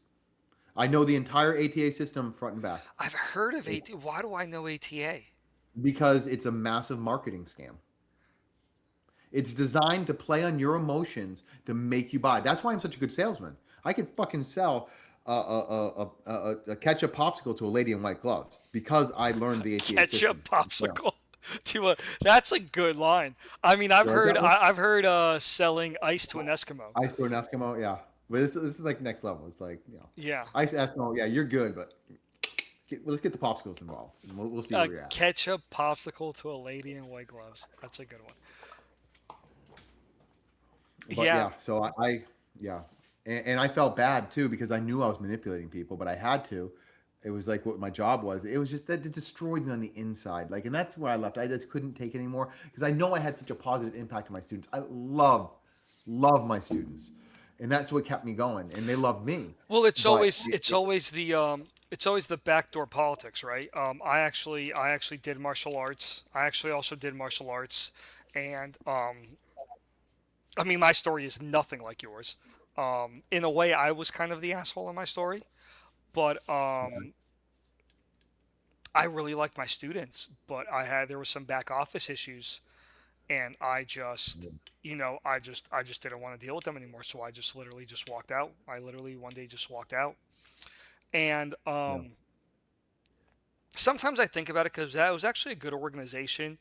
I know the entire ATA system front and back I've heard of ATA. Why do I know ATA? because it's a massive marketing scam. It's designed to play on your emotions to make you buy. That's why I'm such a good salesman. I could fucking sell a ketchup popsicle to a lady in white gloves because I learned the ATA system. Ketchup Yeah. popsicle. To a that's a good line. I mean, I've You like heard that one? I've heard selling ice to an Eskimo. Ice to an Eskimo, yeah. But this is like next level. It's like, Yeah. ice Eskimo, yeah, you're good, but let's get the popsicles involved. And we'll see where A you're at. ketchup popsicle to a lady in white gloves. That's a good one. But Yeah. yeah, so yeah, and I felt bad too because I knew I was manipulating people, but I had to. It was like what my job was. It was just that it destroyed me on the inside. Like, and that's where I left. I just couldn't take it anymore because I know I had such a positive impact on my students. I love my students, and that's what kept me going. And they loved me. Well, it's But always it's always the backdoor politics, right? I actually did martial arts. I actually also did martial arts, and I mean my story is nothing like yours. In a way, I was kind of the asshole in my story, but I really liked my students, but there was some back office issues, and I just didn't want to deal with them anymore. So I just literally just walked out. I literally one day just walked out, and yeah, sometimes I think about it because that was actually a good organization.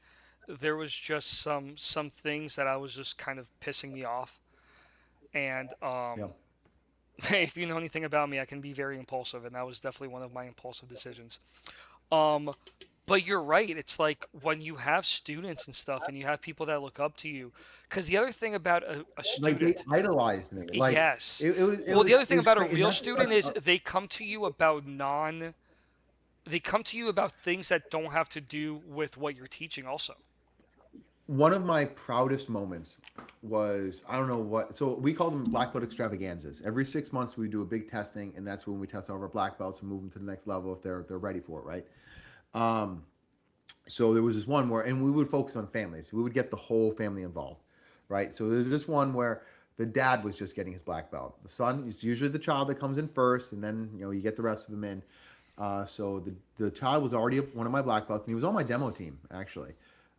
There was just some things that I was just kind of pissing me off, and yeah, if you know anything about me, I can be very impulsive, and that was definitely one of my impulsive decisions. Um, but you're right. It's like when you have students and stuff, and you have people that look up to you. Because the other thing about a like they student, idolized me. Like yes. it Well, was the other it thing was about a crazy. And real that's student is they come to you about non. They come to you about things that don't have to do with what you're teaching. Also, one of my proudest moments was I don't know what. So we call them black belt extravaganzas. Every 6 months we do a big testing, and that's when we test all of our black belts and move them to the next level if they're ready for it, right? Um, so there was this one where, and we would focus on families. We would get the whole family involved, right? So there's this one where the dad was just getting his black belt. The son is usually the child that comes in first, and then you get the rest of them in. So the child was already one of my black belts, and he was on my demo team actually.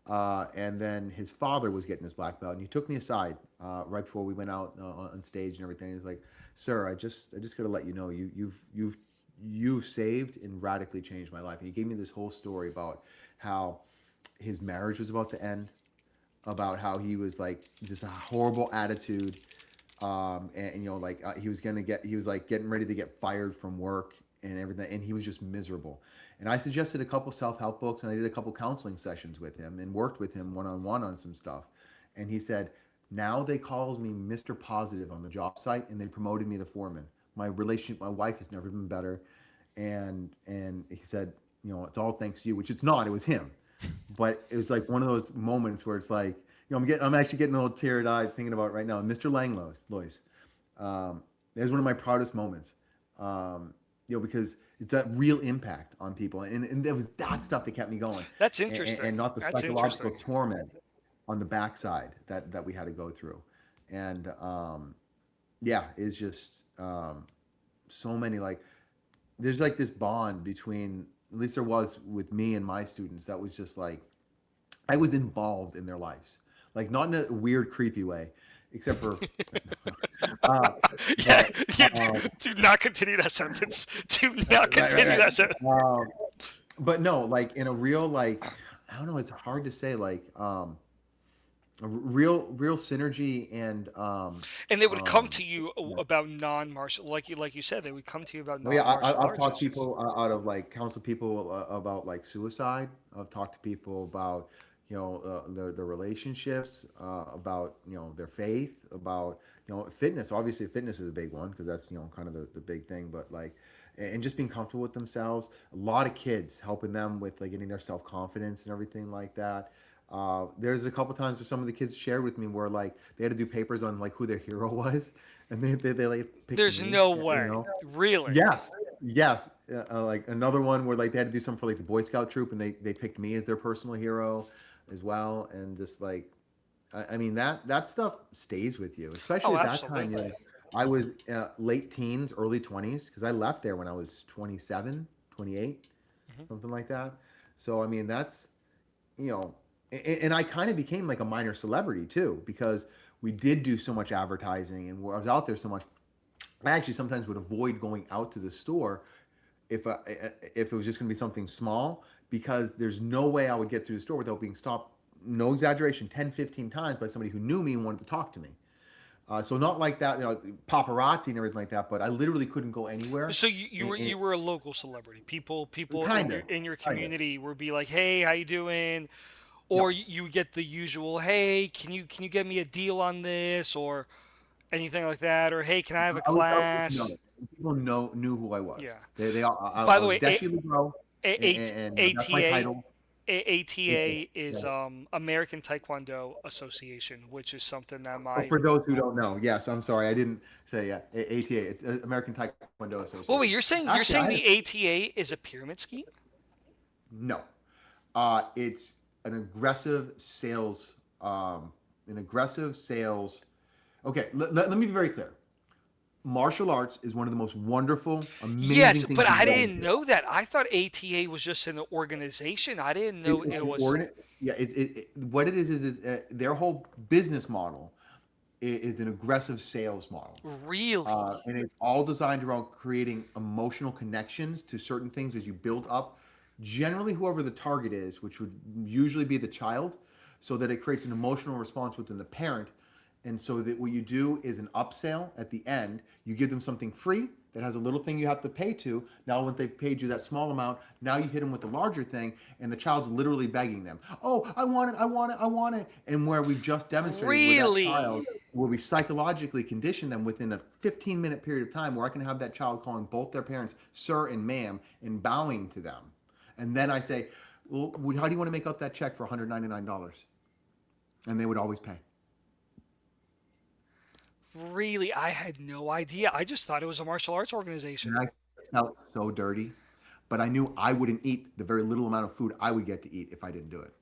And then his father was getting his black belt, and he took me aside right before we went out on stage and everything. He's like, "Sir, I just got to let you know you've saved and radically changed my life." And he gave me this whole story about how his marriage was about to end, about how he was like just a horrible attitude, and like he was like getting ready to get fired from work and everything, and he was just miserable. And I suggested a couple self-help books, and I did a couple counseling sessions with him and worked with him one-on-one on some stuff. And he said, now they called me Mr. Positive on the job site, and they promoted me to foreman. My relationship, my wife has never been better. And he said, it's all thanks to you, which it's not, it was him. But it was like one of those moments where it's like, I'm actually getting a little teary-eyed thinking about it right now. Mr. Langlois, that was one of my proudest moments. Because it's that real impact on people, and it was that stuff that kept me going, that's and, interesting. and not the That's psychological interesting. torment on the backside that we had to go through, and yeah, it's just so many like there's like this bond between at least there was with me and my students that was just like I was involved in their lives, like not in a weird creepy way, except for Uh, Yeah, but yeah. Do not continue that sentence. Do not right, right, continue right. that sentence. But no, like in a real like I don't know, it's hard to say like a real synergy and And they would come um to you yeah. about non-martial, like you said, they would come to you about Oh yeah, non-martial I've arts talked to issues. people out of like counsel people about like suicide. I've talked to people about their relationships, about their faith, about fitness. Obviously, fitness is a big one because that's kind of the big thing. But like, and just being comfortable with themselves. A lot of kids helping them with like getting their self confidence and everything like that. There's a couple times where some of the kids shared with me where like they had to do papers on like who their hero was, and they like picked There's me. no You way, know, really. yes, yes. Like another one where like they had to do something for like the Boy Scout troop, and they picked me as their personal hero as well, and just like I mean that stuff stays with you, especially Oh, at that time. absolutely. I was late teens, early 20s because I left there when I was 27, 28, Hmm. something like that. So I mean that's you know, and I kind of became like a minor celebrity too because we did do so much advertising and I was out there so much. I actually sometimes would avoid going out to the store if it was just going to be something small because there's no way I would get through the store without being stopped, no exaggeration, 10, 15 times by somebody who knew me and wanted to talk to me. So not like that, paparazzi and everything like that, but I literally couldn't go anywhere. So you were And, you were a local celebrity. People in kind your of, kind of. community would be like, "Hey, how you doing?" Or Yep. you get the usual, "Hey, can you get me a deal on this?" or anything like that, or "Hey, can I have a class?" People knew who I was. Yeah. They all, By I the was way, Deshi Legro, and that's my ATA title. Yeah, ATA yeah. is American Taekwondo Association, which is something that Oh, my for those who don't know, yes, I'm sorry, I didn't say ATA, it's American Taekwondo well, wait, Association. you're Actually, saying I the ATA is a pyramid scheme? no, it's an aggressive sales, an aggressive sales. Okay, let me be very clear. Martial arts is one of the most wonderful, Yes, amazing but things you I can ever didn't do. know that. I thought ATA was just an organization. I didn't know It's it an was organ. Yeah, what it is their whole business model is an aggressive sales model. really. And it's all designed around creating emotional connections to certain things as you build up. Generally, whoever the target is, which would usually be the child, so that it creates an emotional response within the parent. And so that what you do is an upsell at the end. You give them something free that has a little thing you have to pay to. Now, when they've paid you that small amount, now you hit them with the larger thing, and the child's literally begging them, "Oh, I want it, I want it, I want it." And where we've just demonstrated where that Really? child, where we psychologically condition them within a 15-minute period of time, where I can have that child calling both their parents sir and ma'am and bowing to them. And then I say, "Well, how do you want to make out that check for $199?" And they would always pay. Really? I had no idea. I just thought it was a martial arts organization. And I felt so dirty, but I knew I wouldn't eat the very little amount of food I would get to eat if I didn't do it.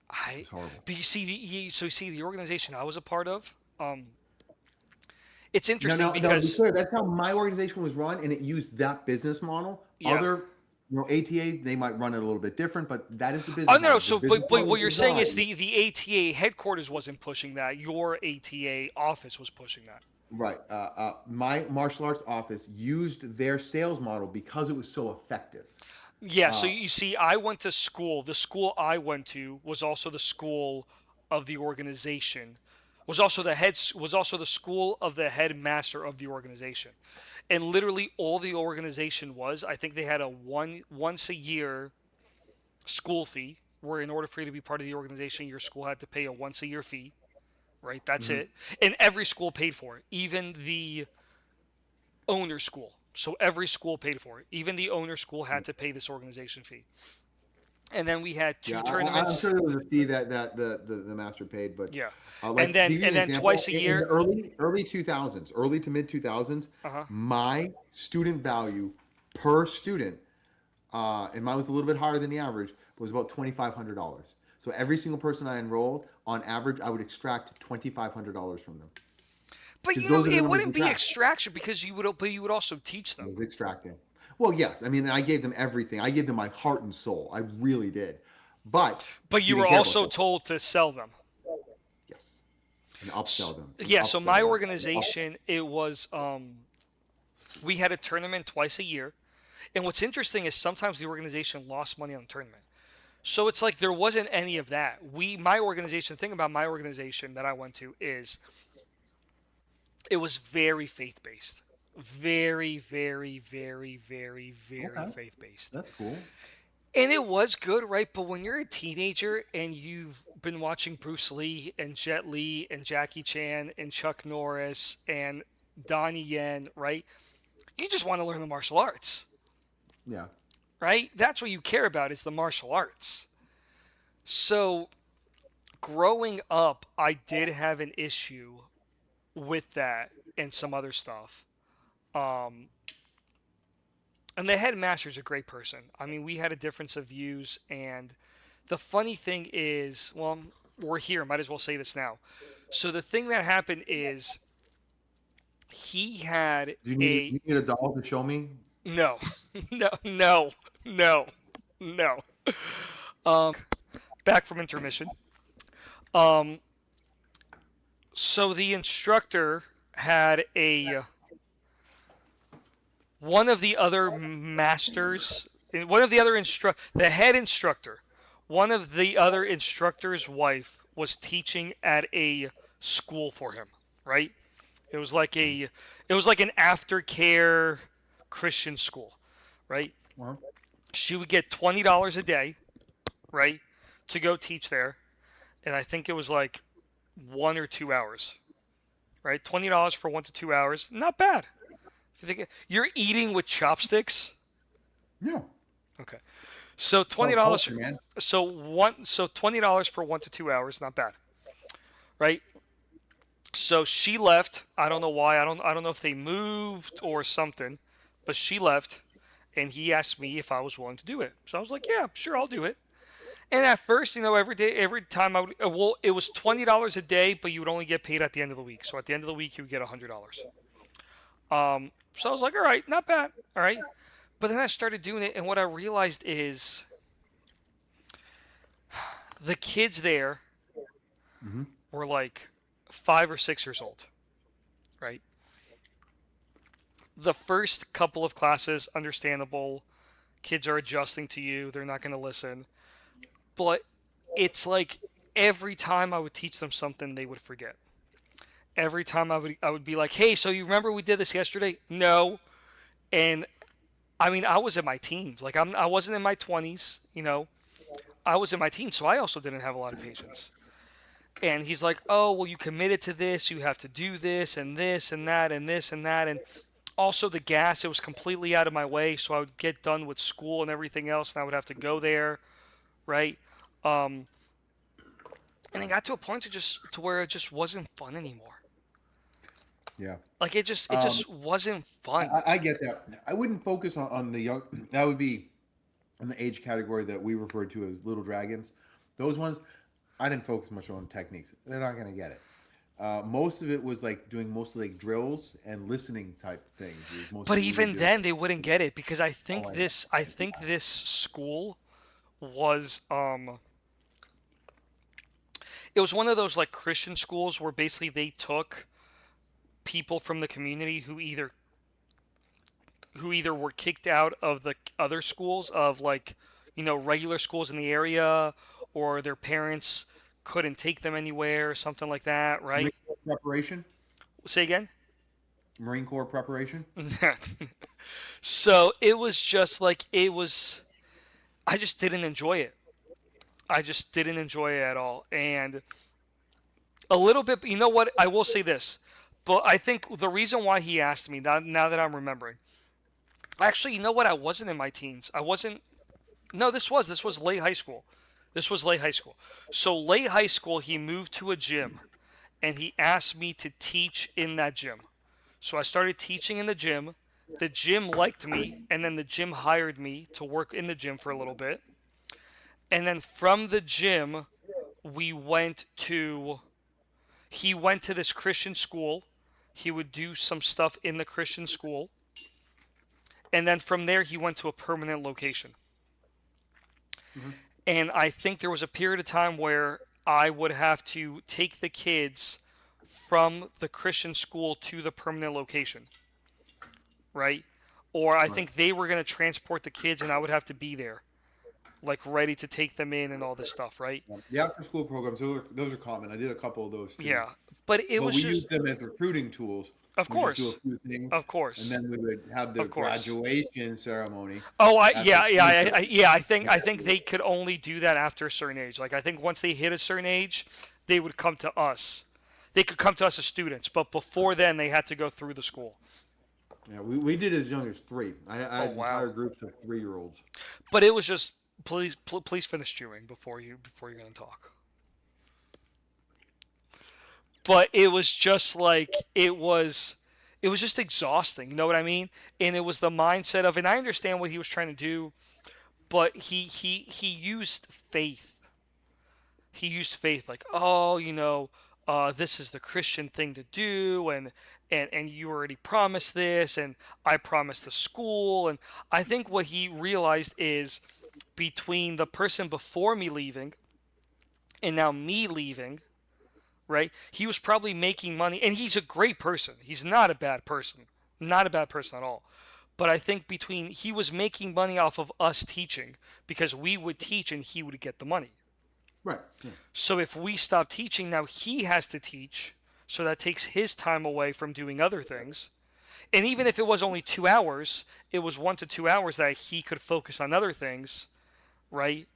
I It's horrible. but you see so you see the organization I was a part of, it's No, interesting no, no. To be because clear, that's how my organization was run, and it used that business model. yeah. Other, ATA, they might run it a little bit different, but that is the Oh business no, no, model. The so business but model what was you're saying is designed. the ATA headquarters wasn't pushing that. Your ATA office was pushing that. Right. My martial arts office used their sales model because it was so effective. Yeah, so Uh, you see, I went to school. The school I went to was also the school of the organization. Was also the school of the headmaster of the organization. And literally all the organization was, I think they had a once a year school fee, where in order for you to be part of the organization, your school had to pay a once a year fee, right? That's mhm. it. And every school paid for it, even the owner school. So every school paid for it. Even the owner school had to pay this organization fee. And then we had two Yeah, I'm tournaments. sure there was a fee that the master paid, but Yeah. like to give you And an then example, twice a in the year. early 2000s, early to mid 2000s, Uh-huh. my student value per student, and mine was a little bit higher than the average, was about $2,500. So every single person I enrolled, on average, I would extract $2,500 from them But because you know, those are the it numbers wouldn't we be track. extraction because you would also teach I them. was extracting. Well, yes, I mean, I gave them everything. I gave them my heart and soul. I really did, but But you were didn't care about also that. told to sell them. Yes. and S- upsell them and Yeah, so upsell my them and organization, it was we had a tournament twice a year. And what's interesting is sometimes the organization lost money on the tournament. So it's like there wasn't any of that. My organization, the thing about my organization that I went to is it was very faith based. Very, very, very, very, very okay, faith based. that's cool. And it was good, right? But when you're a teenager and you've been watching Bruce Lee and Jet Li and Jackie Chan and Chuck Norris and Donnie Yen, right? You just want to learn the martial arts, Yeah. right? That's what you care about is the martial arts. So growing up, I did have an issue with that and some other stuff. Um, and the headmaster's a great person. I mean, we had a difference of views, and the funny thing is, well, we're here. Might as well say this now. So the thing that happened is he had Do you need a you need a doll to show me? no, no, no, no, no. Back from intermission. Um, so the instructor had a one of the other masters, one of the other the head instructor, one of the other instructor's wife was teaching at a school for him, right? It was like it was like an aftercare Christian school, right? Well, She would get $20 a day, right, to go teach there, and I think it was like 1 or 2 hours, right? $20 for 1 to 2 hours, not bad. If you think you're eating with chopsticks, yeah. okay. So twenty Self dollars. culture, man. So $20 for 1 to 2 hours, not bad, right? So she left. I don't know why. I don't know if they moved or something, but she left, and he asked me if I was willing to do it. So I was like, yeah, sure, I'll do it. And at first, every day, every time I would, well, it was $20 a day, but you would only get paid at the end of the week. So at the end of the week, you would get $100. So I was like, all right, not bad, all right. But then I started doing it, and what I realized is the kids there Hmm. were like 5 or 6 years old, right? The first couple of classes, understandable. Kids are adjusting to you, they're not going to listen. But it's like every time I would teach them something, they would forget. Every time I would be like, hey, so you remember we did this yesterday? No. And I mean, I was in my teens. Like, I wasn't in my 20s, I was in my teens, so I also didn't have a lot of patience. And he's like, oh, well, you committed to this. You have to do this and this and that and this and that. And also the gas, it was completely out of my way. So I would get done with school and everything else, and I would have to go there, right? Um, and it got to a point to where it just wasn't fun anymore. Yeah. Like it Um, just wasn't I, fun. I get that. I wouldn't focus on the young. That would be in the age category that we refer to as little dragons. Those ones, I didn't focus much on techniques. They're not going to get it. Most of it was like doing mostly like drills and listening type things. It was But mostly what we would even do. then, they wouldn't get it because Oh, I I think this school was it was one of those like Christian schools where basically they took people from the community who either were kicked out of the other schools of like regular schools in the area, or their parents couldn't take them anywhere or something like that, Marine right? Corps preparation. Say again. Marine Corps preparation. So it was just like it was. I just didn't enjoy it. I just didn't enjoy it at all, and a little bit. You know what? I will say this, but I think the reason why he asked me now that I'm remembering. Actually, you know what? I wasn't in my teens. I wasn't. No, this was late high school. This was late high school. So late high school, he moved to a gym, and he asked me to teach in that gym. So I started teaching in the gym. The gym liked me, and then the gym hired me to work in the gym for a little bit. And then from the gym, we went to he went to this Christian school. He would do some stuff in the Christian school. And then from there, he went to a permanent location. Hmm. And I think there was a period of time where I would have to take the kids from the Christian school to the permanent location, right? Or I Right. think they were going to transport the kids and I would have to be there, like ready to take them in and all this stuff, right? The after school programs, those are common. I did a couple of those too. Yeah. But it But was we just, used them as recruiting tools. of We just do a course, few things, of and course, then we would have the of course. graduation ceremony Oh, at the center. yeah. I think they could only do that after a certain age. Like I think once they hit a certain age, they would come to us. They could come to us as students, but before then, they had to go through the school. Yeah, we did as young as three. I Oh had wow! entire groups of 3-year-olds. But it was just please finish chewing before you're gonna talk. But it was just like it was just exhausting. You know what I mean? And it was the mindset of, and I understand what he was trying to do, but he used faith. He used faith, like, oh, this is the Christian thing to do, and you already promised this, and I promised the school, and I think what he realized is between the person before me leaving and now me leaving, right? He was probably making money, and he's a great person. He's not a bad person, not a bad person at all. But I think between he was making money off of us teaching because we would teach and he would get the money. Right. Yeah. So if we stop teaching, now he has to teach. So that takes his time away from doing other things. And even if it was only 2 hours, it was 1 to 2 hours that he could focus on other things, right?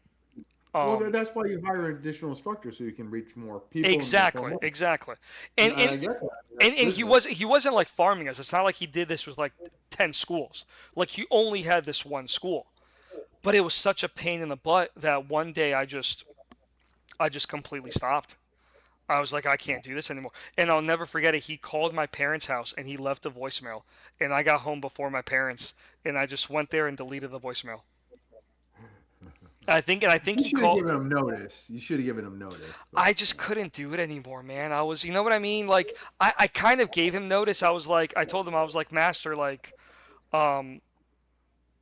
Well, Um, that's why you hire additional instructors so you can reach more people and make more exactly, money. exactly. And, And and and I get that. That's and business. he wasn't like farming us. It's not like he did this with like 10 schools. Like he only had this one school. But it was such a pain in the butt that one day I just completely stopped. I was like, I can't do this anymore. And I'll never forget it. He called my parents' house and he left a voicemail. And I got home before my parents and I just went there and deleted the voicemail. I think You he should have called. given them notice. You should have given them notice. But I just couldn't do it anymore, man. I was, you know what I mean? Like, I kind of gave him notice. I was like, I told him, I was like, Master, like, um,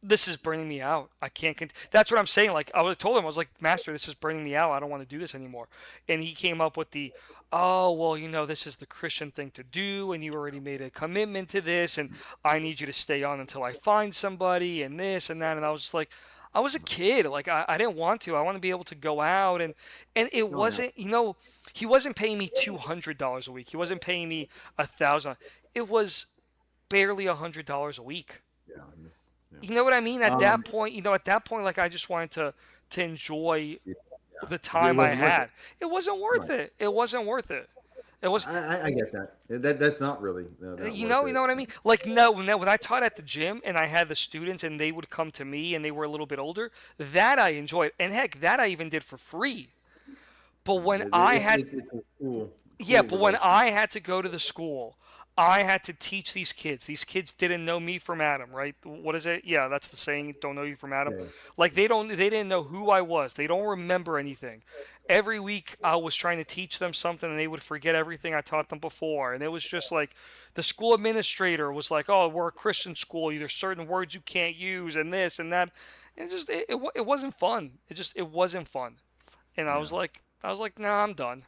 this is burning me out. I can't. That's what I'm saying. Like I was told him, I was like, Master, this is burning me out. I don't want to do this anymore. And he came up with the, oh well, this is the Christian thing to do, and you already made a commitment to this, and I need you to stay on until I find somebody, and this and that. And I was just like, I was a kid. Like I didn't want to. I want to be able to go out and it oh yeah, wasn't. He wasn't paying me $200 a week. He wasn't paying me 1,000. It was barely $100 a week. yeah, yeah. You know what I mean? Um, At that point, like I just wanted to enjoy yeah, the it time I wasn't worth it. had. It wasn't worth Right. it. It wasn't worth it. It was, I get that. That's not really that worth you it. know what I mean? Like no, when I taught at the gym and I had the students and they would come to me and they were a little bit older, that I enjoyed, and heck, that I even did for free. But when I had It's a Yeah, cool but when relationship. I had to go to the school, I had to teach these kids. These kids didn't know me from Adam, right? What is it? Yeah, that's the saying, don't know you from Adam. Yeah, Like they didn't know who I was. They don't remember anything. Every week I was trying to teach them something and they would forget everything I taught them before. And it was just like the school administrator was like, "Oh, we're a Christian school. There's certain words you can't use and this and that." And it wasn't fun. It wasn't fun. And yeah, I was like, "Nah, I'm done."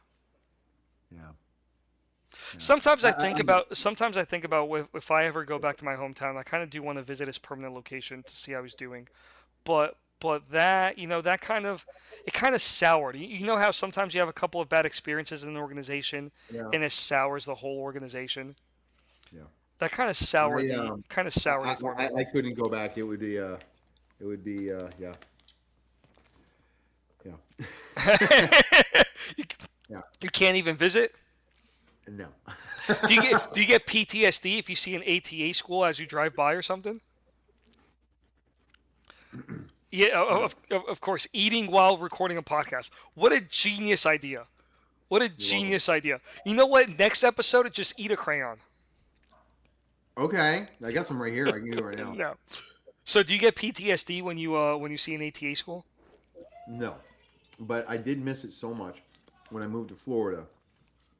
yeah, yeah. Sometimes I think about if I ever go back to my hometown, I kind of do want to visit his permanent location to see how he's doing. But that that it kind of soured. You know how sometimes you have a couple of bad experiences in an organization, Yeah, and it sours the whole organization. yeah. That I kind of soured I, it for me. I couldn't go back. It would be yeah, yeah, you, yeah. you can't even visit. No. Do you get PTSD if you see an ATA school as you drive by or something? Yeah, No. of course. Eating while recording a podcast. What a genius idea. What a You're welcome. genius idea. You know what? Next episode, just eat a crayon. Okay, I got some right here. I can do it right now. No. So do you get PTSD when you see an ATA school? No, but I did miss it so much when I moved to Florida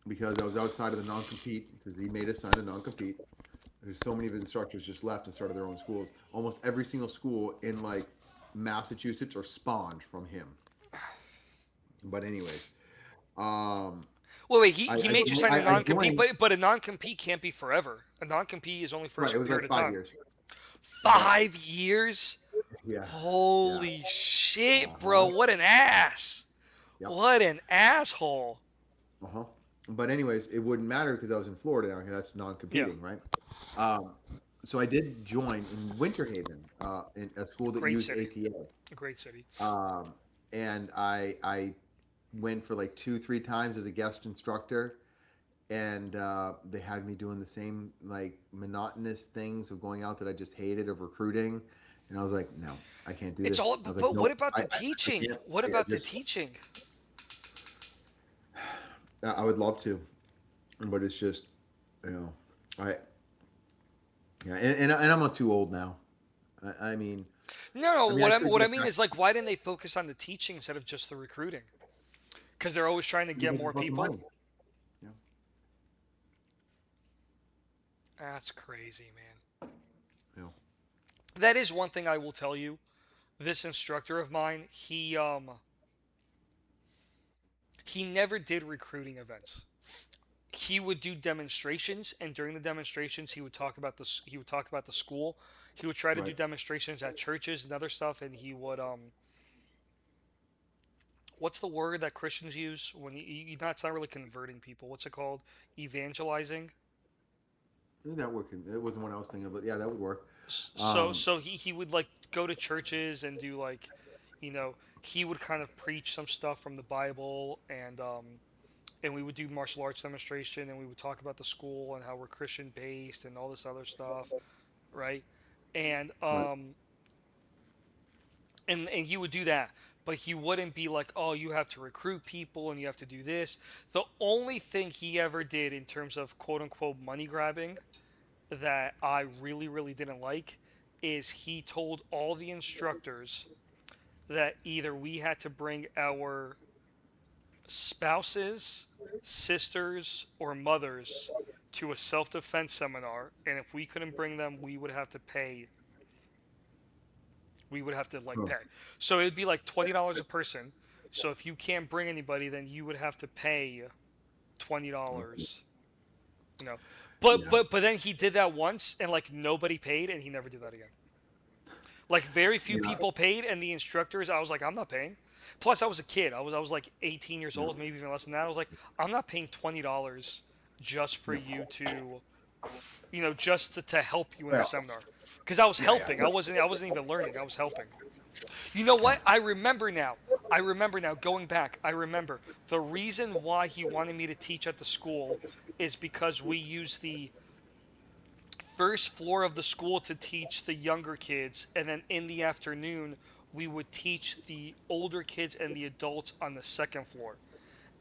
because I was outside of the non-compete because he made us sign a non-compete. There's so many of the instructors just left and started their own schools. Almost every single school in like Massachusetts are spawned from him. But anyways, um, Well, wait, he made you sign a I non-compete, joined. but a non-compete can't be forever. A non-compete is only for a Right, it certain was period like of five time. years, but 5 years? yeah, yeah, Holy shit, bro! uh-huh, What an ass! yep, What an asshole! uh-huh. But anyways, it wouldn't matter because I was in Florida now. 'Cause that's Yeah, non-competing, right? Um, so I did join in Winter Haven, in a school that great used city, ATA, great city. and I went for like two, three times as a guest instructor, and they had me doing the same like monotonous things of going out that I just hated of recruiting, and I was like, no, I can't do It's this. all. I was like, But what nope, about the I teaching? can't. What I about the just teaching? I would love to, but it's just you know I yeah, and I'm not too old now. I mean, No, no. I mean I could What I get mean back. is like, why didn't they focus on the teaching instead of just the recruiting? Because they're always trying to get Because it's more about the people. money. Yeah, That's crazy, man. yeah. That is one thing I will tell you. This instructor of mine, he never did recruiting events. He would do demonstrations, and during the demonstrations he would talk about the school. He would try to do Right. demonstrations at churches and other stuff, and he would what's the word that Christians use when you not it's not really converting people, what's it called, evangelizing. That working. It wasn't what I was thinking, but yeah, that would work. So Um, so he would like go to churches and do like, he would kind of preach some stuff from the Bible, and we would do martial arts demonstration, and we would talk about the school and how we're Christian based and all this other stuff, right? And right. and he would do that, but he wouldn't be like, oh, you have to recruit people and you have to do this. The only thing he ever did in terms of quote unquote money grabbing that I really really didn't like is he told all the instructors that either we had to bring our spouses, sisters, or mothers to a self defense seminar, and if we couldn't bring them, we would have to pay. We would have to like Oh, pay. So it'd be like $20 a person. So if you can't bring anybody, then you would have to pay okay. $20. You know, Yeah. but then he did that once, and like nobody paid, and he never did that again. Like very few Yeah. people paid, and the instructors, I was like, I'm not paying. Plus, I was a kid. I was like 18 years Yeah. old, maybe even less than that. I was like, I'm not paying $20 just for No. you to, just to help you in the Yeah. seminar, because I was Yeah. Yeah. helping. I wasn't even learning. I was helping. You know what? I remember now. I remember now. Going back, I remember the reason why he wanted me to teach at the school is because we use the first floor of the school to teach the younger kids, and then in the afternoon we would teach the older kids and the adults on the second floor.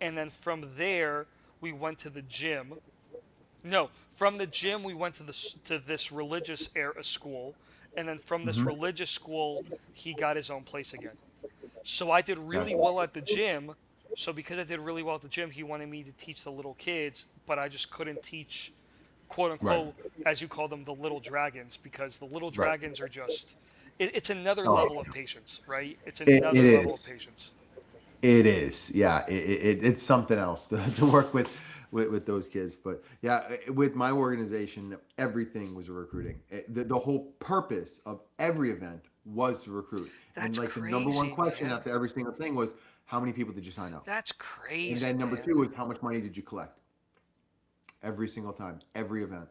And then from there we went to the gym. No, from the gym we went to this religious era school, and then from this Mm-hmm. religious school he got his own place again. So I did That's really well at the gym. So because I did really well at the gym, he wanted me to teach the little kids, but I just couldn't teach, quote right. unquote, as you call them, the little dragons, because the little Right. dragons are just, it's another Oh, level of patience, right? It's it another level of is. patience. It is. Yeah. It's something else to work with those kids. But yeah, with my organization, everything was recruiting. The whole purpose of every event was to recruit. And That's like the number one crazy, question man. after every single thing was, how many people did you sign up? That's And crazy, then number man. two was, how much money did you collect? Every single time, every event.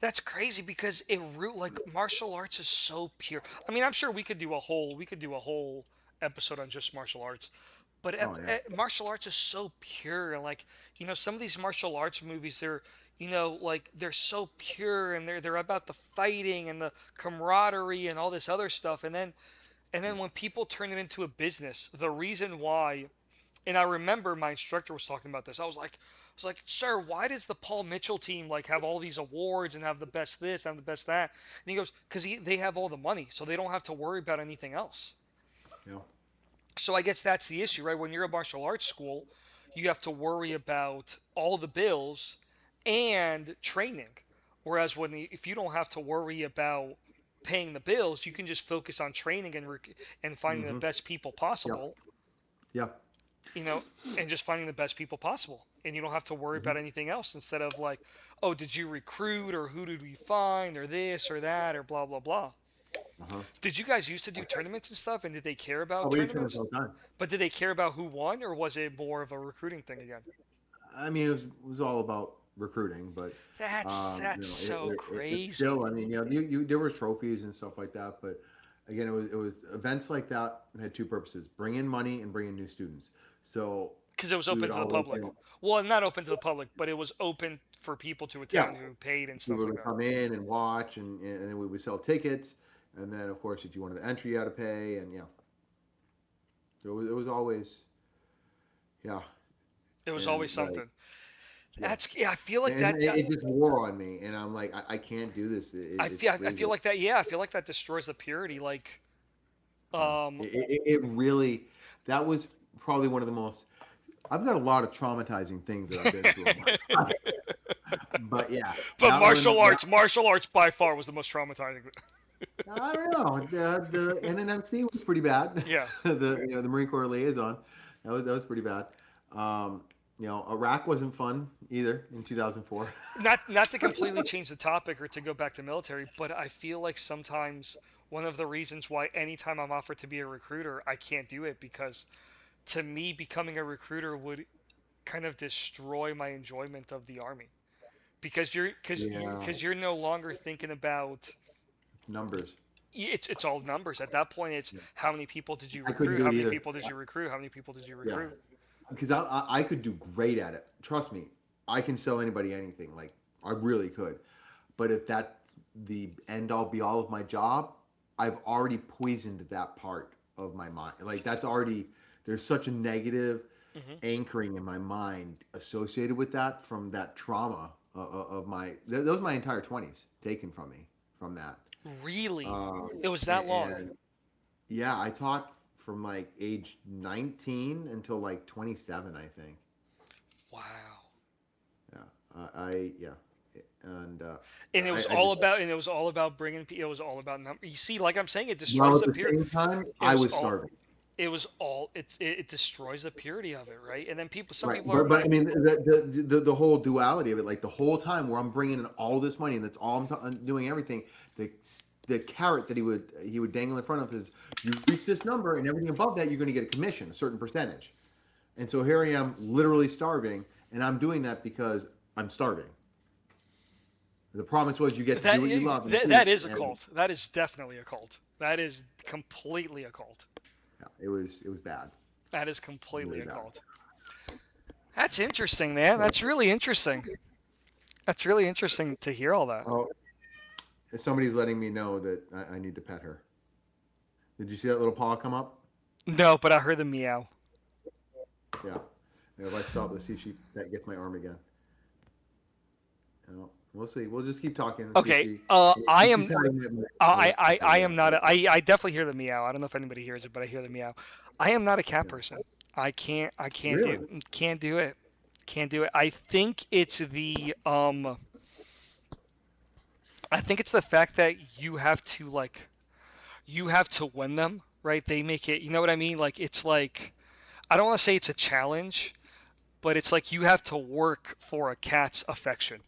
That's crazy because like martial arts is so pure. I mean, I'm sure we could do a whole episode on just martial arts, but Oh yeah. martial arts is so pure. And like, some of these martial arts movies, they're like they're so pure, and they're about the fighting and the camaraderie and all this other stuff. And then when people turn it into a business, the reason why, and I remember my instructor was talking about this. I was like, sir, why does the Paul Mitchell team like have all these awards and have the best this and the best that? And he goes, because they have all the money, so they don't have to worry about anything else. Yeah. So I guess that's the issue, right? When you're a martial arts school, you have to worry about all the bills and training. Whereas if you don't have to worry about paying the bills, you can just focus on training and finding the Mm-hmm. best people Yep. possible. Yep. you know, and just finding the best people possible. And you don't have to worry Hmm. about anything else instead of like, oh, did you recruit or who did we find or this or that or blah, blah, blah. Uh-huh. Did you guys used to do tournaments and stuff? And did they care Oh, about we do tournaments tournaments? all the time. But did they care about who won or was it more of a recruiting thing again? I mean, it was all about recruiting, but That's so it's crazy. still. I mean, there were trophies and stuff like that, but again, it was events like that had two purposes: bring in money and bring in new students. So Because it was we open would to the always, public. Well, not open to the public, but it was open for people to yeah, attend who paid and stuff people like would that. come in and watch, and then we would sell tickets, and then of course, if you wanted to enter, you had to pay, and yeah, so it was always, yeah, It was and always like, something. yeah. Yeah, I feel like And that. it just wore on me, and I'm like, I can't do this. It's I feel crazy. like that. Yeah, I feel like that destroys the purity. Like, Yeah. um, It really, that was probably one of the most. I've got a lot of traumatizing things that I've been through in my life, but yeah, but that one. martial arts by far was the most traumatizing. I don't know. The NNMC was pretty bad. Yeah, The Marine Corps liaison, that was pretty bad. Um, Iraq wasn't fun either in 2004. not to completely change the topic or to go back to military, but I feel like sometimes one of the reasons why anytime I'm offered to be a recruiter, I can't do it because to me becoming a recruiter would kind of destroy my enjoyment of the army because Yeah, because you're no longer thinking about it's numbers. it's all numbers at that point. It's Yeah. how many people did you I couldn't recruit, do how it many either. people did you recruit, how many people did you Yeah, recruit. because I could do great at it. Trust me, I can sell anybody anything. Like I really could. But if that's the end all be all of my job, I've already poisoned that part of my mind. Like that's already there's such a negative Hmm. anchoring in my mind associated with that from that trauma of my those are my entire 20s taken from me from that. Really, Um, it was that long. and yeah, I taught from like age 19 until like 27, I think. Wow. Yeah, yeah, and And it was I all just about bringing it was all about number. You see, like I'm saying, it while destroys at the the pure. same time It I was was all starving. it destroys the purity of it, right? And then some Right, people are but I like, mean the whole duality of it, like the whole time where I'm bringing in all this money and that's all I'm doing everything. The the carrot that he would dangle in front of is you reach this number and everything above that you're going to get a commission, a certain percentage. And so here I am, literally starving, and I'm doing that because I'm starving. The promise was you get to do what you love and that eat, is a and cult. That is definitely a cult. That is completely a cult. yeah, it was bad, That is completely really a bad. cult. That's interesting, man. That's really interesting. That's really interesting to hear all that. Oh, somebody's letting me know that I need to pet her. Did you see that little paw come up? No, but I heard the meow. Yeah. If I stop, let's see if she that gets my arm again. We'll see. We'll just keep talking and see if Okay. she. I If she's am. having I am not. I definitely hear the meow. I don't know if anybody hears it, but I hear the meow. I am not a cat Yeah. person. I can't do. Really? Can't do it. Can't do it. I think it's the. I think it's the fact that you have to win them, right? They make it. You know what I mean? Like it's like I don't want to say it's a challenge, but it's like you have to work for a cat's affection.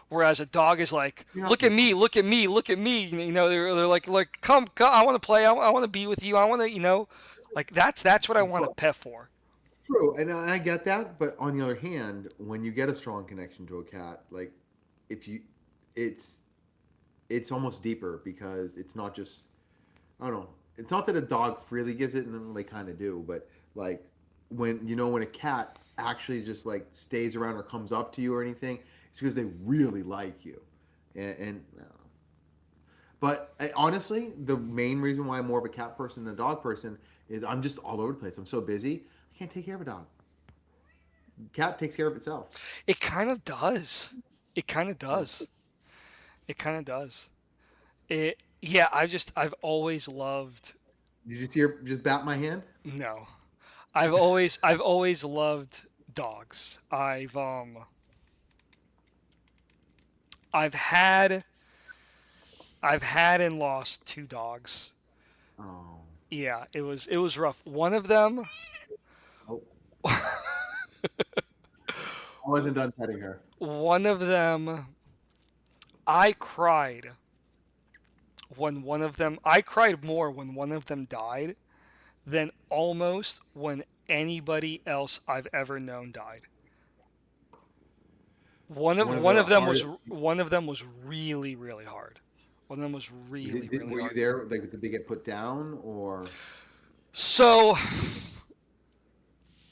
Whereas a dog is like, Yeah. look at me, look at me, look at me. You know, they're like, come, I want to play, I want to be with you, I want to, like that's what I want a But pet for. true, and I get that. But on the other hand, when you get a strong connection to a cat, like if you, it's it's almost deeper because it's not just I don't know. It's not that a dog freely gives it, and they kind of do, but like when a cat actually just like stays around or comes up to you or anything, it's because they really like you, and I don't know. But honestly, the main reason why I'm more of a cat person than a dog person is I'm just all over the place. I'm so busy, I can't take care of a dog. Cat takes care of itself. It kind of does. It kind of Yeah. does. It kind of does. Yeah. I've always loved. Did you see her just bat my hand? No, I've always loved dogs. I've had I've had and lost two dogs. Oh. Yeah, it was rough. One of them Oh. I wasn't done petting her. One of them, I cried I cried more when one of them died than almost when anybody else I've ever known died. One of the hardest. One of them was really really hard. One of them was really really Were you hard. there? Like, did they get put down or? So,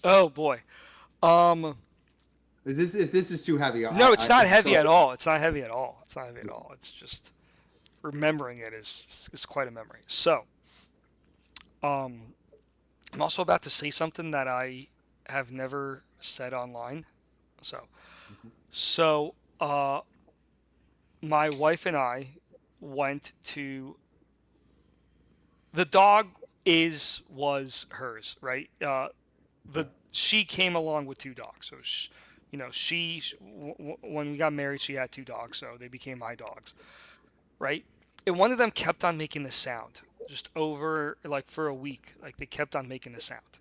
oh boy. Um If this is too heavy, no, it's not I'm heavy still. at all. It's not heavy at all. It's not heavy at all. It's just remembering it is quite a memory. So, um I'm also about to say something that I have never said online. So, so my wife and I went to the dog is was hers, right? The she came along with two dogs, so when we got married, she had two dogs, so they became my dogs, right? And one of them kept on making the sound, just over like for a week, like they kept on making the sound,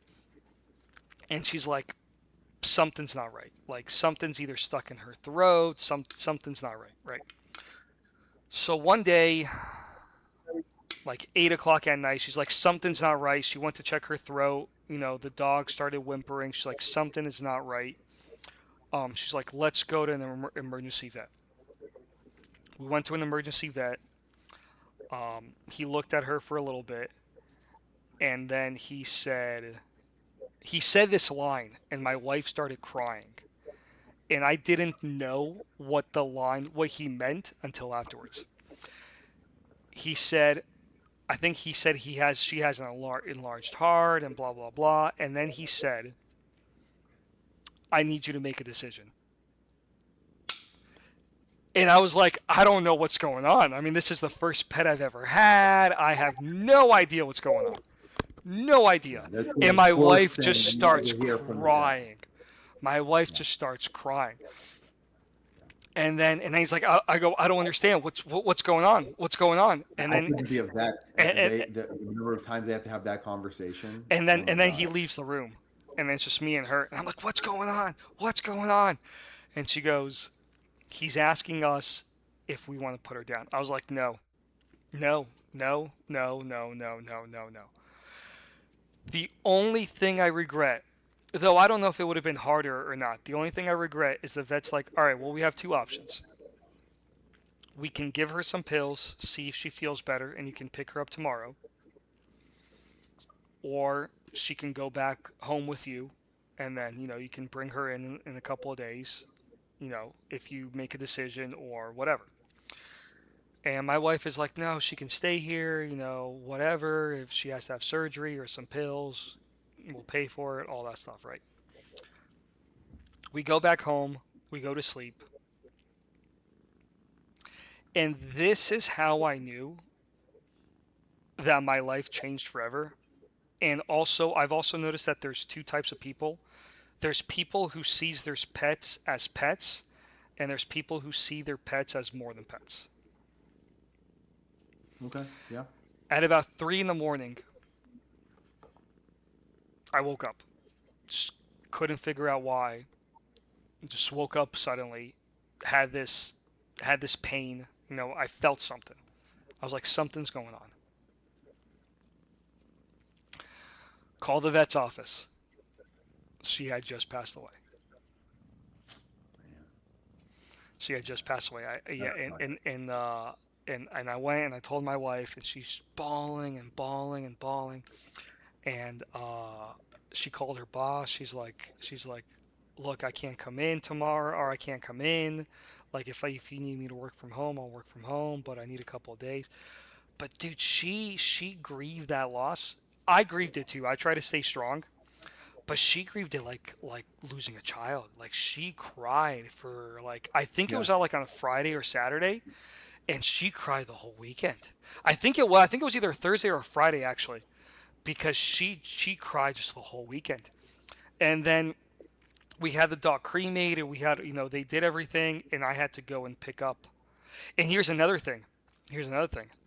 and she's like, something's not right. Like something's either stuck in her throat, something's not right, right? So one day, like 8 o'clock at night, she's like, something's not right. She went to check her throat. The dog started whimpering. She's like, something is not right. She's like, let's go to an emergency vet. We went to an emergency vet. He looked at her for a little bit, and then he said this line, and my wife started crying. And I didn't know what he meant until afterwards. He said, I think he said she has an enlarged heart and blah blah blah. And then he said, I need you to make a decision. And I was like, I don't know what's going on. I mean, this is the first pet I've ever had. I have no idea what's going on. No Yeah, idea. that's And the my worst wife thing just you starts ever hear from the vet. crying. My wife Yeah, just starts crying. And then he's like, I go, I don't understand. What's going on? What's going on? And I then couldn't be a vet. and, The number of times they have to have that conversation. and Oh then my and then he god. leaves the room, and then it's just me and her. And I'm like, what's going on? What's going on? And she goes, he's asking us if we want to put her down. I was like, no, no, no, no, no, no, no, no, no. The only thing I regret, though I don't know if it would have been harder or not, the only thing I regret is the vet's like, all right, well, we have two options. We can give her some pills, see if she feels better, and you can pick her up tomorrow. Or she can go back home with you, and then, you can bring her in a couple of days, if you make a decision or whatever. And my wife is like, no, she can stay here, whatever. If she has to have surgery or some pills, we'll pay for it, all that stuff, right? We go back home, we go to sleep, and this is how I knew that my life changed forever. And also, I've also noticed that there's two types of people. There's people who sees their pets as pets, and there's people who see their pets as more than pets. Okay. Yeah. At about 3 in the morning, I woke up. Just couldn't figure out why. Just woke up suddenly. Had this had this pain. I felt something. I was like, something's going on. Call the vet's office. She had just passed away. Man, She had just passed away. Yeah, that's not and I went and I told my wife, and she's bawling and bawling and bawling. And she called her boss. She's like, look, I can't come in tomorrow, or I can't come in. Like if you need me to work from home, I'll work from home, but I need a couple of days. But dude, she grieved that loss. I grieved it too. I try to stay strong, but she grieved it like losing a child. Like she cried for like I think it yeah. was on like on a Friday or Saturday, and she cried the whole weekend. I think it was either Thursday or Friday actually, because she cried just the whole weekend. And then we had the dog cremated. We had they did everything, and I had to go and pick up. And here's another thing.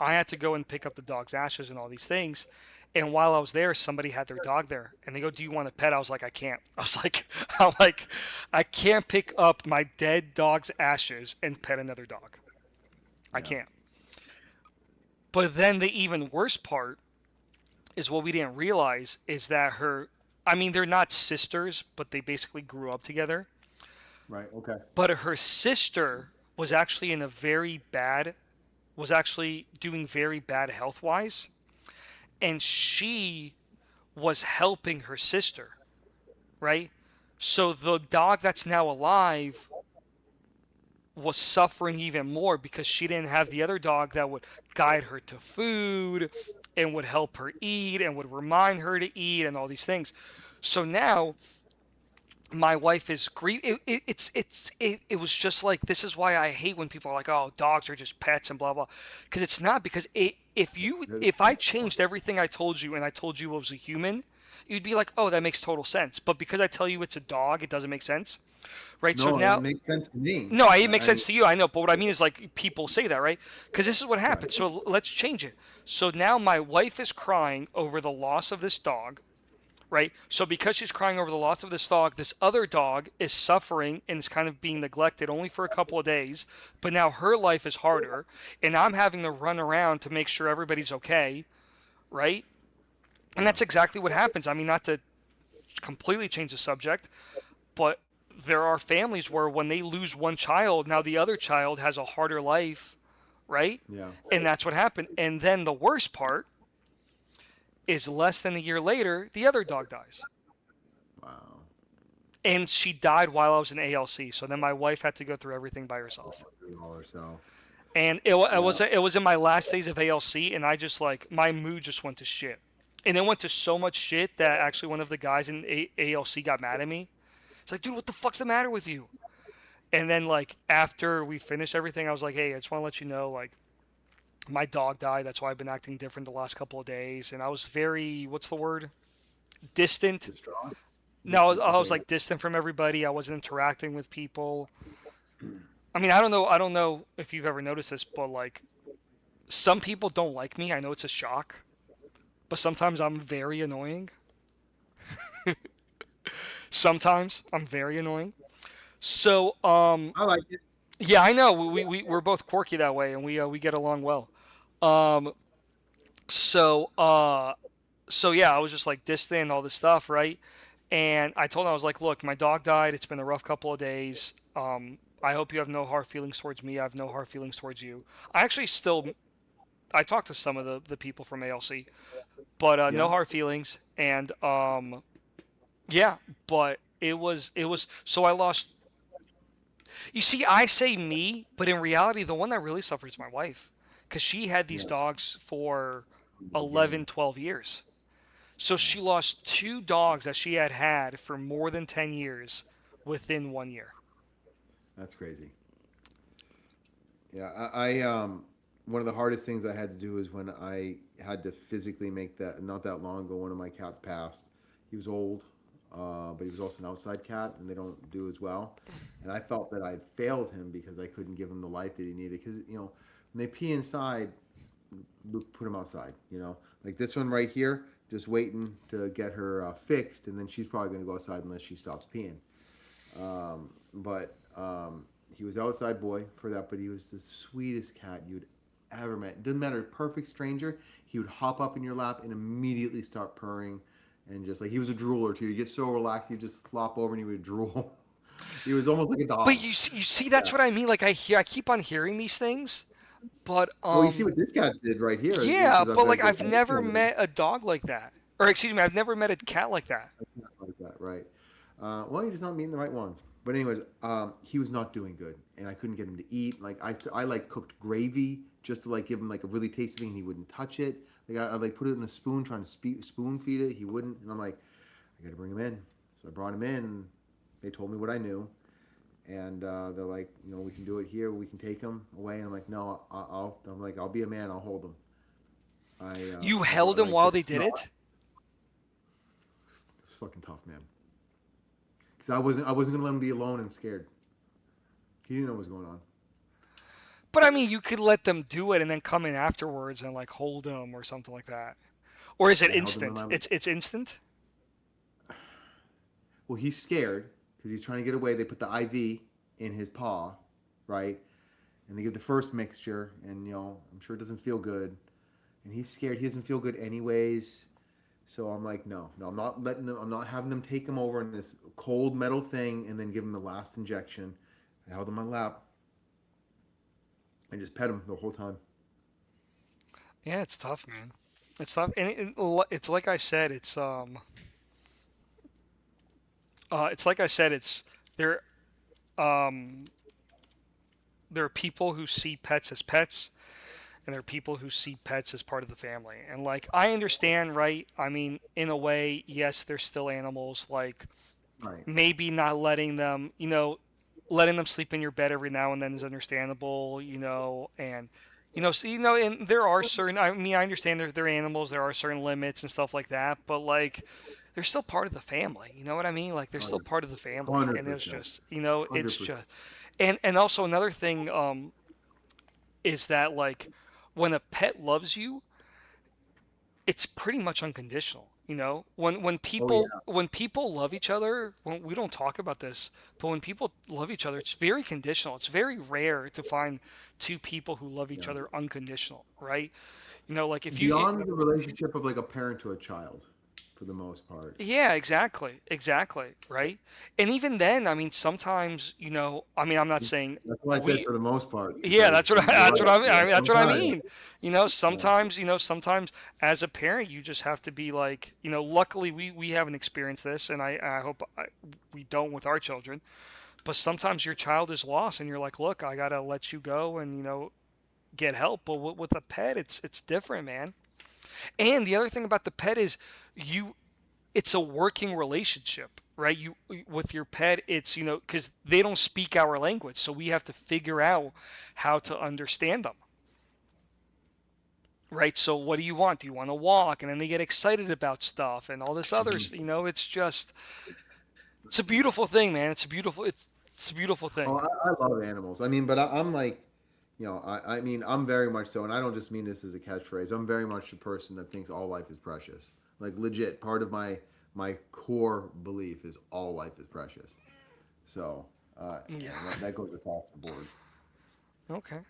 I had to go and pick up the dog's ashes and all these things, And while I was there, somebody had their dog there, and they go, "Do you want a pet?" I was like, "I can't." I was like, "I'm like, I can't pick up my dead dog's ashes and pet another dog. I Yeah. can't." But then the even worse part is what we didn't realize is that I mean, they're not sisters, but they basically grew up together. Right. Okay. But her sister was actually was actually doing very bad health wise, and she was helping her sister, right? So the dog that's now alive was suffering even more because she didn't have the other dog that would guide her to food and would help her eat and would remind her to eat and all these things. So now my wife is it was just like, this is why I hate when people are like, oh, dogs are just pets and blah blah, because it's not. Because if I changed everything I told you and I told you it was a human, you'd be like, oh, that makes total sense. But because I tell you it's a dog, it doesn't make sense, right? So No, it now, makes sense to me. no, it makes I sense to you, I know, but what I mean is, like, people say that, right? Because this is what right. happened. So let's change it. So now my wife is crying over the loss of this dog, right? So because she's crying over the loss of this dog, this other dog is suffering and is kind of being neglected only for a couple of days. But now her life is harder, and I'm having to run around to make sure everybody's okay, right? And Yeah. that's exactly what happens. I mean, not to completely change the subject, but there are families where when they lose one child, now the other child has a harder life, right? Yeah. And that's what happened. And then the worst part is, less than a year later, the other dog dies. Wow. And she died while I was in ALC. So then my wife had to go through everything by herself. All herself. And Yeah. it was in my last days of ALC, and I just, like, my mood just went to shit. And it went to so much shit that actually one of the guys in ALC got mad at me. It's like, dude, what the fuck's the matter with you? And then, like, after we finished everything, I was like, hey, I just want to let you know, like, my dog died. That's why I've been acting different the last couple of days. And I was very, what's the word? Distant. Distraught. No, Distant. I was Okay. like distant from everybody. I wasn't interacting with people. I mean, I don't know if you've ever noticed this, but, like, some people don't like me. I know it's a shock, but sometimes I'm very annoying. Sometimes I'm very annoying. So, I like it. yeah, I know we're both quirky that way, and we get along well. Um, so yeah, I was just like distant and all this stuff, right? And I told him, I was like, look, my dog died. It's been a rough couple of days. I hope you have no hard feelings towards me. I have no hard feelings towards you. I actually still I talked to some of the people from ALC, but no Yeah. hard feelings. And yeah, but it was so I lost. You see, I say me, but in reality, the one that really suffers is my wife, because she had these Yeah. dogs for In the 11, beginning. 12 years. So Yeah. she lost two dogs that she had had for more than 10 years within 1 year. That's crazy. Yeah. One of the hardest things I had to do is when I had to physically make that. Not that long ago, one of my cats passed. He was old, but he was also an outside cat, and they don't do as well. And I felt that I'd failed him because I couldn't give him the life that he needed. Because when they pee inside, put him outside. Like this one right here, just waiting to get her fixed, and then she's probably going to go outside unless she stops peeing. But he was outside boy for that, but he was the sweetest cat you'd ever met. It didn't matter, perfect stranger. He would hop up in your lap and immediately start purring, and just like he was a drooler too. You get so relaxed, you just flop over and he would drool. He was almost like a But dog. you see, that's Yeah. what I mean. Like, I keep on hearing these things, but Well, you see what this cat did right here, yeah, because I've but, got like, this I've other never one met a dog like that. Or excuse me, I've never met a cat like that. like that, right? Well, you're just not meeting the right ones. But anyways, he was not doing good, and I couldn't get him to eat. Like I like cooked gravy just to like give him like a really tasty thing, and he wouldn't touch it. Like I like put it in a spoon, trying to spoon feed it. He wouldn't, and I'm like, I got to bring him in. So I brought him in, and they told me what I knew, and they're like, we can do it here. We can take him away. And I'm like, no, I'm like, I'll be a man. I'll hold him. You I held him like while just they did no, it? it's fucking tough, man. Because I wasn't gonna let him be alone and scared. He didn't know what was going on. But I mean, you could let them do it and then come in afterwards and, like, hold him or something like that. Or is it I held him in instant? my. It's instant. Well, he's scared because he's trying to get away. They put the IV in his paw, right? And they give the first mixture, and I'm sure it doesn't feel good. And he's scared. He doesn't feel good anyways. So I'm like, no, no, I'm not letting them. I'm not having them take him over in this cold metal thing and then give him the last injection. I held him on my lap and just pet him the whole time. Yeah, it's tough, man. It's tough, and it's like I said. It's like I said. It's there. Um, there are people who see pets as pets, and there are people who see pets as part of the family. And like I understand, right? I mean, in a way, yes, they're still animals. Like Right. maybe not letting them, letting them sleep in your bed every now and then is understandable, and so, and there are certain. I mean, I understand they're animals. There are certain limits and stuff like that, but like. They're still part of the family, you know what I mean? Like they're Oh still yeah. part of the family, Hundred and it's percent. just, it's 100%. just, and also another thing, is that like when a pet loves you, it's pretty much unconditional. When Oh people yeah. when people love each other, when we don't talk about this, but when people love each other, it's very conditional. It's very rare to find two people who love each Yeah. other unconditional, right? Like if Beyond the relationship of like a parent to a child, for the most part. yeah, exactly, exactly, right? And even then, I mean, sometimes, I mean, I'm not saying That's why I said we for the most part, Yeah, because that's what I, you're that's right. what I mean. Yeah, That's what I sometimes. mean. Yeah. Sometimes as a parent, you just have to be like, luckily we haven't experienced this, and I hope we don't with our children. But sometimes your child is lost, and you're like, look, I gotta let you go, and get help. But with a pet, it's different, man. And the other thing about the pet is you it's a working relationship, right? You with your pet, it's because they don't speak our language, so we have to figure out how to understand them, right? So what do you want? Do you want to walk? And then they get excited about stuff and all this other, Mhm. it's a beautiful thing, man. It's a beautiful Oh, thing. I love animals. I mean, but I'm like, I mean, I'm very much so, and I don't just mean this as a catchphrase. I'm very much the person that thinks all life is precious. Like legit, part of my core belief is all life is precious. So, Yeah. that goes across the board. Okay.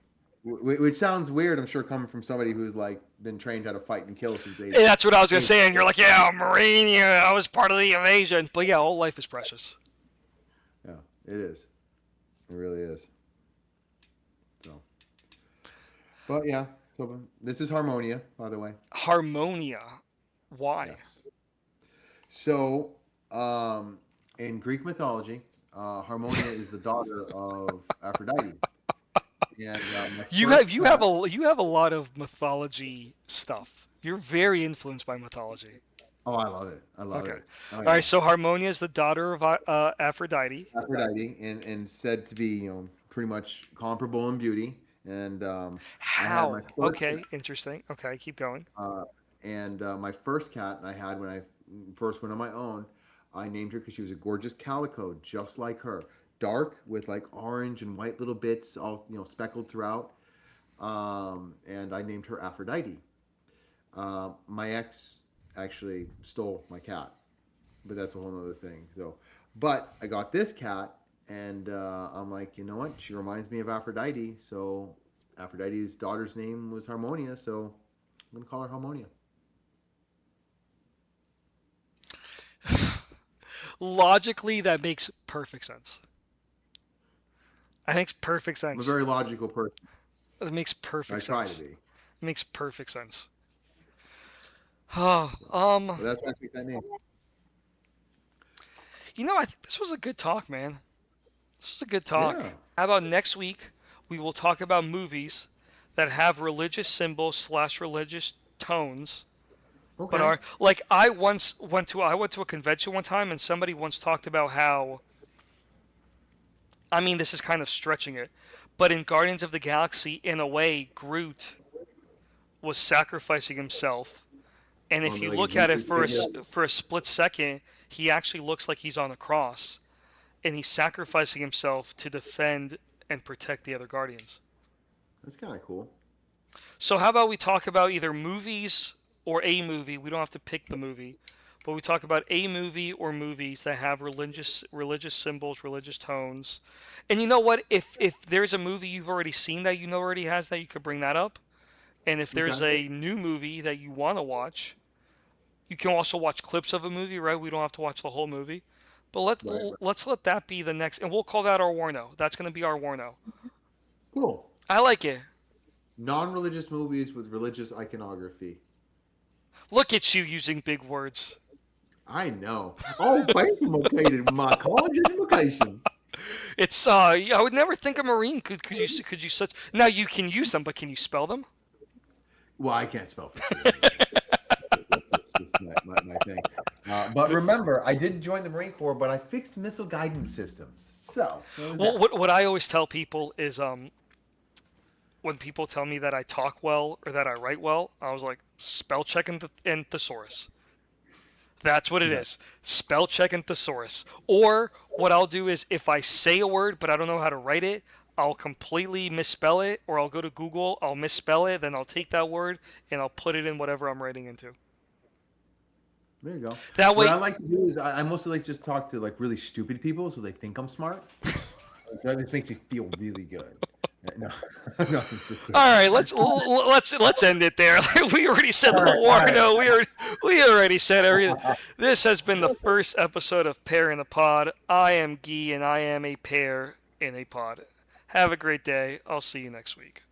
Which sounds weird, I'm sure, coming from somebody who's like been trained how to fight and kill since And that's what I was gonna age say, and you're 6. like, yeah, I'm a Marine. Yeah, I was part of the invasion. But yeah, all life is precious. Yeah, it is. It really is. So, but yeah. So this is Harmonia, by the way. Harmonia. Why? Yes. So, in Greek mythology, Harmonia is the daughter of Aphrodite, and my first cat. You have a lot of mythology stuff. You're very influenced by mythology. Oh, I love it. I love Okay. it. Oh All right. yeah, So Harmonia is the daughter of Aphrodite. Aphrodite, and said to be pretty much comparable in beauty. And I had my How? first Okay. Interesting. Okay. Keep going. uh, and my first cat I had when I first went on my own. I named her because she was a gorgeous calico, just like her, dark with like orange and white little bits, all speckled throughout. And I named her Aphrodite. My ex actually stole my cat, but that's a whole other thing. So, but I got this cat, and I'm like, you know what? She reminds me of Aphrodite. So, Aphrodite's daughter's name was Harmonia. So, I'm gonna call her Harmonia. Logically, that makes perfect sense. That makes perfect I'm a sense. very logical person. It makes I perfect try to sense. be. It makes perfect sense. Oh, So, but that's why I picked that name. I think this was a good talk, man. This was a good talk. Yeah. How about next week we will talk about movies that have religious symbols slash religious tones, but Okay. are like I went to a convention one time and somebody once talked about how I mean this is kind of stretching it, but in Guardians of the Galaxy in a way Groot was sacrificing himself, and On if the you like look at it Jesus figure. for a split second, he actually looks like he's on a cross and he's sacrificing himself to defend and protect the other Guardians. That's kind of cool. So how about we talk about either movies? or a movie. We don't have to pick the movie, but we talk about a movie or movies that have religious symbols, religious tones. And you know what? If there's a movie you've already seen that you know already has that, you could bring that up. And if there's Okay. a new movie that you want to watch, you can also watch clips of a movie, right? We don't have to watch the whole movie. But Right. Right. let's let that be the next, and we'll call that our Warno. That's going to be our Warno. Cool. I like it. Non-religious movies with religious iconography. Look at you using big words. I know. Oh, thank you, located my college education. It's I would never think a Marine could you such. Now you can use them, but can you spell them? Well, I can't spell for shit. That's just my thing. But remember, I did join the Marine Corps, but I fixed missile guidance systems. So, there's Well, that. what I always tell people is when people tell me that I talk well or that I write well, I was like spell check and thesaurus. That's what it Yeah. is. Spell check and thesaurus. Or what I'll do is if I say a word but I don't know how to write it, I'll completely misspell it, or I'll go to Google, I'll misspell it, then I'll take that word and I'll put it in whatever I'm writing into. There you go. That What I way, like to do is I mostly like just talk to like really stupid people so they think I'm smart. So that just makes me feel really good. No, no, it's just kidding. all right, let's end it there. We already said All the right, all war. right. No, we already said everything. This has been the first episode of Pear in the Pod. I am Guy, and I am a pear in a pod. Have a great day. I'll see you next week.